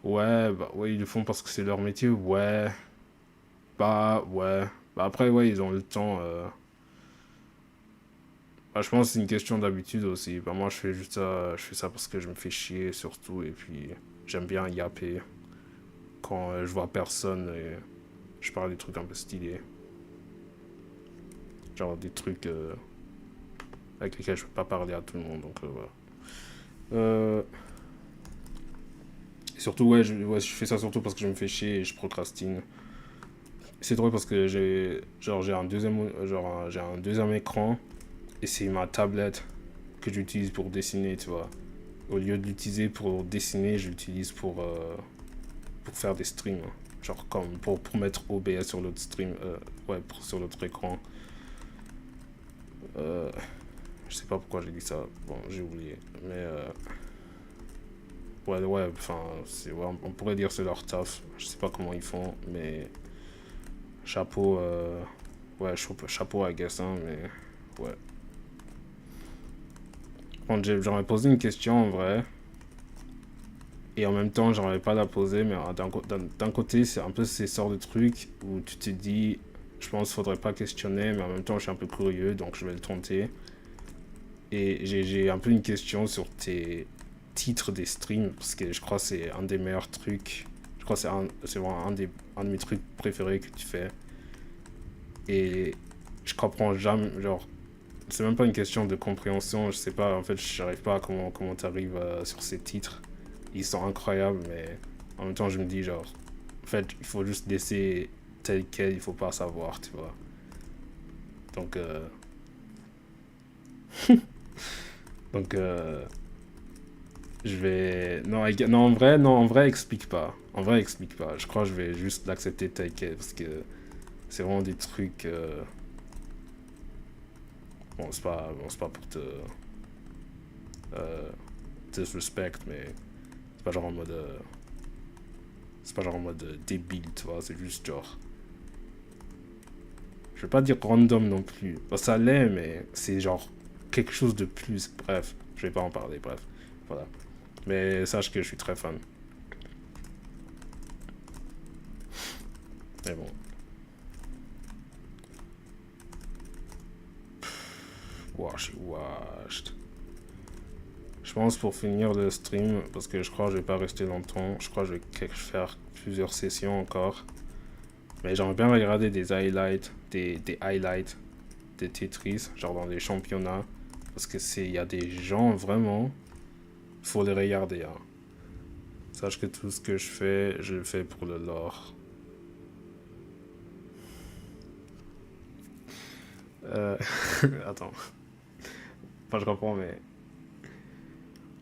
Ouais, bah ouais, ils le font parce que c'est leur métier, ouais. Bah ouais. Bah après, ouais, ils ont le temps. Bah, je pense que c'est une question d'habitude aussi. Bah moi, je fais ça parce que je me fais chier surtout, et puis j'aime bien yapper quand je vois personne et je parle des trucs un peu stylés. Genre des trucs avec lesquels je peux pas parler à tout le monde, donc voilà. Et surtout, ouais, je fais ça surtout parce que je me fais chier et je procrastine. c'est drôle parce que j'ai un deuxième, j'ai un deuxième écran et c'est ma tablette que j'utilise pour dessiner, tu vois. Au lieu de l'utiliser pour dessiner, je l'utilise pour faire des streams. Genre comme pour mettre OBS sur l'autre stream, ouais, sur l'autre écran. Je sais pas pourquoi j'ai dit ça, bon, j'ai oublié. Mais ouais, enfin, ouais, on pourrait dire c'est leur taf. Je sais pas comment ils font, mais chapeau, ouais, chapeau à guess, hein, mais ouais. Bon, j'aurais posé une question en vrai. Et en même temps, j'aurais pas la poser, mais d'un côté, c'est un peu ces sortes de trucs où tu te dis, je pense qu'il faudrait pas questionner, mais en même temps, je suis un peu curieux, donc je vais le tenter. Et j'ai un peu une question sur tes titres des streams, parce que je crois que c'est un des meilleurs trucs. Je crois que c'est vraiment un de mes trucs préférés que tu fais. Et je comprends jamais, genre, c'est même pas une question de compréhension, je sais pas, en fait, je n'arrive pas à comment tu arrives sur ces titres. Ils sont incroyables, mais en même temps, je me dis, genre, en fait, il faut juste laisser tel quel, il faut pas savoir, tu vois. Donc, donc, je vais. Non, en vrai, explique pas. En vrai, explique pas. Je crois que je vais juste l'accepter tel quel, parce que c'est vraiment des trucs. Bon, c'est pas pour te. Disrespect, mais c'est pas genre en mode. C'est pas genre en mode débile, tu vois. C'est juste genre. Je vais pas dire random non plus. Bon, ça l'est, mais c'est genre quelque chose de plus. Bref, je vais pas en parler, bref. Voilà. Mais sache que je suis très fan. Mais bon. Washed. Je pense pour finir le stream, parce que je crois que je vais pas rester longtemps. Je crois que je vais faire plusieurs sessions encore. Mais j'aimerais bien regarder des highlights, des highlights de Tetris, genre dans les championnats. Parce que il y a des gens vraiment, faut les regarder. Hein. Sache que tout ce que je le fais pour le lore. Attends. Enfin, je comprends, mais.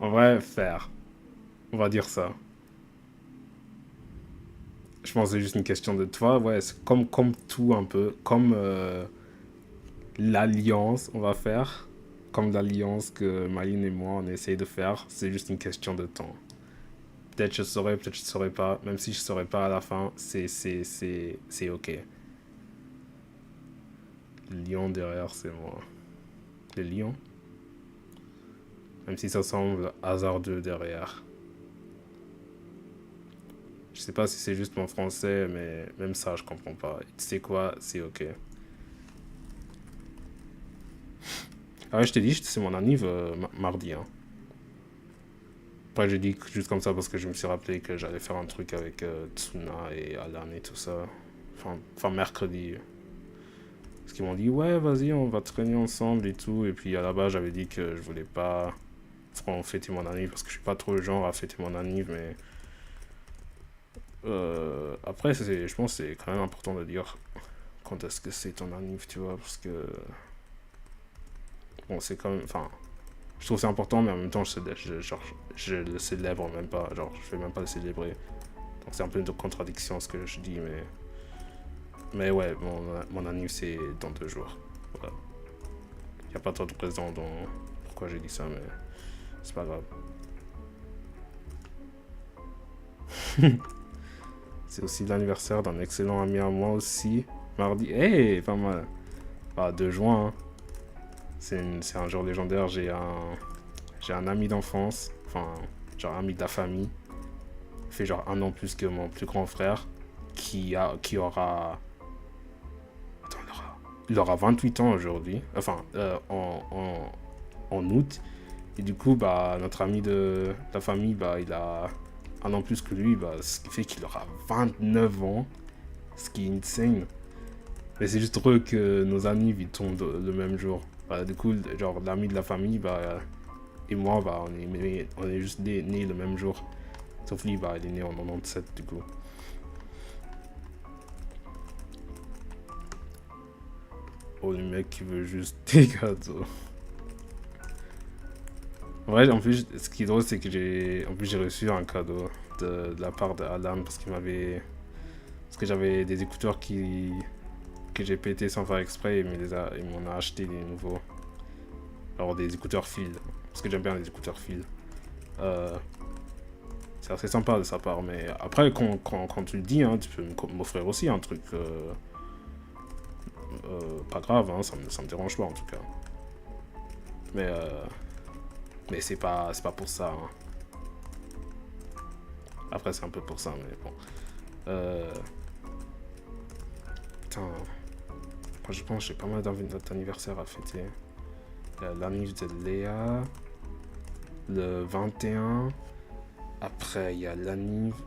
En vrai, faire. On va dire ça. Je pense que c'est juste une question de toi. Ouais, c'est comme tout un peu. Comme l'alliance, on va faire. Comme l'alliance que Maline et moi, on essaye de faire. C'est juste une question de temps. Peut-être je saurais, peut-être je saurais pas. Même si je saurais pas à la fin, c'est ok. Le lion derrière, c'est moi. Le lion. Même si ça semble hasardeux derrière. Je sais pas si c'est juste mon français, mais même ça, je comprends pas. Tu sais quoi, c'est ok. Ah ouais, je t'ai dit, c'est mon anniv mardi. Hein. Après, j'ai dit juste comme ça parce que je me suis rappelé que j'allais faire un truc avec Tsuna et Alan et tout ça. Enfin mercredi. Parce qu'ils m'ont dit, ouais, vas-y, on va traîner ensemble et tout. Et puis à la base, j'avais dit que je voulais pas fêter mon anniv parce que je suis pas trop le genre à fêter mon anniv, mais. Après, je pense que c'est quand même important de dire quand est-ce que c'est ton anniv, tu vois, parce que. Bon, c'est quand même. Enfin, je trouve que c'est important, mais en même temps, je le célèbre même pas. Genre, je vais même pas le célébrer. Donc, c'est un peu une contradiction ce que je dis, mais. Mais ouais, mon anniv, c'est dans 2 jours. Voilà. Il n'y a pas trop de raison dans pourquoi j'ai dit ça, mais c'est pas grave. C'est aussi l'anniversaire d'un excellent ami à moi aussi. Mardi. Hey, pas mal. Ah, 2 juin. Hein. C'est un jour légendaire. J'ai un ami d'enfance. Enfin, genre un ami de la famille. Il fait genre 1 an plus que mon plus grand frère. Qui aura. Attends, il aura 28 ans aujourd'hui. Enfin, en août. Et du coup, bah, notre ami de la famille, bah, il a 1 an plus que lui, bah, ce qui fait qu'il aura 29 ans, ce qui est insane. Mais c'est juste heureux que nos amis ils tombent le même jour. Bah, du coup, genre l'ami de la famille, bah, et moi, bah, on est juste nés le même jour. Sauf lui, bah, il est né en 97 du coup. Oh, le mec qui veut juste des cadeaux. Ouais, en plus, ce qui est drôle, c'est que j'ai reçu un cadeau de la part d'Alan parce qu'il m'avait. Parce que j'avais des écouteurs que j'ai pété sans faire exprès et il m'en a acheté des nouveaux. Alors, des écouteurs fil. Parce que j'aime bien les écouteurs fil. C'est assez sympa de sa part, mais après, quand tu le dis, hein, tu peux m'offrir aussi un truc. Pas grave, hein, ça me dérange pas en tout cas. Mais c'est pas pour ça. Hein. Après, c'est un peu pour ça, mais bon. Putain. Moi, je pense que j'ai pas mal d'anniversaires à fêter. Il y a l'anniversaire de Léa. Le 21. Après, il y a l'anniversaire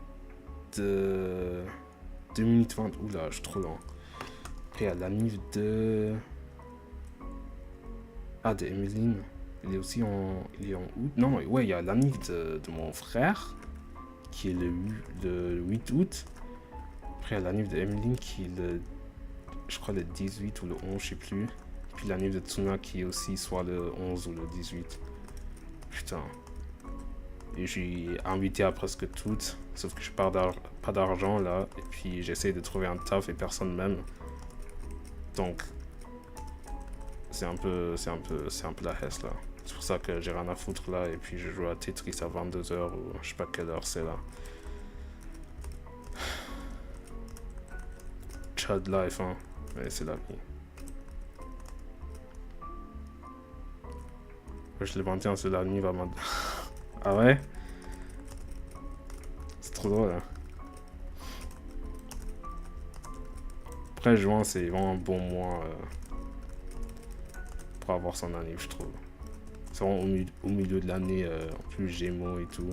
de 2020. Oula, je suis trop lent. Après, il y a l'anniversaire de. Ah, de Emeline. Il est aussi en août. Non, ouais, il y a l'anniversaire de mon frère, qui est le 8 août. Après, il y a l'anniversaire de Emeline, qui est je crois le 18 ou le 11, je sais plus. Puis l'anniversaire de Tsuna, qui est aussi soit le 11 ou le 18. Putain. Et j'ai invité à presque toutes, sauf que je pas d'argent là. Et puis j'essaie de trouver un taf et personne m'aime. Donc, c'est un peu la hesse là. C'est pour ça que j'ai rien à foutre là et puis je joue à Tetris à 22h ou je sais pas quelle heure c'est là. Chad life hein, mais c'est la vie. Je l'ai 21 c'est la nuit vraiment. Ah ouais? C'est trop drôle hein. Après juin c'est vraiment un bon mois pour avoir son année je trouve. C'est vraiment au milieu de l'année, en plus Gémeaux et tout.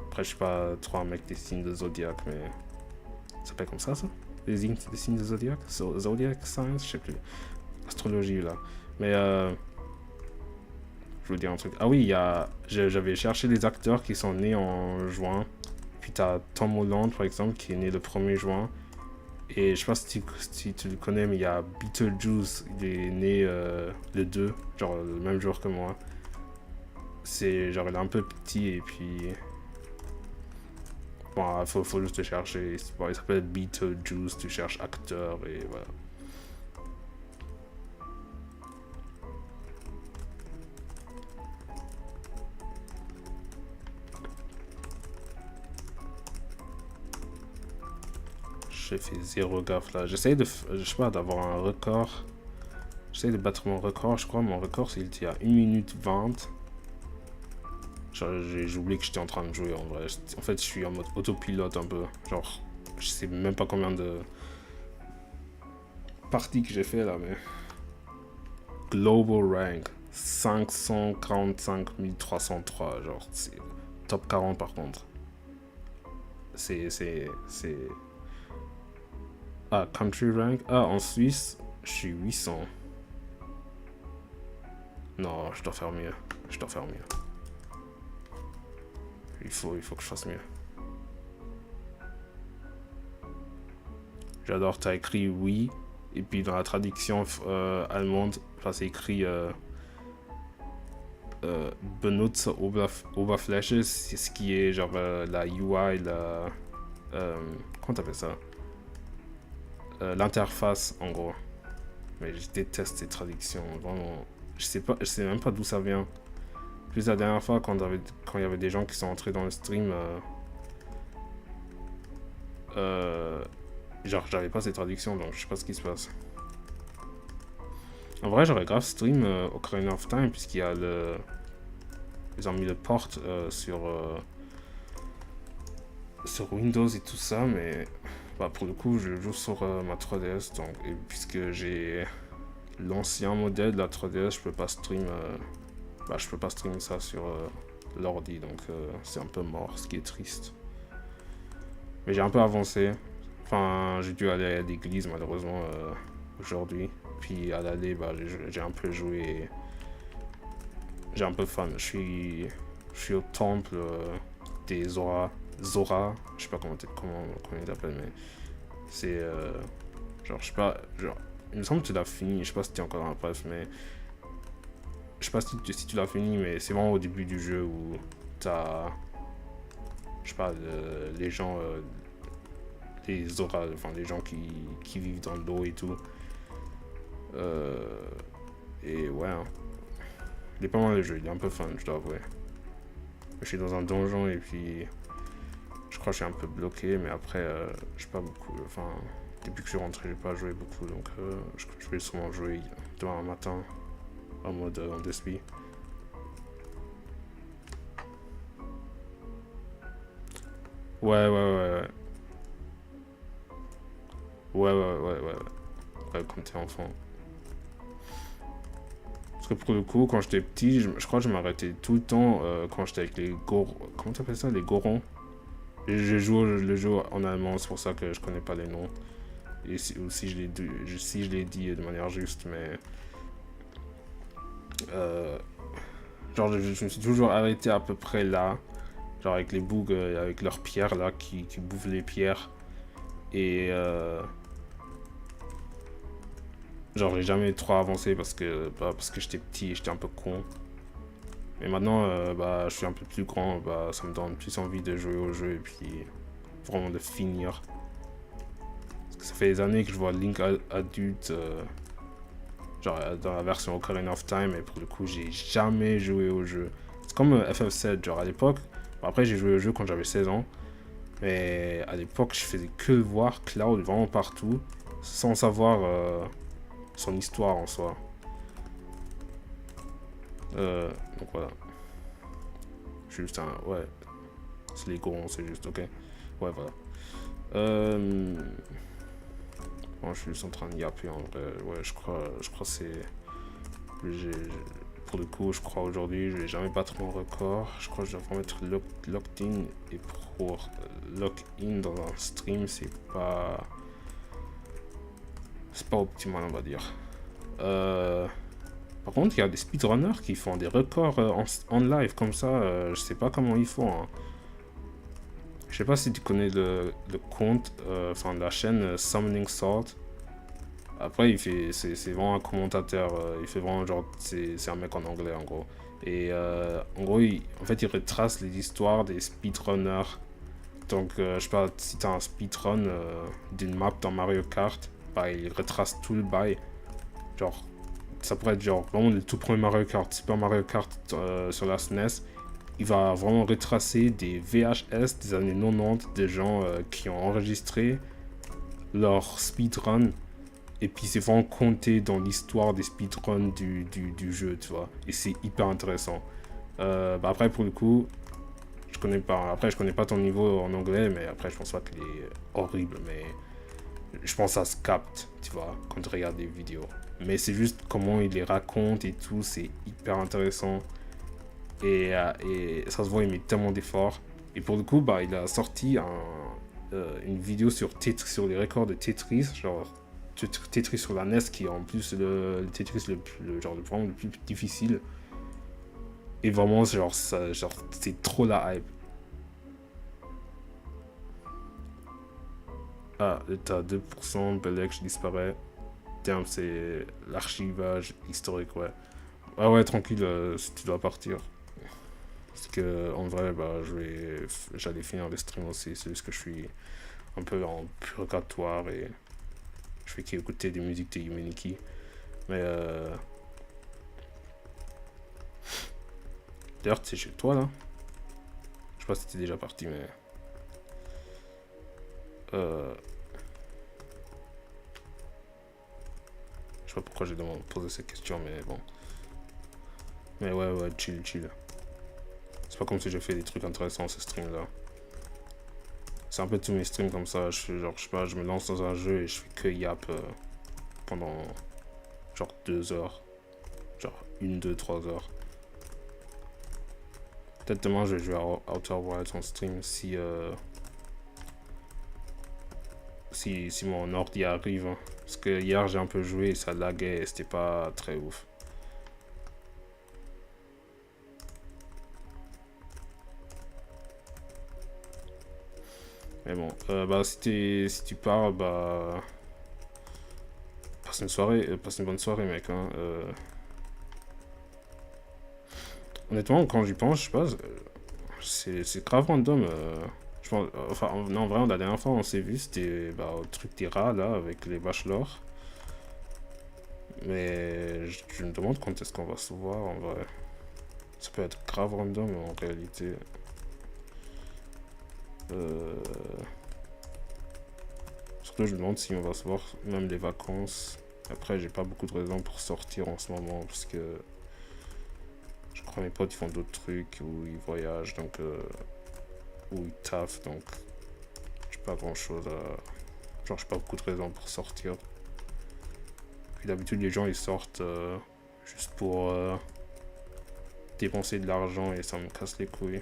Après, je suis pas trop un mec des signes de Zodiac, mais. Ça s'appelle comme ça les signes de Zodiac Zodiac Science, je sais plus. Astrologie, là. Mais, je veux dire un truc. Ah oui, j'avais cherché les acteurs qui sont nés en juin. Puis t'as Tom Holland, par exemple, qui est né le 1er juin. Et je sais pas si tu le connais, mais il y a Beetlejuice, il est né le 2, genre le même jour que moi. C'est genre il est un peu petit et puis bon faut juste le chercher. Bon, il s'appelle Beetlejuice, tu cherches acteur et voilà. J'ai fait zéro gaffe là. J'essaye de je sais pas d'avoir un record. J'essaye de battre mon record, je crois mon record c'est il y a 1 minute 20. J'ai oublié que j'étais en train de jouer en vrai. En fait, je suis en mode autopilote un peu. Genre, je sais même pas combien de parties que j'ai fait là, mais. Global rank 545 303. Genre, c'est top 40 par contre. C'est. Ah, country rank. Ah, en Suisse, je suis 800. Non, je dois faire mieux. Il faut que je fasse mieux. J'adore, t'as écrit oui, et puis dans la traduction allemande, enfin, c'est écrit Benutzer Oberfläche, c'est ce qui est genre la UI, comment t'appelles ça? L'interface en gros. Mais je déteste ces traductions, vraiment. Je sais même pas d'où ça vient. Puis la dernière fois, quand il y avait des gens qui sont entrés dans le stream, genre j'avais pas ces traductions, donc je sais pas ce qui se passe. En vrai, j'aurais grave stream Ocarina of Time, puisqu'il y a ils ont mis le port sur Windows et tout ça, mais bah, pour le coup, je joue sur ma 3DS, donc, et puisque j'ai l'ancien modèle de la 3DS, je peux pas streamer ça sur l'ordi, donc c'est un peu mort, ce qui est triste. Mais j'ai un peu avancé. Enfin, j'ai dû aller à l'église malheureusement aujourd'hui. Puis à l'aller, bah, j'ai un peu joué. J'ai un peu fan. Je suis au temple des Zora. Je sais pas comment ils l'appellent, mais c'est genre je sais pas. Genre Il me semble que tu l'as fini, je sais pas si tu es encore dans la presse, mais je sais pas si tu l'as fini, mais c'est vraiment au début du jeu où t'as, je sais pas, les gens, les orales, enfin les gens qui vivent dans l'eau et tout. Et ouais, hein. Il est pas mal le jeu, il est un peu fun, je dois avouer. Je suis dans un donjon et puis je crois que je suis un peu bloqué, mais après, je sais pas beaucoup. Enfin, depuis que je suis rentré, j'ai pas joué beaucoup, donc je vais sûrement jouer demain matin en mode on despit. Ouais. Ouais. Ouais, quand t'es enfant. Parce que pour le coup, quand j'étais petit, je crois que je m'arrêtais tout le temps quand j'étais avec les gorons. Comment t'appelles ça, les gorons? Je joue le jeu en allemand, c'est pour ça que je connais pas les noms. Et si je l'ai dit de manière juste, mais. Genre, je me suis toujours arrêté à peu près là. Genre, avec les bougs, avec leurs pierres là, qui bouffent les pierres. Et. Genre, j'ai jamais trop avancé parce que j'étais petit et j'étais un peu con. Mais maintenant, bah, je suis un peu plus grand, bah, ça me donne plus envie de jouer au jeu et puis vraiment de finir. Parce que ça fait des années que je vois Link adulte, genre dans la version Ocarina of Time, et pour le coup, j'ai jamais joué au jeu. C'est comme FF7, genre à l'époque, bon, après j'ai joué au jeu quand j'avais 16 ans, mais à l'époque, je faisais que voir Cloud vraiment partout, sans savoir son histoire en soi. Donc voilà. Je suis juste un. Ouais. C'est les gorons, c'est juste, ok. Ouais, voilà. Bon, je suis juste en train de yapper en vrai. Ouais, je crois que c'est. Pour le coup, je crois aujourd'hui, je vais jamais battre mon record. Je crois que je dois vraiment être locked in. Et pour lock in dans un stream, c'est pas. C'est pas optimal, on va dire. Par contre, il y a des speedrunners qui font des records en live comme ça. Je sais pas comment ils font. Hein. Je sais pas si tu connais le compte, enfin la chaîne Summoning Sword. Après, c'est vraiment un commentateur. Il fait vraiment genre, c'est un mec en anglais en gros. Et en gros, en fait, il retrace les histoires des speedrunners. Donc, je sais pas, si t'as un speedrun d'une map dans Mario Kart, bah, il retrace tout le bail. Genre, ça pourrait être genre vraiment le tout premier Mario Kart, Super Mario Kart sur la SNES. Il va vraiment retracer des VHS des années 90 des gens qui ont enregistré leur speedrun. Et puis c'est vraiment compté dans l'histoire des speedruns du jeu, tu vois. Et c'est hyper intéressant. Bah après, pour le coup, je connais pas. Après, je connais pas ton niveau en anglais, mais après, je pense pas qu'il est horrible. Mais je pense que ça se capte, tu vois, quand tu regardes des vidéos. Mais c'est juste comment il les raconte et tout, c'est hyper intéressant. Et ça se voit, il met tellement d'efforts. Et pour le coup, bah, il a sorti une vidéo sur les records de Tetris, genre Tetris sur la NES, qui est en plus le Tetris vraiment le plus difficile. Et vraiment, genre c'est trop la hype. Ah, t'as 2%, Belek disparaît. Tiens, c'est l'archivage historique, ouais. Ah ouais, tranquille, si tu dois partir. Parce que en vrai, bah, j'allais finir le stream aussi. C'est juste que je suis un peu en purgatoire et je fais qu'écouter des musiques de Yume. Mais d'ailleurs, tu es chez toi là. Je sais pas si t'es déjà parti, mais je sais pas pourquoi j'ai posé cette question, mais bon. Mais ouais, chill. C'est pas comme si j'ai fait des trucs intéressants ce stream là. C'est un peu tous mes streams comme ça. Je fais genre, je sais pas, je me lance dans un jeu et je fais que yap pendant genre 2 heures. Genre 1, 2, 3 heures. Peut-être demain je vais jouer à Outer Wilds en stream si mon ordi arrive. Hein. Parce que hier j'ai un peu joué et ça laguait et c'était pas très ouf. Mais bon, bah si tu pars, bah passe une bonne soirée, mec. Hein. Honnêtement, quand j'y pense, je sais pas, c'est grave random. Je pense, enfin, non, vraiment, la dernière fois on s'est vu, c'était au truc des rats, là, avec les bachelors. Mais je me demande quand est-ce qu'on va se voir, en vrai. Ça peut être grave random, en réalité. Surtout, je me demande si on va se voir même les vacances. Après, j'ai pas beaucoup de raisons pour sortir en ce moment, parce que je crois que mes potes ils font d'autres trucs, ou ils voyagent, donc ou ils taffent, donc j'ai pas grand chose à. Genre, j'ai pas beaucoup de raisons pour sortir. Puis d'habitude, les gens ils sortent juste pour dépenser de l'argent et ça me casse les couilles.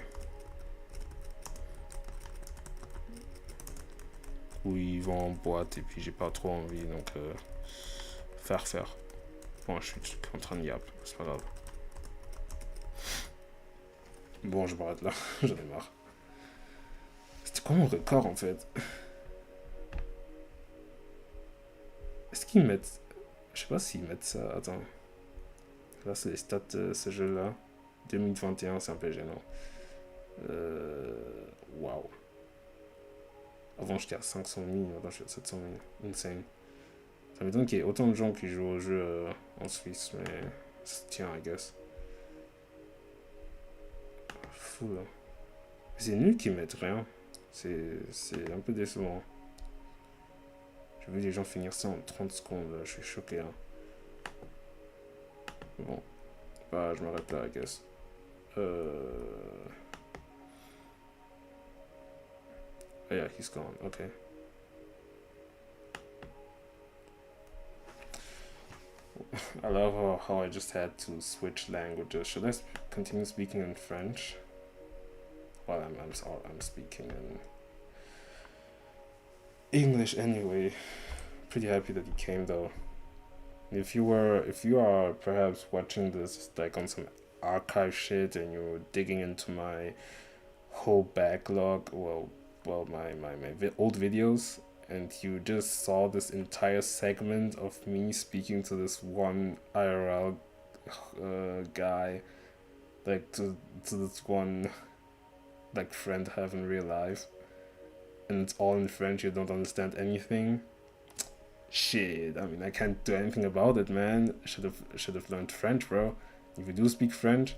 Ou ils vont en boîte et puis j'ai pas trop envie, donc faire. Bon, je suis en train de yap, c'est pas grave. Bon, je m'arrête là, j'en ai marre. C'était quoi mon record en fait? Est-ce qu'ils mettent. Je sais pas s'ils mettent ça. Attends. Là, c'est les stats de ce jeu-là. 2021, c'est un peu gênant. Waouh. Avant, j'étais à 500 000, maintenant je suis à 700 000. Insane. Ça m'étonne qu'il y ait autant de gens qui jouent au jeu en Suisse, mais ça se tient, I guess. Fou là. C'est nul qu'ils mettent rien. C'est un peu décevant. J'ai vu les gens finir ça en 30 secondes, là. Je suis choqué. Hein. Bon, bah je m'arrête là, I guess. Oh yeah, he's gone, okay. I love how I just had to switch languages. Should I continue speaking in French? Well, I'm speaking in English anyway. Pretty happy that you came though. If you are perhaps watching this like on some archive shit and you're digging into my whole backlog, my old videos, and you just saw this entire segment of me speaking to this one IRL guy, like to this one like friend I have in real life, and it's all in French, you don't understand anything. Shit, I mean, I can't do anything about it, man. Should have learned French, bro. If you do speak French,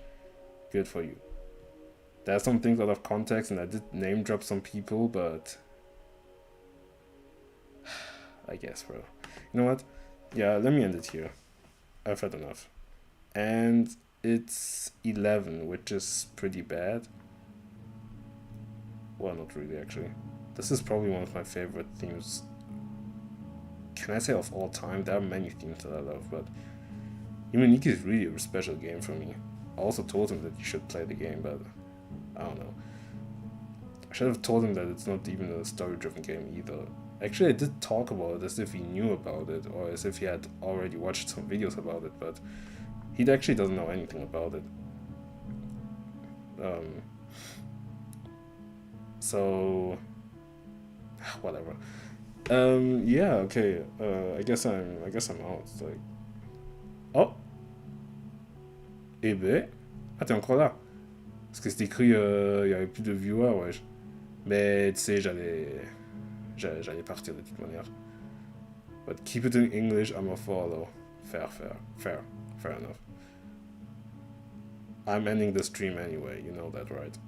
good for you. There are some things out of context, and I did name drop some people, but I guess, bro. You know what? Yeah, let me end it here. I've had enough. And it's 11, which is pretty bad. Well, not really, actually. This is probably one of my favorite themes. Can I say of all time? There are many themes that I love, but Yume is really a special game for me. I also told him that you should play the game, but I don't know. I should have told him that it's not even a story-driven game either. Actually, I did talk about it as if he knew about it, or as if he had already watched some videos about it, but he actually doesn't know anything about it. So whatever. Yeah, okay. I guess I'm out. Like, oh, eh ben, ah t'es encore là. Parce que c'était écrit, il y avait plus de viewers, ouais. Mais tu sais, j'allais partir de toute manière. But keep it in English, I'm a follow. Fair enough. I'm ending the stream anyway, you know that, right?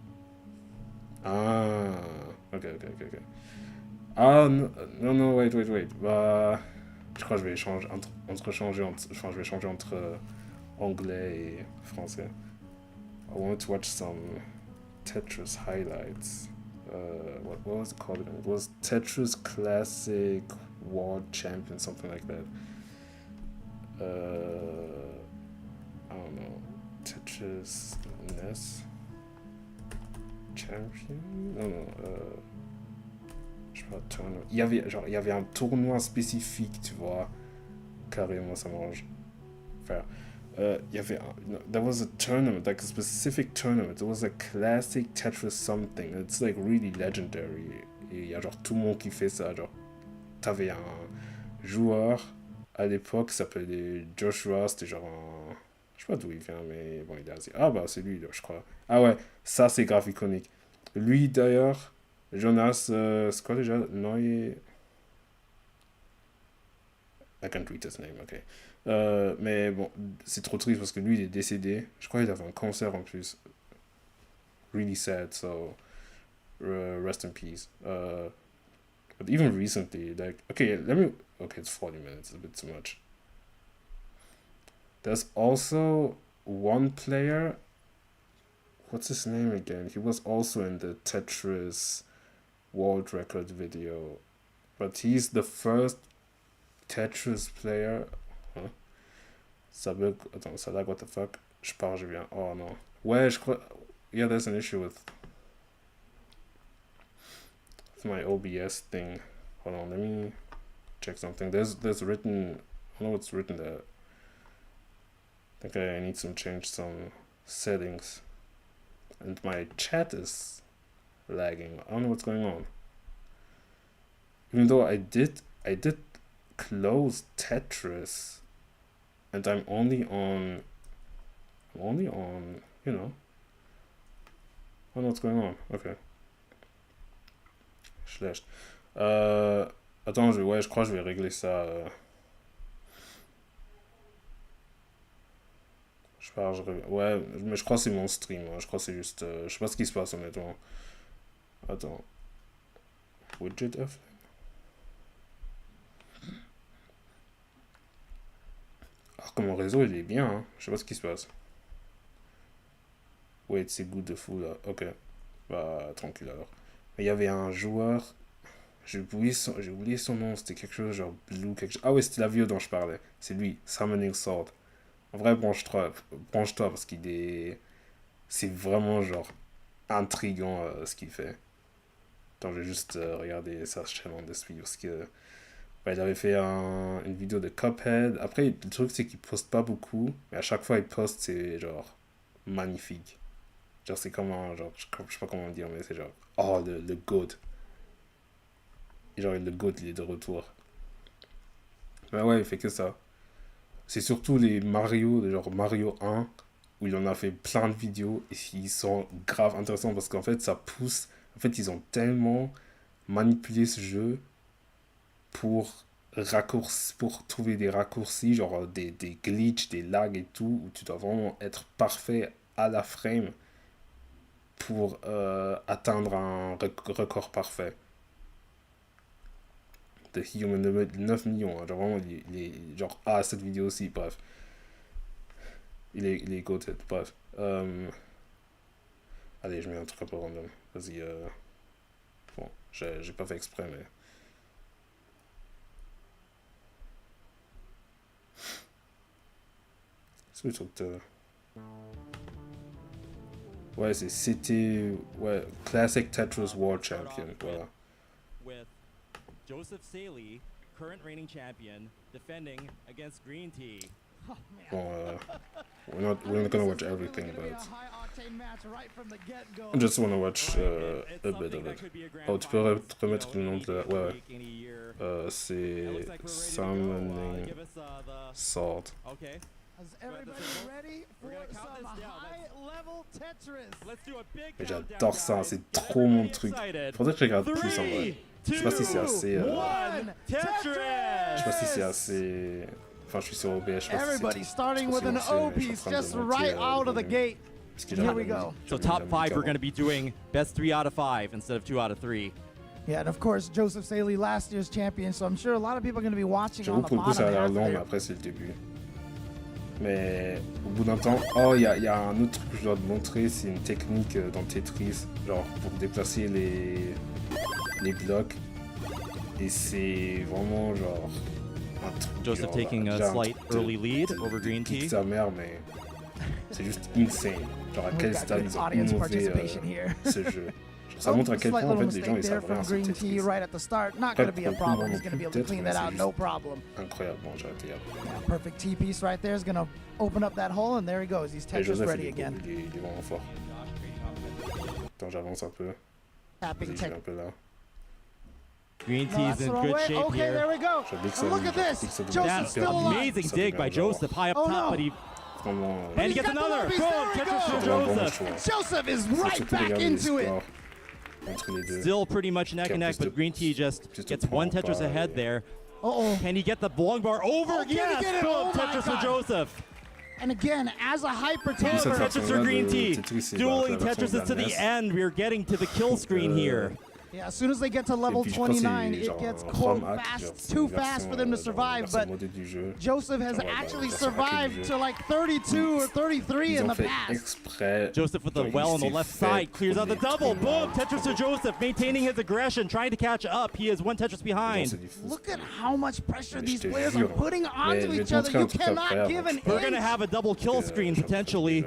Ah, okay. Ah, non, wait. Bah, je crois que je vais changer je vais changer entre anglais et français. I want to watch some Tetris highlights. What was it called again? It was Tetris Classic World Champion, something like that. I don't know. Tetris NES Champion? Non. Je sais pas, tournoi. Il y avait un tournoi spécifique, tu vois. Carrément, ça m'arrange. Enfin, il y avait there was a tournament, like a specific tournament. It was a classic Tetris something. It's like really legendary. Et il y a genre tout le monde qui fait ça. Genre, t'avais un joueur à l'époque, il s'appelait Joshua, c'était genre un... Je sais pas d'où il vient, mais bon, il est asiatique. Ah bah, c'est lui, là, je crois. Ah ouais, ça, c'est grave iconique. Lui, d'ailleurs, Jonas, c'est quoi déjà? Noé... I can't read his name, ok. Mais bon, c'est trop triste parce que lui, il est décédé. Je crois qu'il avait un cancer en plus. Really sad, so rest in peace. But even recently, like, okay, let me... Okay, it's 40 minutes, it's a bit too much. There's also one player... What's his name again? He was also in the Tetris world record video. But he's the first Tetris player... Huh? Attends, ça lag, what the fuck? Je pars, je viens. Oh non. Ouais, je crois... Yeah, there's an issue with my OBS thing. Hold on, let me check something. There's written... I don't know what's written there. I think I need to change some settings. And my chat is lagging. I don't know what's going on. Even though I did close Tetris. And I'm only on, you know. I don't know what's going on. Okay. Slash. Attends, je crois que je vais régler ça. Ouais, mais je crois que c'est mon stream. Hein. Je crois que c'est juste... je sais pas ce qui se passe honnêtement. Attends. Widget F. Alors que mon réseau il est bien. Hein. Je sais pas ce qui se passe. Wait, c'est good de fou là. Ok. Bah, tranquille alors. Mais il y avait un joueur... J'ai oublié son nom. C'était quelque chose genre Blue. Ah ouais, c'était la vidéo dont je parlais. C'est lui. Summoning Sword. En vrai, branche-toi parce qu'il est... C'est vraiment, genre, intriguant ce qu'il fait. Attends, je vais juste regarder sa chaîne en dessus parce que... Bah, il avait fait une vidéo de Cuphead. Après, le truc, c'est qu'il poste pas beaucoup. Mais à chaque fois, il poste, c'est genre... magnifique. Genre, c'est comme un... Genre, je sais pas comment dire, mais c'est genre... Oh, le GOAT. Et genre, le GOAT, il est de retour. Mais ouais, il fait que ça. C'est surtout les Mario, genre Mario 1, où il en a fait plein de vidéos et ils sont grave intéressants parce qu'en fait, ça pousse. En fait, ils ont tellement manipulé ce jeu pour trouver des raccourcis, genre des glitches, des lags et tout, où tu dois vraiment être parfait à la frame pour atteindre un record parfait. De Yume de 9 millions, hein, genre vraiment, il est genre, ah, cette vidéo aussi, bref. Il est goated, bref. Allez, je mets un truc un peu random. Vas-y, bon, j'ai pas fait exprès, mais... C'est le truc de... Ouais, c'était... Ouais, Classic Tetris World Champion, voilà. Joseph Saley, current reigning champion, defending against Green Tea. Bon, we're not gonna watch everything, but I just wanna watch a bit of it. Oh, tu peux remettre le nom de la... Ouais. C'est Summoning Sword. Okay. Is everybody ready for some high-level Tetris? Mais j'adore ça, c'est trop mon truc. Faudrait que je regarde plus en vrai. Je sais pas si c'est assez... Je sais pas si c'est assez... Enfin, je suis sur OBS, je sais pas si Everybody starting with an O piece just right out of the gate. Here we go. So top 5 we're going to be doing best 3 out of 5 instead of 2 out of 3. Yeah, and of course Joseph Saley, last year's champion, so I'm sure a lot of people are going to be watching on the pour le coup, ça a l'air long, mais après c'est le début. Mais au bout d'un temps... Oh, il y a un autre truc que je dois te montrer, c'est une technique dans Tetris, genre pour déplacer les blocs. Et c'est vraiment genre... un truc Joseph genre, taking a slight early lead over Green Tea. Sa mère, mais c'est juste insane. Genre à quel stade ils ont innové ce jeu. Ça montre à quel point en fait les gens ils savent rien sur Tetris. Après, pour le coup, moi non plus, peut-être, mais c'est juste incroyable. Bon, j'ai arrêté après. Perfect T-piece right there is going to open up that hole, and there he goes. He's Tetris ready again. Il est vraiment fort. Attends, j'avance un peu. Vas-y, je vais un peu là. Green No, Tea's that's in the wrong good way. shape Okay, here. there we go. J'avais que ça- And look at j'avais this. que ça devait Joseph's That's still an alive. amazing Ça dig devait by être genre- Joseph, high up Oh, top, no. but he Vraiment, and he He's gets got the another. lobies. Boom, There we Tetris go. for vraiment bon Joseph. choix. Joseph is Faut right surtout back regarder les into it. scores entre les deux. Still pretty much neck and neck, but Green Tea just Just gets a one pop Tetris by- ahead there. Uh-oh. Can he get the long bar over? Oh, can he Yes, get it? boom, Oh my Tetris for God. Joseph. And again, as a hyper Cette taper, façon- Tetris for Green Tea. Tetris, c'est Dueling la version de Tetrises la to the NES. end. We're getting to the kill screen here. yeah, as soon as they get to level Et puis, je crois que c'est 29, it genre gets un cold ROM hack, fast, genre, c'est too une fast for version, them to genre, survive. version But modée du jeu. Joseph has Genre, actually version hackée du survived jeu. to like 32 or 33 Ils in ont the fait past. exprès. Joseph with the genre, well il on the s'est left fait side, clears out the pour double. les Boom, trous Tetris to Joseph, maintaining his aggression, trying to catch up. He is one Tetris Non, behind. c'est du fou. Look at how much pressure Mais these je te players jure, are putting mais onto je vais each te other. montrer un You truc cannot après, give an avant. We're going to inch. have a double kill screen potentially.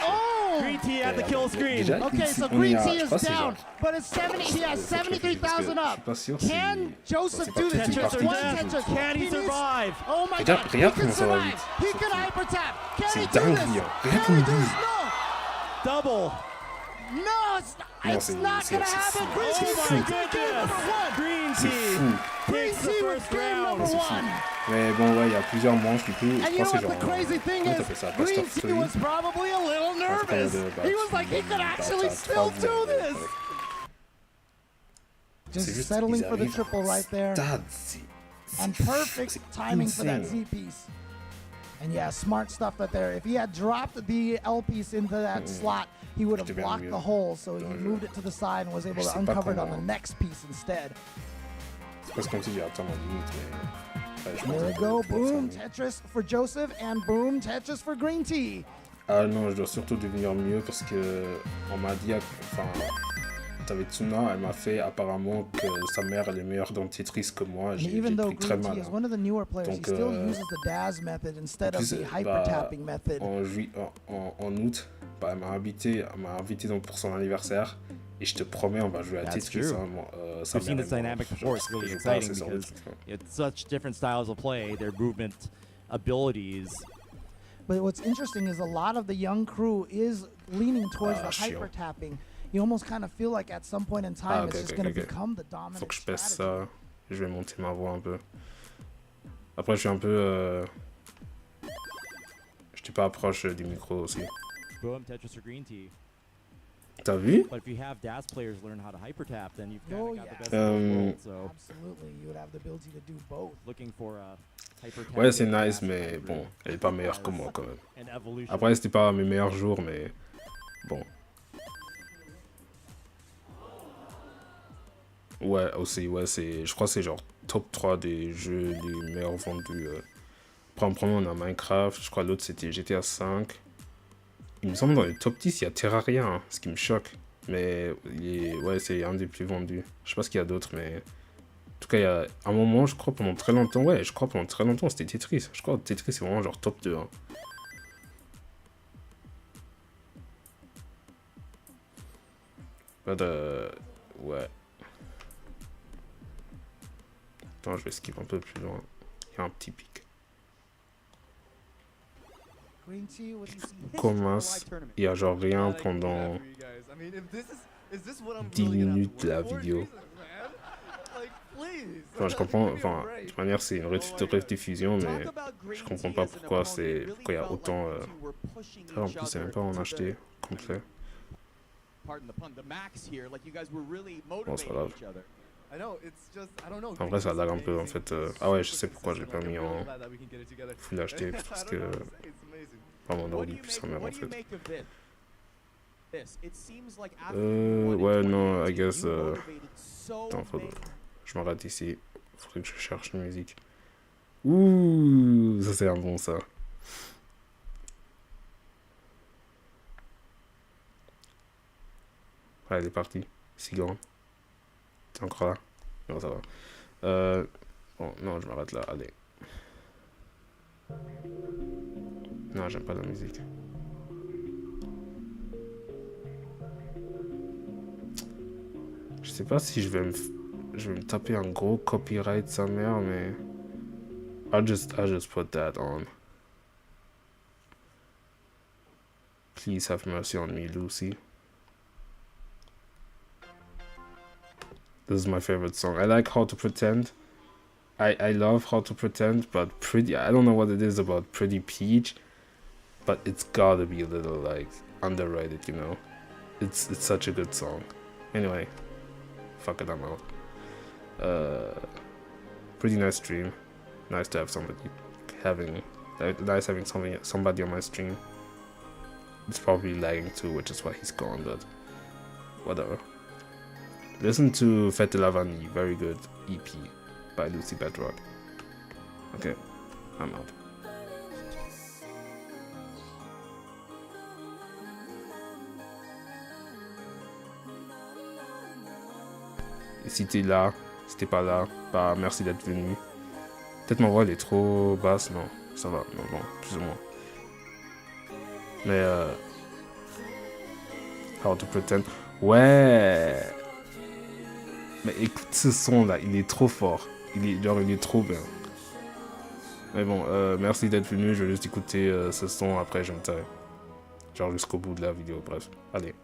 Oh! Green Tea at the kill screen. Déjà, Okay, so on Green est à- Tea je is crois que c'est down, genre- but it's 70. He has Faut que je réfléchisse, 73,000 parce up. que je suis pas sûr Can si- Joseph c'est pas do tout this? une Tetris partie are du One down. jeu. Tetris. Can he needs- survive? Oh my Regarde- God! He regarde can comment ça va survive. vite. He C'est can fou. hyper tap. Can C'est he do dingue, this? Lyon. Can Regarde he comme do il this? bouge. Double. No, it's Non, it's c'est- not c'est- gonna c'est happen. fou. Green C'est Tea fou. wins game number one. Green C'est Tea fou. Green takes the Tea wins first game round. number C'est fou. one. Mais bon, ouais, il y a plusieurs manches du coup. Je And you pense know que c'est what genre. the crazy thing comment is? t'appelles ça? Best Green of Tea three? was probably a little nervous. He was like, he could actually still do this. C'est Just juste, settling ils for the arrivent triple en right there. stade, c'est- And c'est fou, perfect c'est timing for that insane. Z piece. And yeah, smart stuff right there. If he had dropped the L piece into that slot, he would have C'était bien blocked mieux. the hole. So he Dans le moved jeu. it to the side and was able Je to sais pas uncover it on the comment- next piece instead. C'est presque comme si j'ai attendu en limite, mais. Ouais, je pense There we que- go. que Boom, ça- Tetris for Joseph, and boom, Tetris for Green Tea. Ah non, je dois surtout devenir mieux parce que on m'a dit, enfin, t'avais Tsuna, elle m'a fait apparemment que sa mère elle est meilleure dans Tetris que moi. And J'ai even though pris très Green mal. Tea is hein. one of the newer players, he Donc, still uses the Daz method instead of plus, the hyper bah, tapping method. En août, bah, elle m'a invité donc pour son anniversaire. Et je te promets, on va jouer à That's Tetris. true. Hein, moi, sa We've seen mère this et moi. dynamic before. It's Je really joue pas exciting assez sur le because truc, hein. it's such different styles of play, their movement abilities. But what's interesting is a lot of the young crew is leaning towards the chiant. hyper tapping. You almost kind of feel like at some point in time ok, it's just ok, going to ok. become the dominant Faut que je baisse strategy. ça. Je vais monter ma voix un peu. Après, je suis un peu. Je suis pas proche du micro aussi. Boom, Tetris or Green Tea. T'as vu? But if you have DAS players learn how to hyper tap, then you've kind Oh, of got yeah. the best of both worlds. So Absolutely, you would have the ability to do both. looking for a hyper tap. Ouais, c'est nice, mais bon, elle est pas meilleure que moi quand même. An evolution. Après, c'était pas mes meilleurs jours, mais bon. Ouais, aussi, ouais, je crois que c'est genre top 3 des jeux les meilleurs vendus. Après, en premier, on a Minecraft, je crois l'autre c'était GTA 5. Il me semble dans les top 10, il y a Terraria, hein, ce qui me choque. Mais ouais, c'est un des plus vendus. Je sais pas ce qu'il y a d'autre, mais. En tout cas, il y a un moment, je crois pendant très longtemps, ouais, je crois pendant très longtemps, c'était Tetris. Je crois que Tetris, c'est vraiment genre top 2. Hein. But, ouais. Attends, je vais skip un peu plus loin. Il y a un petit pic. Green Tea, what do you see? On commence, il y a genre rien pendant 10 minutes de la vidéo. Enfin, je comprends, enfin, de toute manière, c'est une rediffusion, mais je comprends pas pourquoi il y a autant. En plus, c'est même pas en acheté complet. Bon, c'est pas grave. En vrai, ça lag un peu en fait. Ah ouais, je sais pourquoi j'ai pas mis en full HD parce que. Mon ordi plus sa mère en fait. Ouais, non, I guess. Attends, je m'arrête ici. Faudrait que je cherche une musique. Ouh, ça c'est un bon ça. Ouais, elle est partie. Sigan. T'es encore là? Non, ça va. Bon, non, je m'arrête là. Allez. Non, j'aime pas la musique. Je sais pas si je vais me taper un gros copyright sa mère, mais I'll just put that on. Please have mercy on me, Lucy. This is my favorite song. I like How to Pretend. I love How to Pretend, but Pretty, I don't know what it is about Pretty Peach, but it's gotta be a little like underrated, you know. It's such a good song. Anyway, fuck it, I'm out. Pretty nice stream. Nice to have having somebody on my stream. It's probably lagging too, which is why he's gone, but whatever. Listen to Fête de la Vanille, very good EP by Lucy Bedrock. Okay, I'm out. Et si t'es là, si t'es pas là, bah merci d'être venu. Peut-être ma voix elle est trop basse, non, ça va, non, bon, plus ou moins. Mais How to Pretend, ouais. Mais écoute ce son là, il est trop fort. Il est trop bien. Mais bon, merci d'être venu. Je vais juste écouter ce son, après je me tais. Genre jusqu'au bout de la vidéo, bref. Allez.